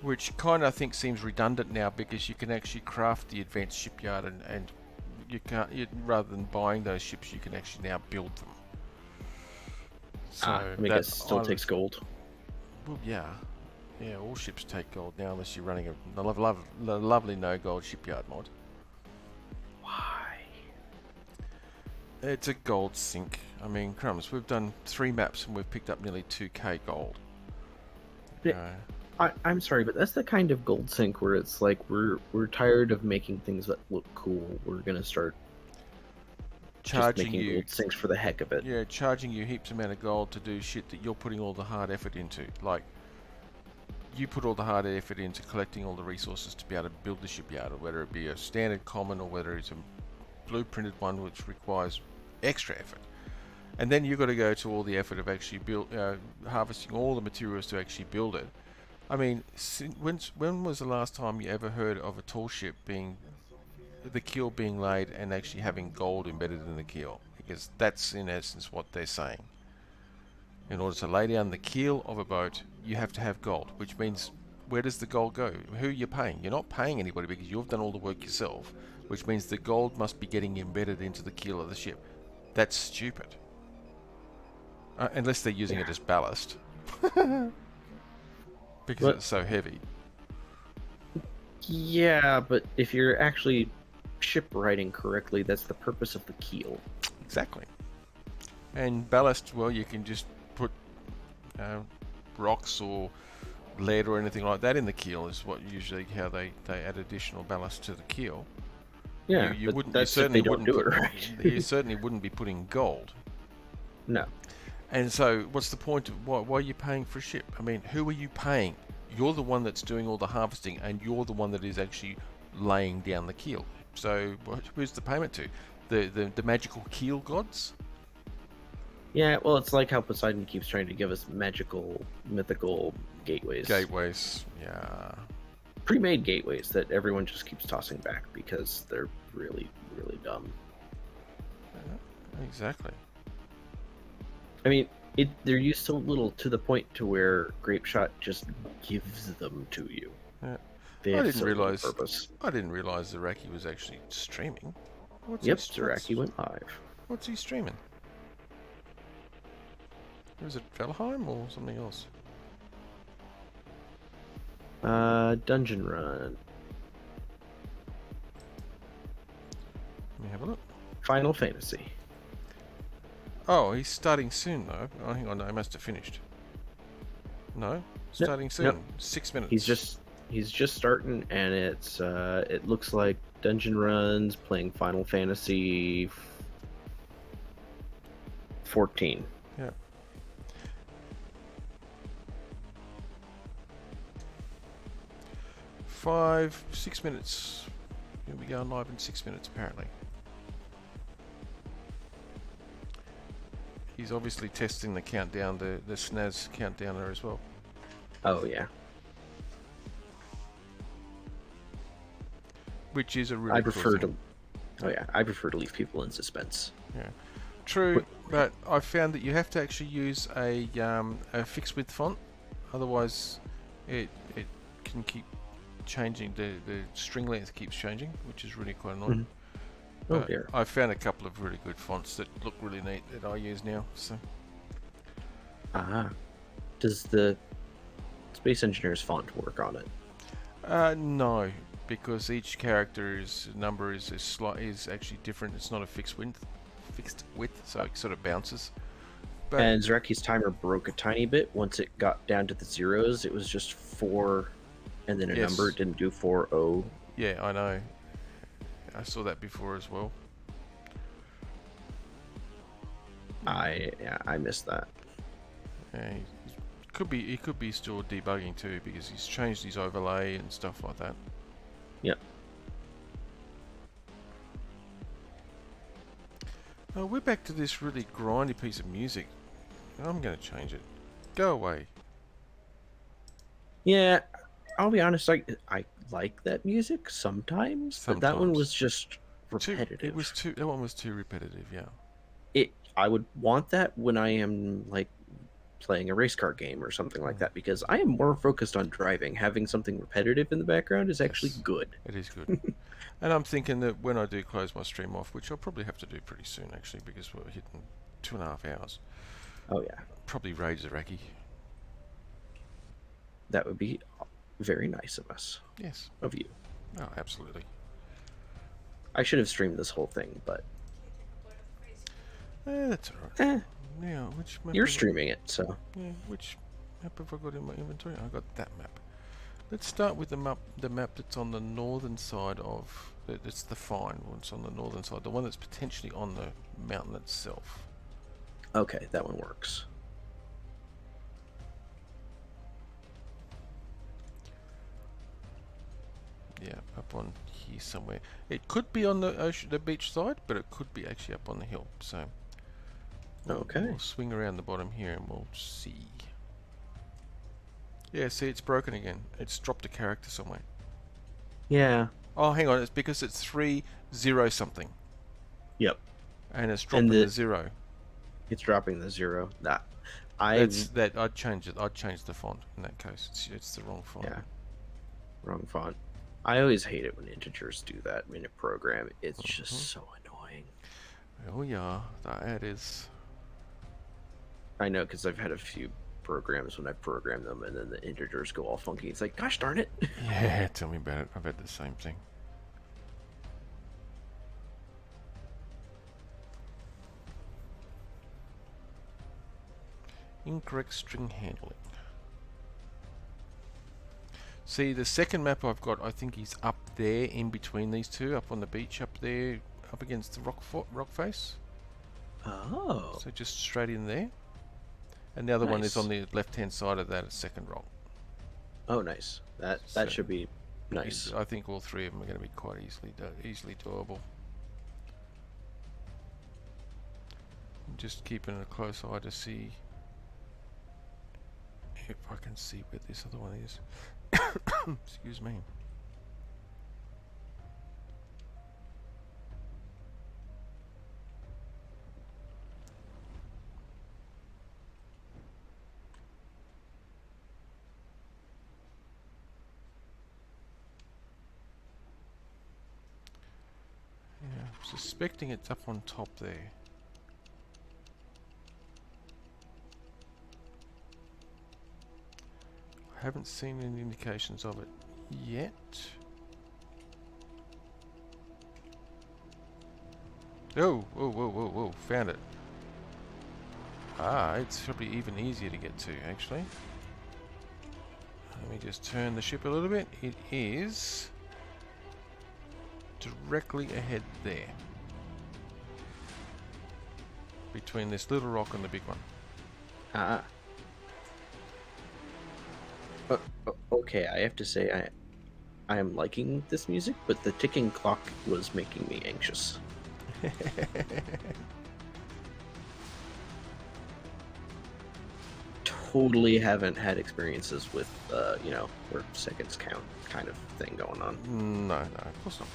Which kind of, I think, seems redundant now because you can actually craft the advanced shipyard and you can't, rather than buying those ships, you can actually now build them. So I mean, I guess it still takes gold. Well, yeah. Yeah, all ships take gold now unless you're running a lovely no gold shipyard mod. Why? It's a gold sink. I mean, crumbs, we've done 3 maps and we've picked up nearly 2k gold. Yeah. I'm sorry, but that's the kind of gold sink where it's like we're tired of making things that look cool. We're gonna start just making gold sinks for the heck of it. Yeah, charging you heaps amount of gold to do shit that you're putting all the hard effort into. Like, you put all the hard effort into collecting all the resources to be able to build the shipyard, or whether it be a standard common or whether it's a blueprinted one which requires extra effort. And then you've got to go to all the effort of actually harvesting all the materials to actually build it. I mean, when was the last time you ever heard of a tall ship the keel being laid and actually having gold embedded in the keel? Because that's in essence what they're saying. In order to lay down the keel of a boat, you have to have gold, which means where does the gold go? Who are you paying? You're not paying anybody because you've done all the work yourself, which means the gold must be getting embedded into the keel of the ship. That's stupid. Unless they're using it as ballast. Because it's so heavy. Yeah, but if you're actually shipwriting correctly, that's the purpose of the keel. Exactly. And ballast, well, you can just put rocks or lead or anything like that in the keel is what usually how they add additional ballast to the keel. Yeah, you but that's if they don't do it right. You certainly wouldn't be putting gold. No. And so, what's the point of why are you paying for a ship? I mean, who are you paying? You're the one that's doing all the harvesting, and you're the one that is actually laying down the keel. So, who's the payment to? The magical keel gods? Yeah, well, it's like how Poseidon keeps trying to give us magical, mythical gateways. Gateways, yeah. Pre-made gateways that everyone just keeps tossing back because they're really, really dumb. Exactly. I mean, they're used so little to the point to where Grapeshot just gives them to you. Yeah. They I have didn't realize. purpose. I didn't realize Zaraki was actually streaming. Zaraki went live. What's he streaming? Is it Valheim or something else? Dungeon Run. Let me have a look. Final Fantasy. Oh, he's starting soon though. Oh, hang on, no, he must have finished. No, starting soon. Nope. 6 minutes. He's just starting, and it looks like Dungeon Runs playing Final Fantasy 14. Yeah. Five, 6 minutes. Here we go live in 6 minutes apparently. He's obviously testing the countdown, the SNAS countdown there as well. Oh yeah. Which is a really I cool prefer thing. I prefer to leave people in suspense. Yeah, true. But I found that you have to actually use a fixed width font, otherwise it can keep changing. The string length keeps changing, which is really quite annoying. Oh dear. I found a couple of really good fonts that look really neat that I use now. So. Does the Space Engineer's font work on it? No, because each character's number is actually different. It's not a fixed width, so it sort of bounces. But And Zaraki's timer broke a tiny bit. Once it got down to the zeros, it was just 4 and then a number. It didn't do 4-0. Yeah, I know. I saw that before as well. I missed that. Yeah, he could be still debugging too, because he's changed his overlay and stuff like that. Yep. We're back to this really grindy piece of music. I'm going to change it. Go away. Yeah, I'll be honest. I like that music sometimes, but that one was Sometimes. just It was repetitive. too. That one was too repetitive. Yeah. I would want that when I am like playing a race car game or something like Mm. that because I am more focused on driving. Having something repetitive in the background is actually Yes, good. it is good. And I'm thinking that when I do close my stream off, which I'll probably have to do pretty soon actually, because we're hitting 2.5 hours, Oh yeah, probably raid Zaraki. that would be very nice of us, Yes. of you. Oh, absolutely. I should have streamed this whole thing, but That's alright. eh, Now, which map you're have streaming it, so yeah, which map have I got in my inventory? I got that map. Let's start with the map that's on the northern side of. It's the fine one. It's on the northern side. The one that's potentially on the mountain itself. okay, that one works. Yeah, up on here somewhere. It could be on the ocean, the beach side, but it could be actually up on the hill. So Okay. we'll swing around the bottom here and we'll see. Yeah, see, it's broken again. It's dropped a character somewhere. Yeah. Oh, hang on. It's because it's 3-0 something, Yep. and it's And dropping the 0. It's dropping the 0. That I'd change it. I'd change the font in that case. It's the wrong font. yeah, wrong font. I always hate it when integers do that in a program. It's just so annoying. Oh yeah, that is. I know because I've had a few programs when I program them and then the integers go all funky. It's like, gosh darn it. Yeah, tell me about it. I've had the same thing. Incorrect string handling. See, the second map I've got, I think he's up there in between these two, up on the beach up there, up against the rock face. Oh. So just straight in there. And the other one is Nice. on the left-hand side of that second rock. Oh, nice. That So, should be nice. I think all three of them are going to be quite easily doable. I'm just keeping a close eye to see if I can see where this other one is. Excuse me. Yeah, I'm suspecting it's up on top there. I haven't seen any indications of it yet. Oh, whoa, whoa, whoa, whoa, found it. Ah, it's probably even easier to get to, actually. Let me just turn the ship a little bit. It is directly ahead there. Between this little rock and the big one. Ah. Okay, I have to say I am liking this music, but the ticking clock was making me anxious. Totally haven't had experiences with where seconds count kind of thing going on. No, of course not.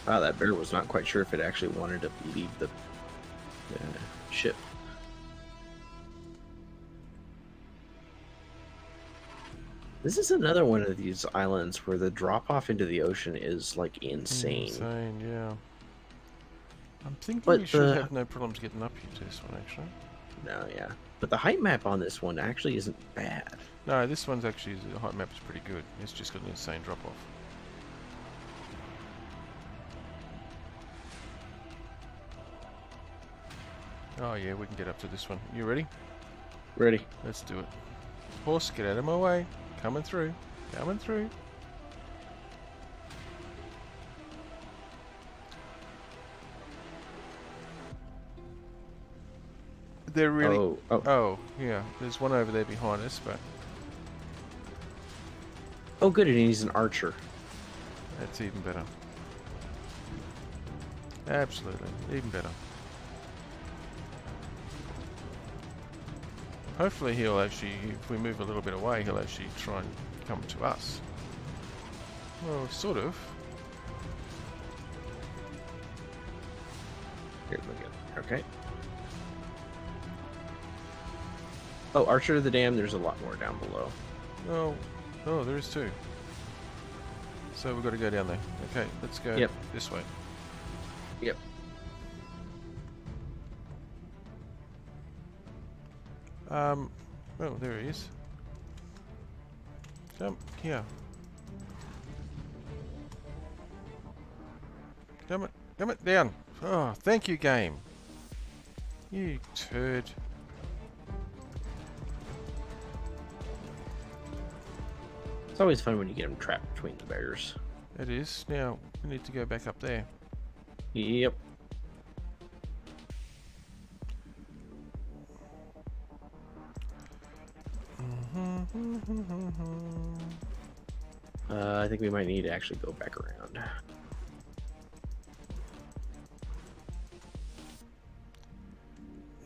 Wow, that bear was not quite sure if it actually wanted to leave the ship. This is another one of these islands where the drop off into the ocean is like insane. Insane, yeah. I'm thinking But we should have no problems getting up here to this one, actually. No, yeah. But the height map on this one actually isn't bad. No, this one's actually, the height map is pretty good. It's just got an insane drop off. Oh yeah, we can get up to this one. You ready? Ready? Let's do it. Horse, get out of my way. Coming through. Coming through. They're really... Oh. Oh, yeah. There's one over there behind us, but Oh, good. And he's an archer. that's even better. Absolutely. Even better. Hopefully he'll actually, if we move a little bit away, he'll actually try and come to us. Well, sort of. Here, look at. Okay. Oh, Archer of the Dam. There's a lot more down below. Oh, there is two. So we've got to go down there. Okay, let's go this way. Yep. Oh, there he is. Jump here. Come it down. Oh, thank you, game. You turd. It's always fun when you get them trapped between the bears. It is. Now, we need to go back up there. Yep. I think we might need to actually go back around.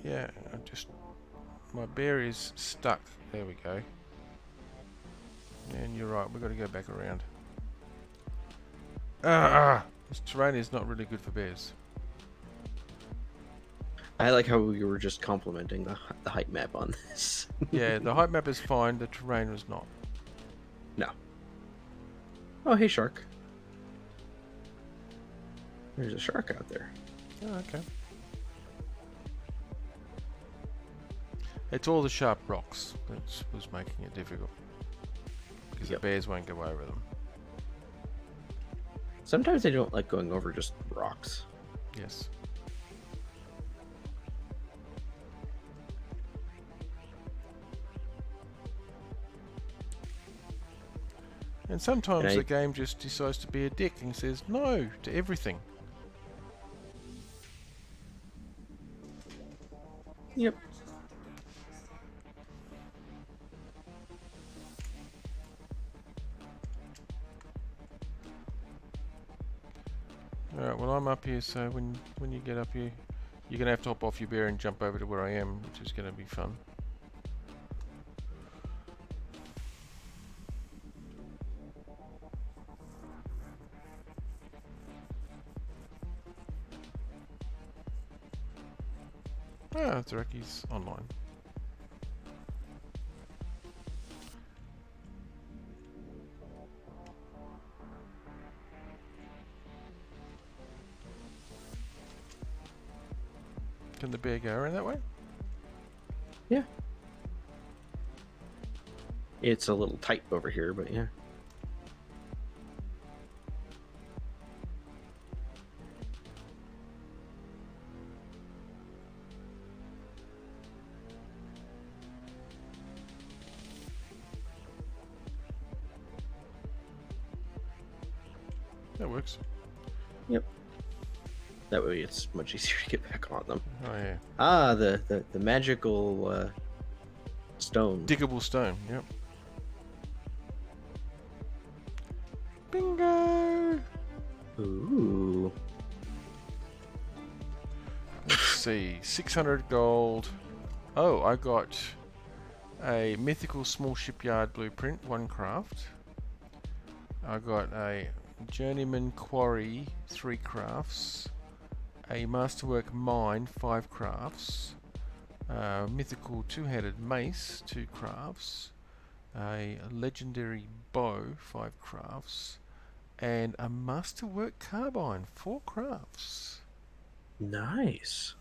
Yeah, my bear is stuck. There we go. And you're right, we've got to go back around. This terrain is not really good for bears. I like how we were just complimenting the height map on this. Yeah, the height map is fine, the terrain was not. No. Oh, hey, shark. There's a shark out there. Oh, okay. It's all the sharp rocks that was making it difficult. Because the bears won't go over them. Sometimes they don't like going over just rocks. Yes. And sometimes the game just decides to be a dick and says no to everything. Yep. Alright, well I'm up here, so when you get up here, you're going to have to hop off your bear and jump over to where I am, which is going to be fun. Ah, Zaraki's online. Can the bear go around that way? Yeah. It's a little tight over here, but yeah. That works. Yep. That way it's much easier to get back on them. Oh yeah. Ah, the magical stone. Diggable stone, yep. Bingo! Ooh. Let's see, 600 gold. Oh, I got a mythical small shipyard blueprint, 1 craft. I got a journeyman quarry, 3 crafts. A masterwork mine, 5 crafts. Mythical 2-headed mace, 2 crafts. A legendary bow, 5 crafts. And a masterwork carbine, 4 crafts. Nice.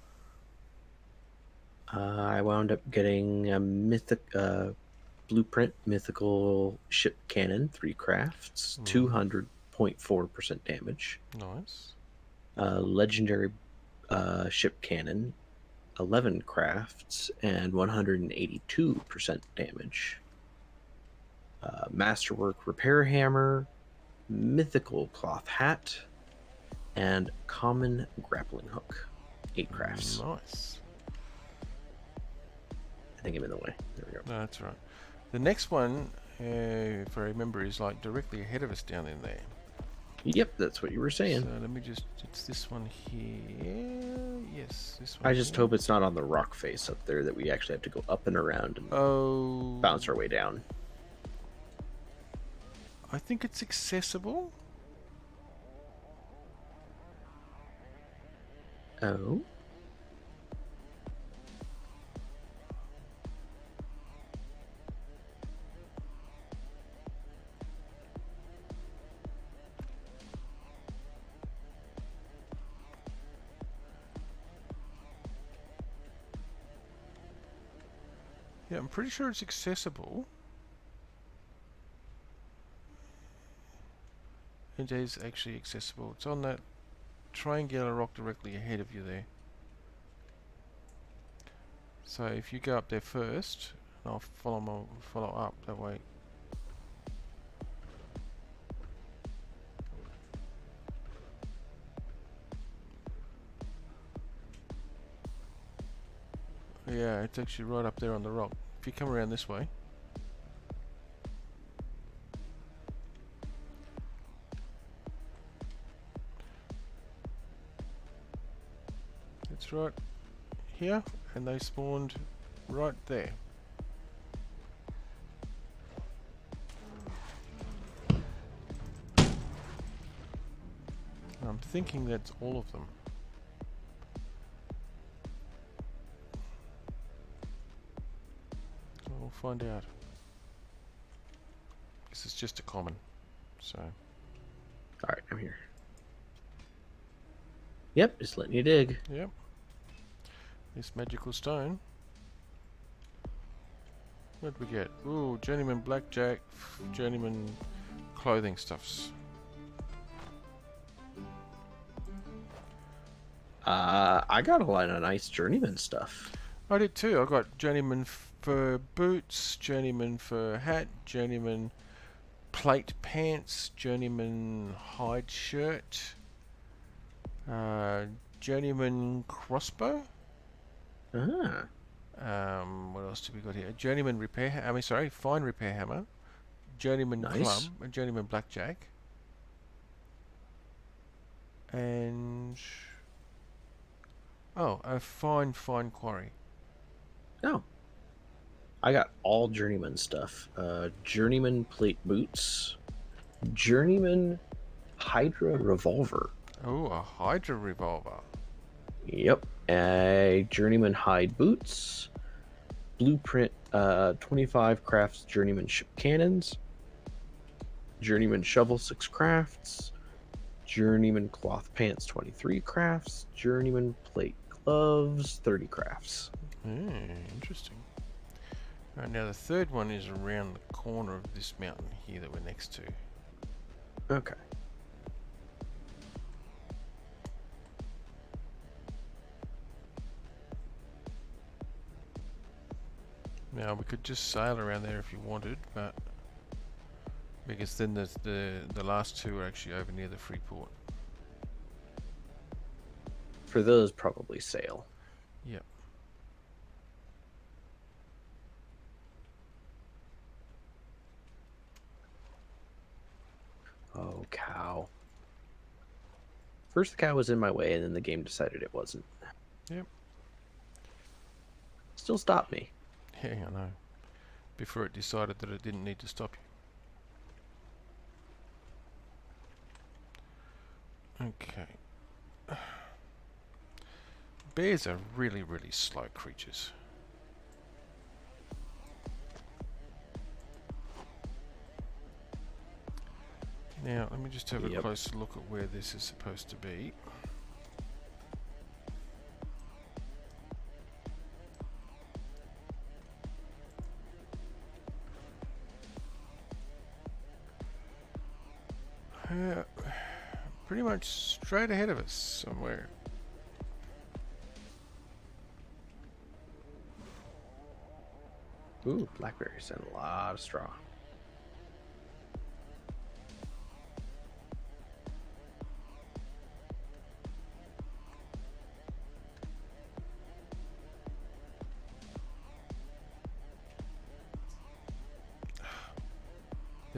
I wound up getting a blueprint mythical ship cannon, 3 crafts, 200.4% damage. Nice. Legendary ship cannon, 11 crafts, and 182% damage. Masterwork repair hammer, mythical cloth hat, and common grappling hook, 8 crafts. Nice. I think I'm in the way. There we go. No, that's all right. The next one, if I remember, is like directly ahead of us down in there. Yep, that's what you were saying. So let me just, it's this one here. Yes, this one I just here. hope it's not on the rock face up there that we actually have to go up and around and Oh. bounce our way down. I think it's accessible. Oh? Yeah, I'm pretty sure it's accessible. It is actually accessible. It's on that triangular rock directly ahead of you there. So if you go up there first, I'll follow up that way. Yeah, it's actually right up there on the rock. If you come around this way. It's right here, and they spawned right there. I'm thinking that's all of them. So we'll find out. This is just a common, so. Alright, I'm here. Yep, just letting you dig. Yep. This magical stone. What'd we get? Ooh, journeyman blackjack, journeyman clothing stuffs. I got a lot of nice journeyman stuff. I did too. I got journeyman for boots, journeyman for hat, journeyman plate pants, journeyman hide shirt, journeyman crossbow. Ah. What else do we got here? Journeyman repair. I mean, sorry, fine repair hammer. Journeyman Nice. club. A journeyman blackjack. And oh, a fine quarry. Oh. I got all journeyman stuff. Journeyman plate boots. Journeyman Hydra revolver. Oh, a Hydra revolver. Yep. A journeyman hide boots. Blueprint 25 crafts journeyman cannons. Journeyman shovel 6 crafts. Journeyman cloth pants 23 crafts. Journeyman plate gloves 30 crafts. Interesting. Alright, now the third one is around the corner of this mountain here that we're next to. Okay. Now we could just sail around there if you wanted, but because then there's the last two are actually over near the free port. For those, probably sail. Yep. Oh, cow. First the cow was in my way, and then the game decided it wasn't. Yep. Still stopped me. Yeah, I know. Before it decided that it didn't need to stop you. Okay. Bears are really, really slow creatures. Now, let me just have a Yep. closer look at where this is supposed to be. Pretty much straight ahead of us somewhere. Ooh, blackberries and a lot of straw.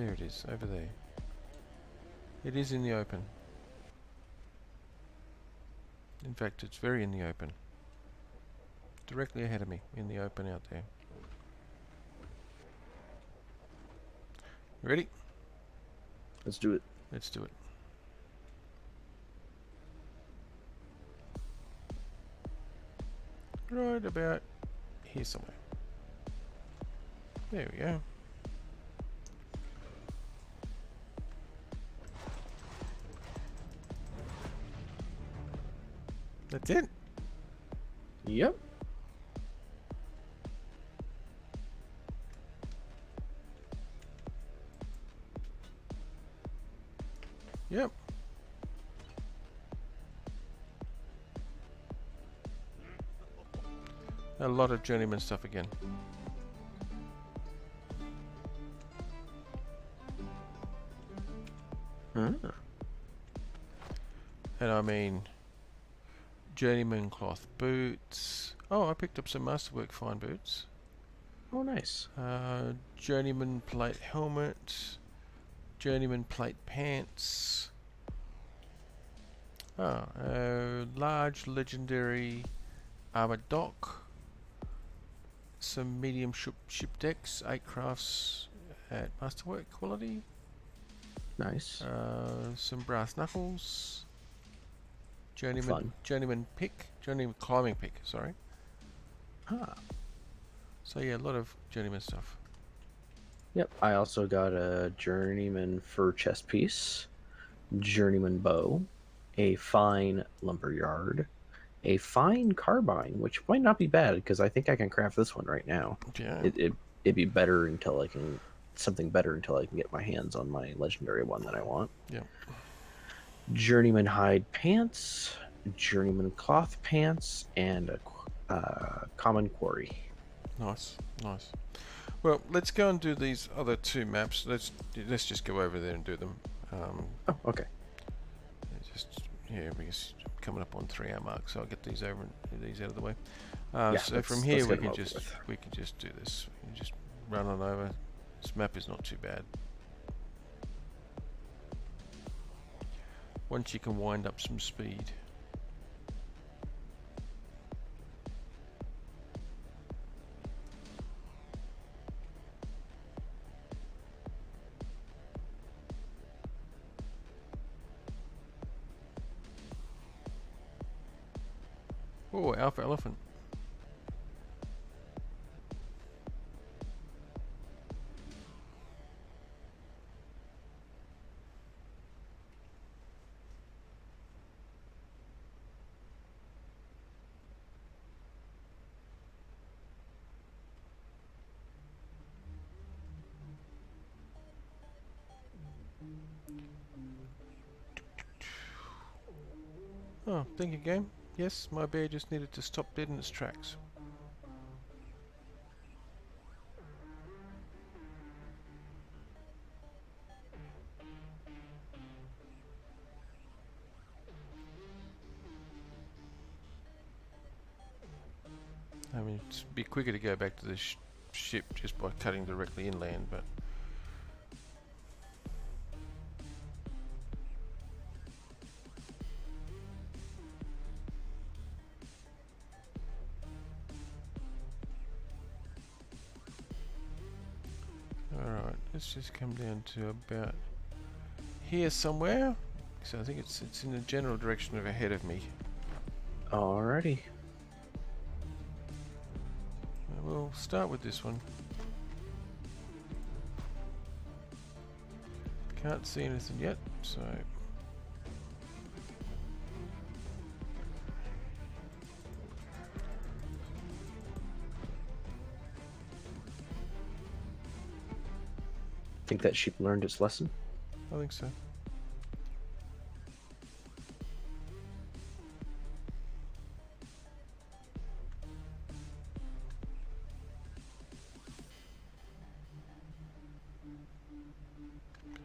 There it is, over there. It is in the open. In fact, it's very in the open. Directly ahead of me, in the open out there. Ready? Let's do it. Let's do it. Right about here somewhere. There we go. That's it. Yep. Yep. A lot of journeyman stuff again. Huh. And I mean, journeyman cloth boots. Oh, I picked up some masterwork fine boots. Oh, nice. Journeyman plate helmet. Journeyman plate pants. Large legendary armored dock. Some medium ship decks, 8 crafts at masterwork quality. Nice. Some brass knuckles. Journeyman Fun. journeyman climbing pick, sorry. Ah. So yeah, a lot of journeyman stuff. Yep. I also got a journeyman fur chest piece, journeyman bow, a fine lumberyard, a fine carbine, which might not be bad because I think I can craft this one right now. Yeah. It'd be better until I can something better until I can get my hands on my legendary one that I want. Yep. Journeyman hide pants, journeyman cloth pants, and a common quarry. Nice, nice. Well, let's go and do these other 2 maps. Let's just go over there and do them. Oh, okay. Because I'm coming up on 3 hour mark, so I'll get these out of the way. Yeah, so let's- from let's here get we 'em can over just with. do this. We can just run on over. This map is not too bad. Once you can wind up some speed. Oh, alpha elephant. Oh, thank you, game. Yes, my bear just needed to stop dead in its tracks. I mean, it'd be quicker to go back to the ship just by cutting directly inland, but... Alright, let's just come down to about here somewhere. So I think it's in the general direction of ahead of me. Alrighty. We'll start with this one. Can't see anything yet, so... Think that sheep learned its lesson? I think so.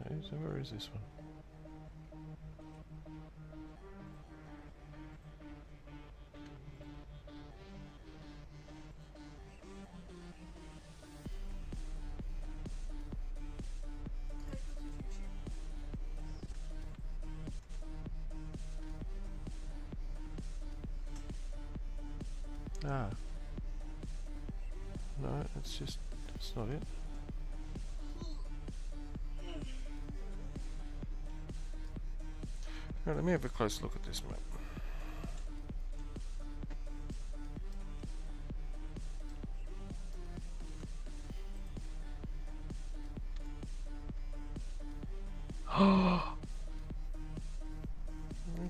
Okay, so where is this one? Ah. No, that's not it. Right, let me have a close look at this map.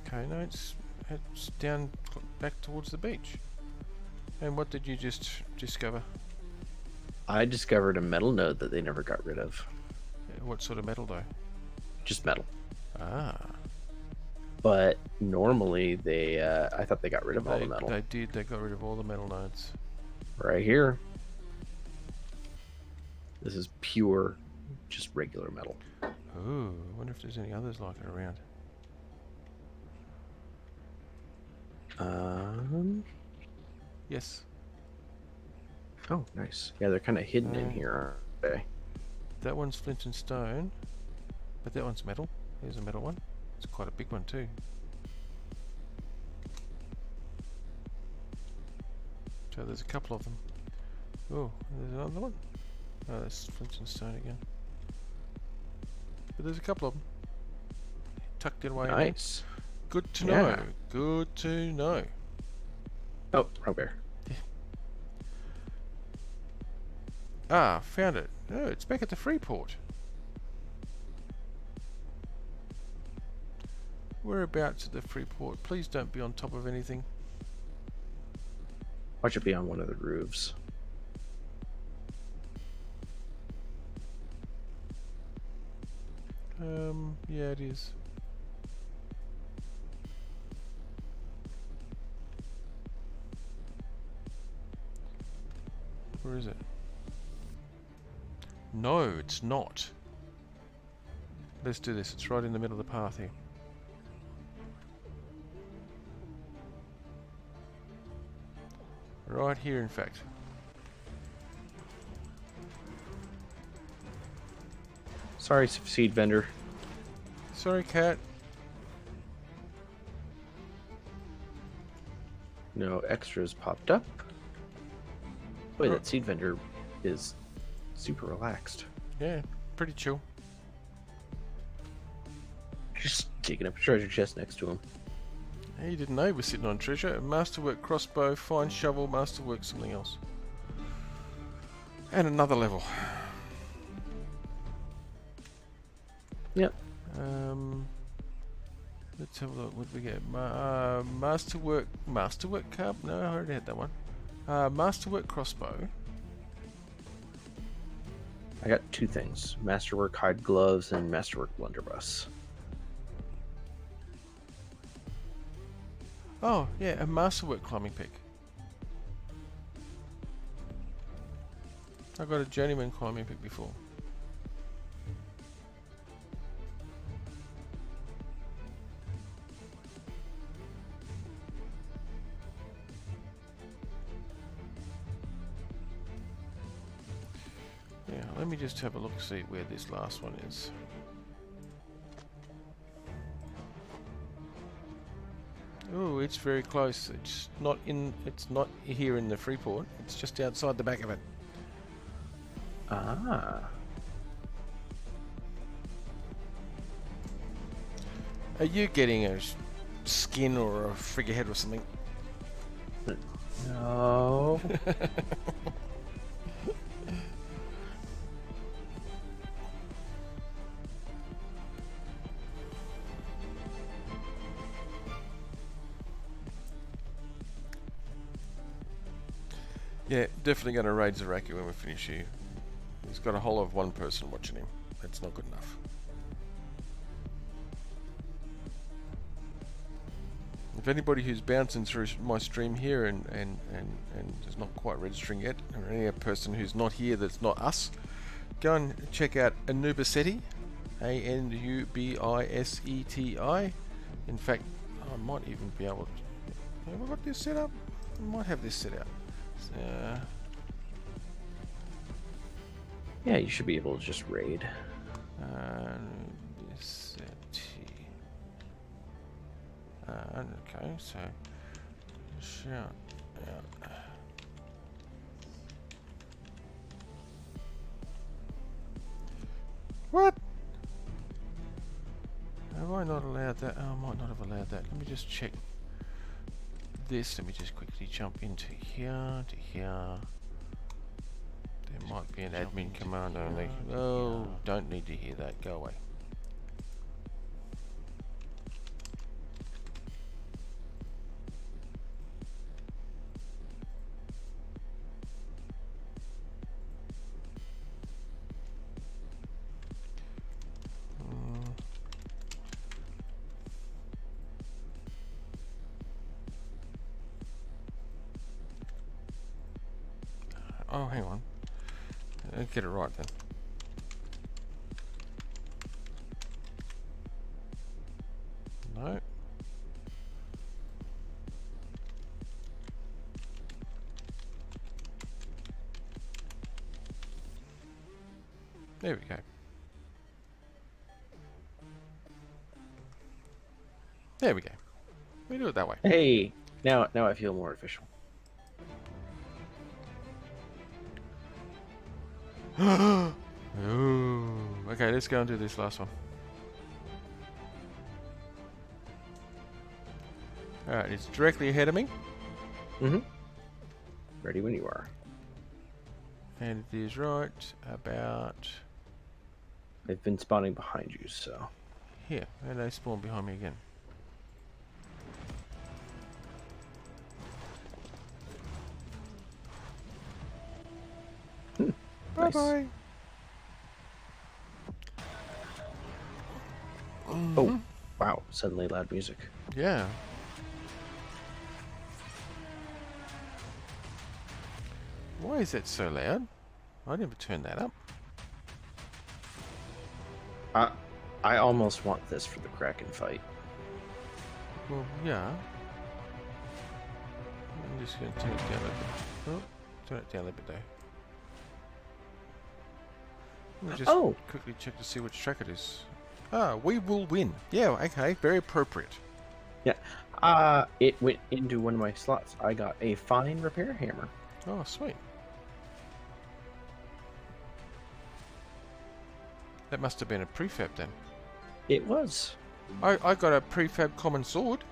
Okay, no, it's down back towards the beach. And what did you just discover? I discovered a metal node that they never got rid of. What sort of metal though? Just metal. Ah, But normally they, I thought they got rid of all the metal. they did. They got rid of all the metal nodes. Right here. This is pure, just regular metal. Ooh, I wonder if there's any others like it around. Yes. Oh, nice. Yeah, they're kind of hidden in Uh, here, aren't they? That one's flint and stone, but that one's metal. Here's a metal one. It's quite a big one too. So there's a couple of them. Oh, there's another one. Oh, that's flint and stone again. But there's a couple of them. Tucked in away. in there. Nice. Good to Yeah. know. Good to know. Oh, wrong bear. Ah, found it. Oh, it's back at the Freeport. Whereabouts at the Freeport? Please don't be on top of anything. Watch it be on one of the roofs. Yeah, it is. Where is it? No, it's not. Let's do this. It's right in the middle of the path here. Right here, in fact. Sorry, seed vendor. Sorry, cat. No extras popped up. Boy, that seed vendor is super relaxed. Yeah, pretty chill. Just digging up a treasure chest next to him. He didn't know he was sitting on treasure. Masterwork crossbow, fine shovel, masterwork something else. And another level. Yep. Let's have a look. What did we get? Masterwork carp? No, I already had that one. Masterwork crossbow. I got two things: Masterwork hide gloves and Masterwork blunderbuss. Oh, yeah, a masterwork climbing pick. I got a journeyman climbing pick before. Yeah, let me just have a look, see where this last one is. Oh, it's very close. It's not here in the Freeport. It's just outside the back of it. Ah. Are you getting a skin or a figurehead or something? No. Yeah, definitely going to raid Zaraki when we finish here. He's got a whole of one person watching him. That's not good enough. If anybody who's bouncing through my stream here and is not quite registering yet, or any person who's not here that's not us, go and check out Anubiseti, Anubiseti. In fact, I might even be able to... Have I got this set up? I might have this set up. Yeah, you should be able to just raid. Okay, so shout out What? Have I not allowed that? Oh, I might not have allowed that. Let me just check this. Let me just quickly jump into here, to here. There might be an admin command only. Oh, don't need to hear that. Go away. Oh, hang on. Get it right then. No. There we go. There we go. We do it that way. Hey, now I feel more official. Ooh. Okay, let's go and do this last one. Alright, it's directly ahead of me. Mm-hmm. Ready when you are. And it is right about They've been spawning behind you, so. here. And they spawn behind me again. Bye Nice. bye. Oh, wow. Suddenly loud music. Yeah. Why is that so loud? I never turned that up. I almost want this for the Kraken fight. Well, yeah. I'm just going to turn it down a bit. Oh, turn it down a bit though. Let me just Oh. quickly check to see which track it is. Ah, we will win. Yeah, okay, very appropriate. It went into one of my slots. I got a fine repair hammer. Oh, sweet. That must have been a prefab then. It was. I got a prefab common sword.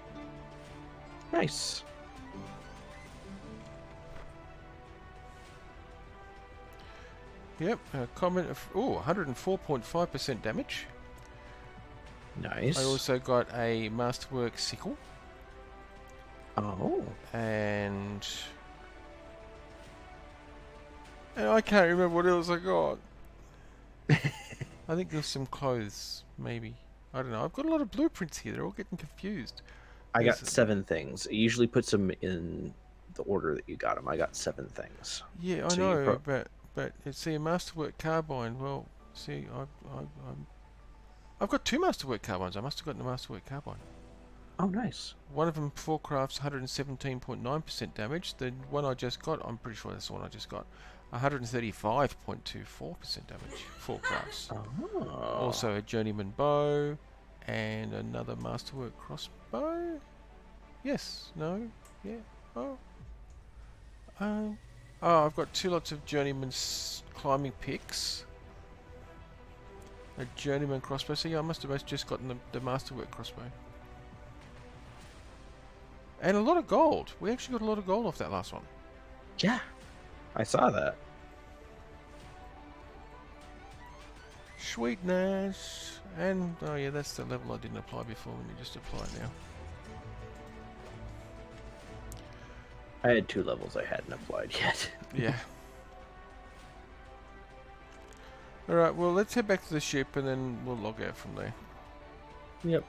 Nice. Yep, common. Oh, 104.5% damage. Nice. I also got a masterwork sickle Oh. and I can't remember what else I got. I think there's some clothes, maybe. I don't know. I've got a lot of blueprints here. They're all getting confused. I got There's- 7 things. It usually puts them in the order that you got them. I got 7 things. Yeah, I So you know, but see a masterwork carbine. Well, see, I've got 2 masterwork carbines. I must have gotten the masterwork carbine. Oh, nice. One of them four crafts 117.9% damage. The one I just got, I'm pretty sure that's the one I just got, 135.24% damage. 4 crafts. Oh. Also a journeyman bow and another masterwork crossbow. Yes. No. Yeah. Oh. Oh, I've got 2 lots of journeyman climbing picks. A journeyman crossbow. So yeah, I must have just gotten the masterwork crossbow. And a lot of gold. We actually got a lot of gold off that last one. Yeah. I saw that. Sweetness. And, oh yeah, that's the level I didn't apply before. Let me just apply it now. I had 2 levels I hadn't applied yet. Yeah. Alright, well, let's head back to the ship and then we'll log out from there. Yep.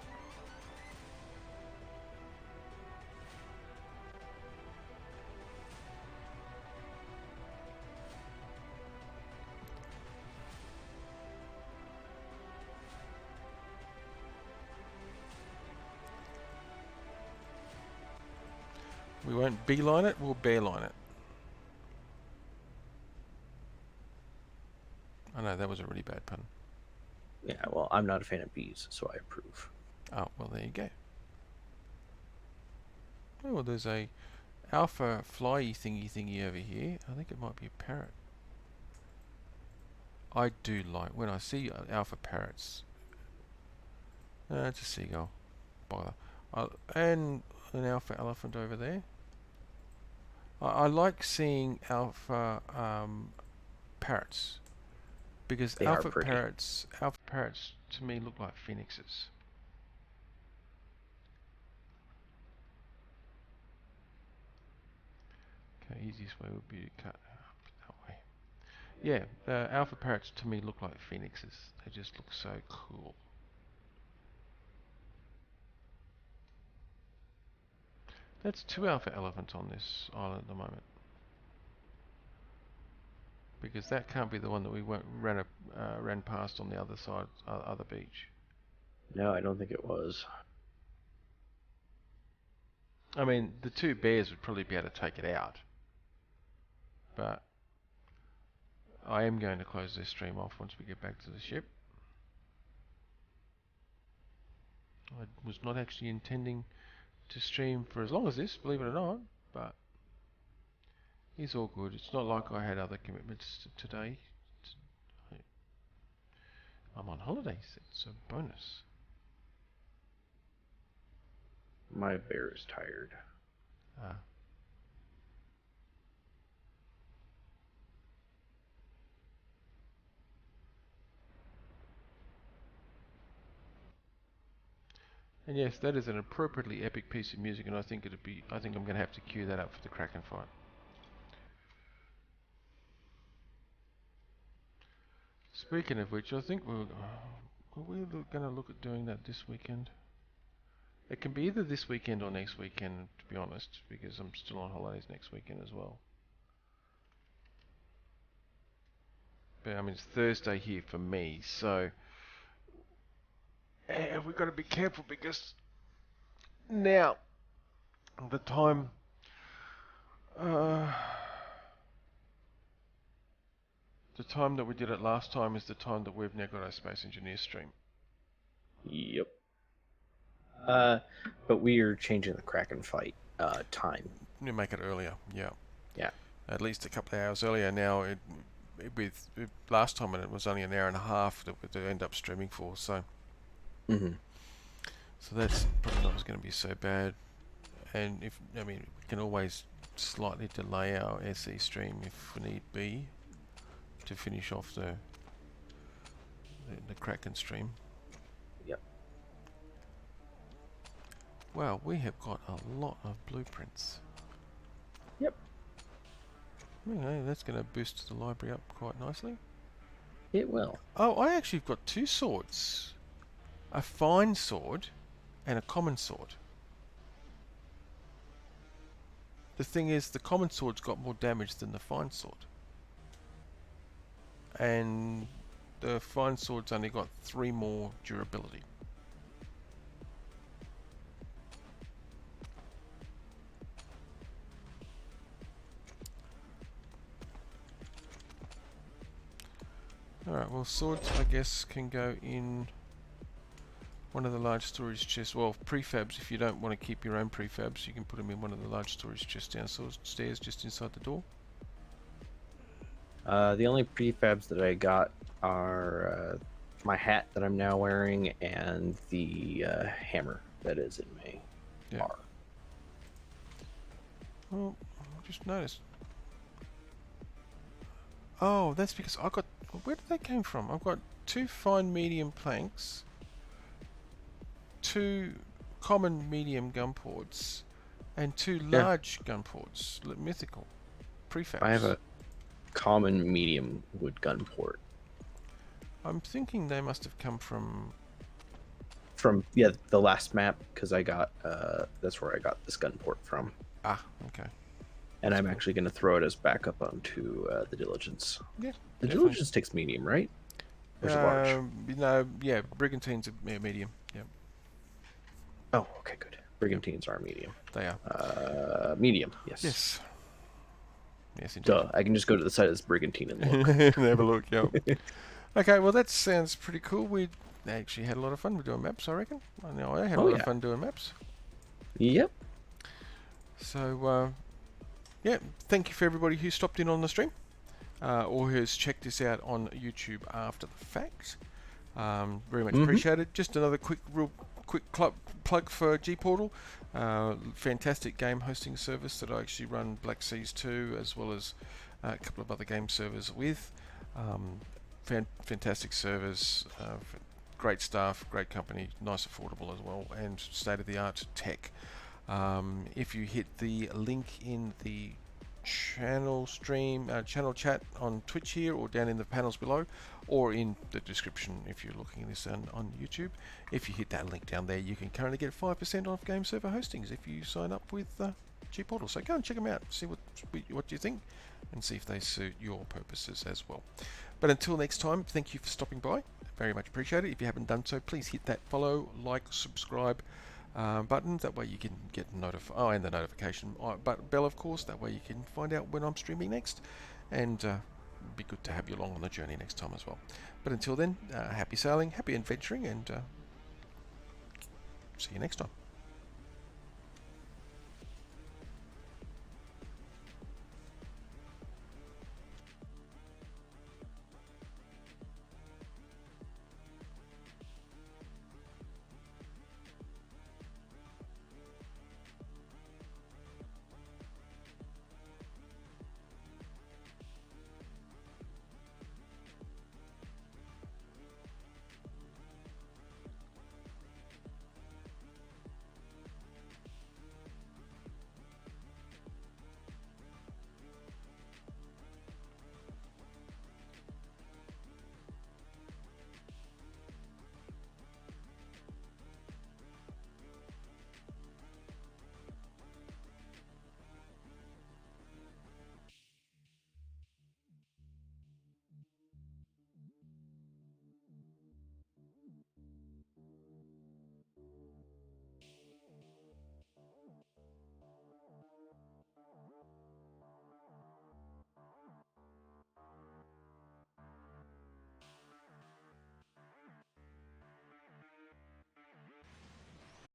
We won't beeline it, we'll bearline it. I know, that was a really bad pun. Yeah, well, I'm not a fan of bees, so I approve. Oh, well, there you go. Oh, well, there's a alpha flyy thingy over here. I think it might be a parrot. I do like when I see alpha parrots. It's a seagull. Bother. And an alpha elephant over there. I like seeing alpha parrots because They are pretty. alpha parrots to me look like phoenixes. Okay, easiest way would be to cut that way. Yeah, the alpha parrots to me look like phoenixes. They just look so cool. That's 2 alpha elephants on this island at the moment. Because that can't be the one that we ran past on the other side, other beach. No, I don't think it was. I mean, the 2 bears would probably be able to take it out. But I am going to close this stream off once we get back to the ship. I was not actually intending to stream for as long as this, believe it or not, but it's all good. It's not like I had other commitments today. I'm on holidays. It's a bonus. My bear is tired. Ah. And yes, that is an appropriately epic piece of music, and I think I'm going to have to cue that up for the Kraken fight. Speaking of which, I think we're going to look at doing that this weekend. It can be either this weekend or next weekend, to be honest, because I'm still on holidays next weekend as well. But I mean, it's Thursday here for me, so we've got to be careful because now the time that we did it last time is the time that we've now got our Space Engineer stream. Yep. But we are changing the Kraken fight time. You make it earlier, yeah. Yeah. At least a couple of hours earlier. Now, last time it was only an hour and a half that we end up streaming for, so. Mm-hmm. So that's probably not going to be so bad. And we can always slightly delay our SE stream if need be to finish off the Kraken stream. Yep. Wow, we have got a lot of blueprints. Yep. Okay, that's going to boost the library up quite nicely. It will. Oh, I actually got 2 swords. A fine sword and a common sword. The thing is, the common sword's got more damage than the fine sword. And the fine sword's only got 3 more durability. Alright, well, swords, I guess, can go in one of the large storage chests. Well, prefabs, if you don't want to keep your own prefabs, you can put them in one of the large storage chests downstairs, just inside the door. The only prefabs that I got are my hat that I'm now wearing and the hammer that is in my bar. Well, I just noticed. Oh, that's because I got... Where did that come from? I've got 2 fine medium planks, 2 common medium gun ports, and 2 large gun ports, mythical prefabs. I have a common medium wood gun port. I'm thinking they must have come from the last map, because I got that's where I got this gun port from. Ah, okay. And I'm actually going to throw it as backup onto the Diligence. Yeah, the definitely. Diligence takes medium, right? Or is it large? No, yeah, Brigantine's a medium. Yeah, Oh, okay, good. Brigantines are medium. they are. Medium, yes. Yes. Yes, indeed. Duh, I can just go to the side of this Brigantine and look. And have a look, yeah. Okay, well, that sounds pretty cool. We actually had a lot of fun with doing maps, I reckon. I know I had a lot of fun doing maps. Yep. So, yeah, thank you for everybody who stopped in on the stream. or has checked this out on YouTube after the fact. Very much Mhm. appreciated. Just another real quick plug for Gportal. Fantastic game hosting service that I actually run Black Seas 2 as well as a couple of other game servers with. Fantastic servers, great staff, great company, nice affordable as well, and state-of-the-art tech. If you hit the link in the channel chat on Twitch here, or down in the panels below, or in the description if you're looking at this on YouTube, if you hit that link down there, you can currently get 5% off game server hostings if you sign up with Gportal. So go and check them out, see what you think, and see if they suit your purposes as well. But until next time, thank you for stopping by. Very much appreciate it. If you haven't done so, please hit that follow, like, subscribe button. That way you can get and the notification bell, of course. That way you can find out when I'm streaming next, and it'd be good to have you along on the journey next time as well. But until then, happy sailing, happy adventuring, and see you next time.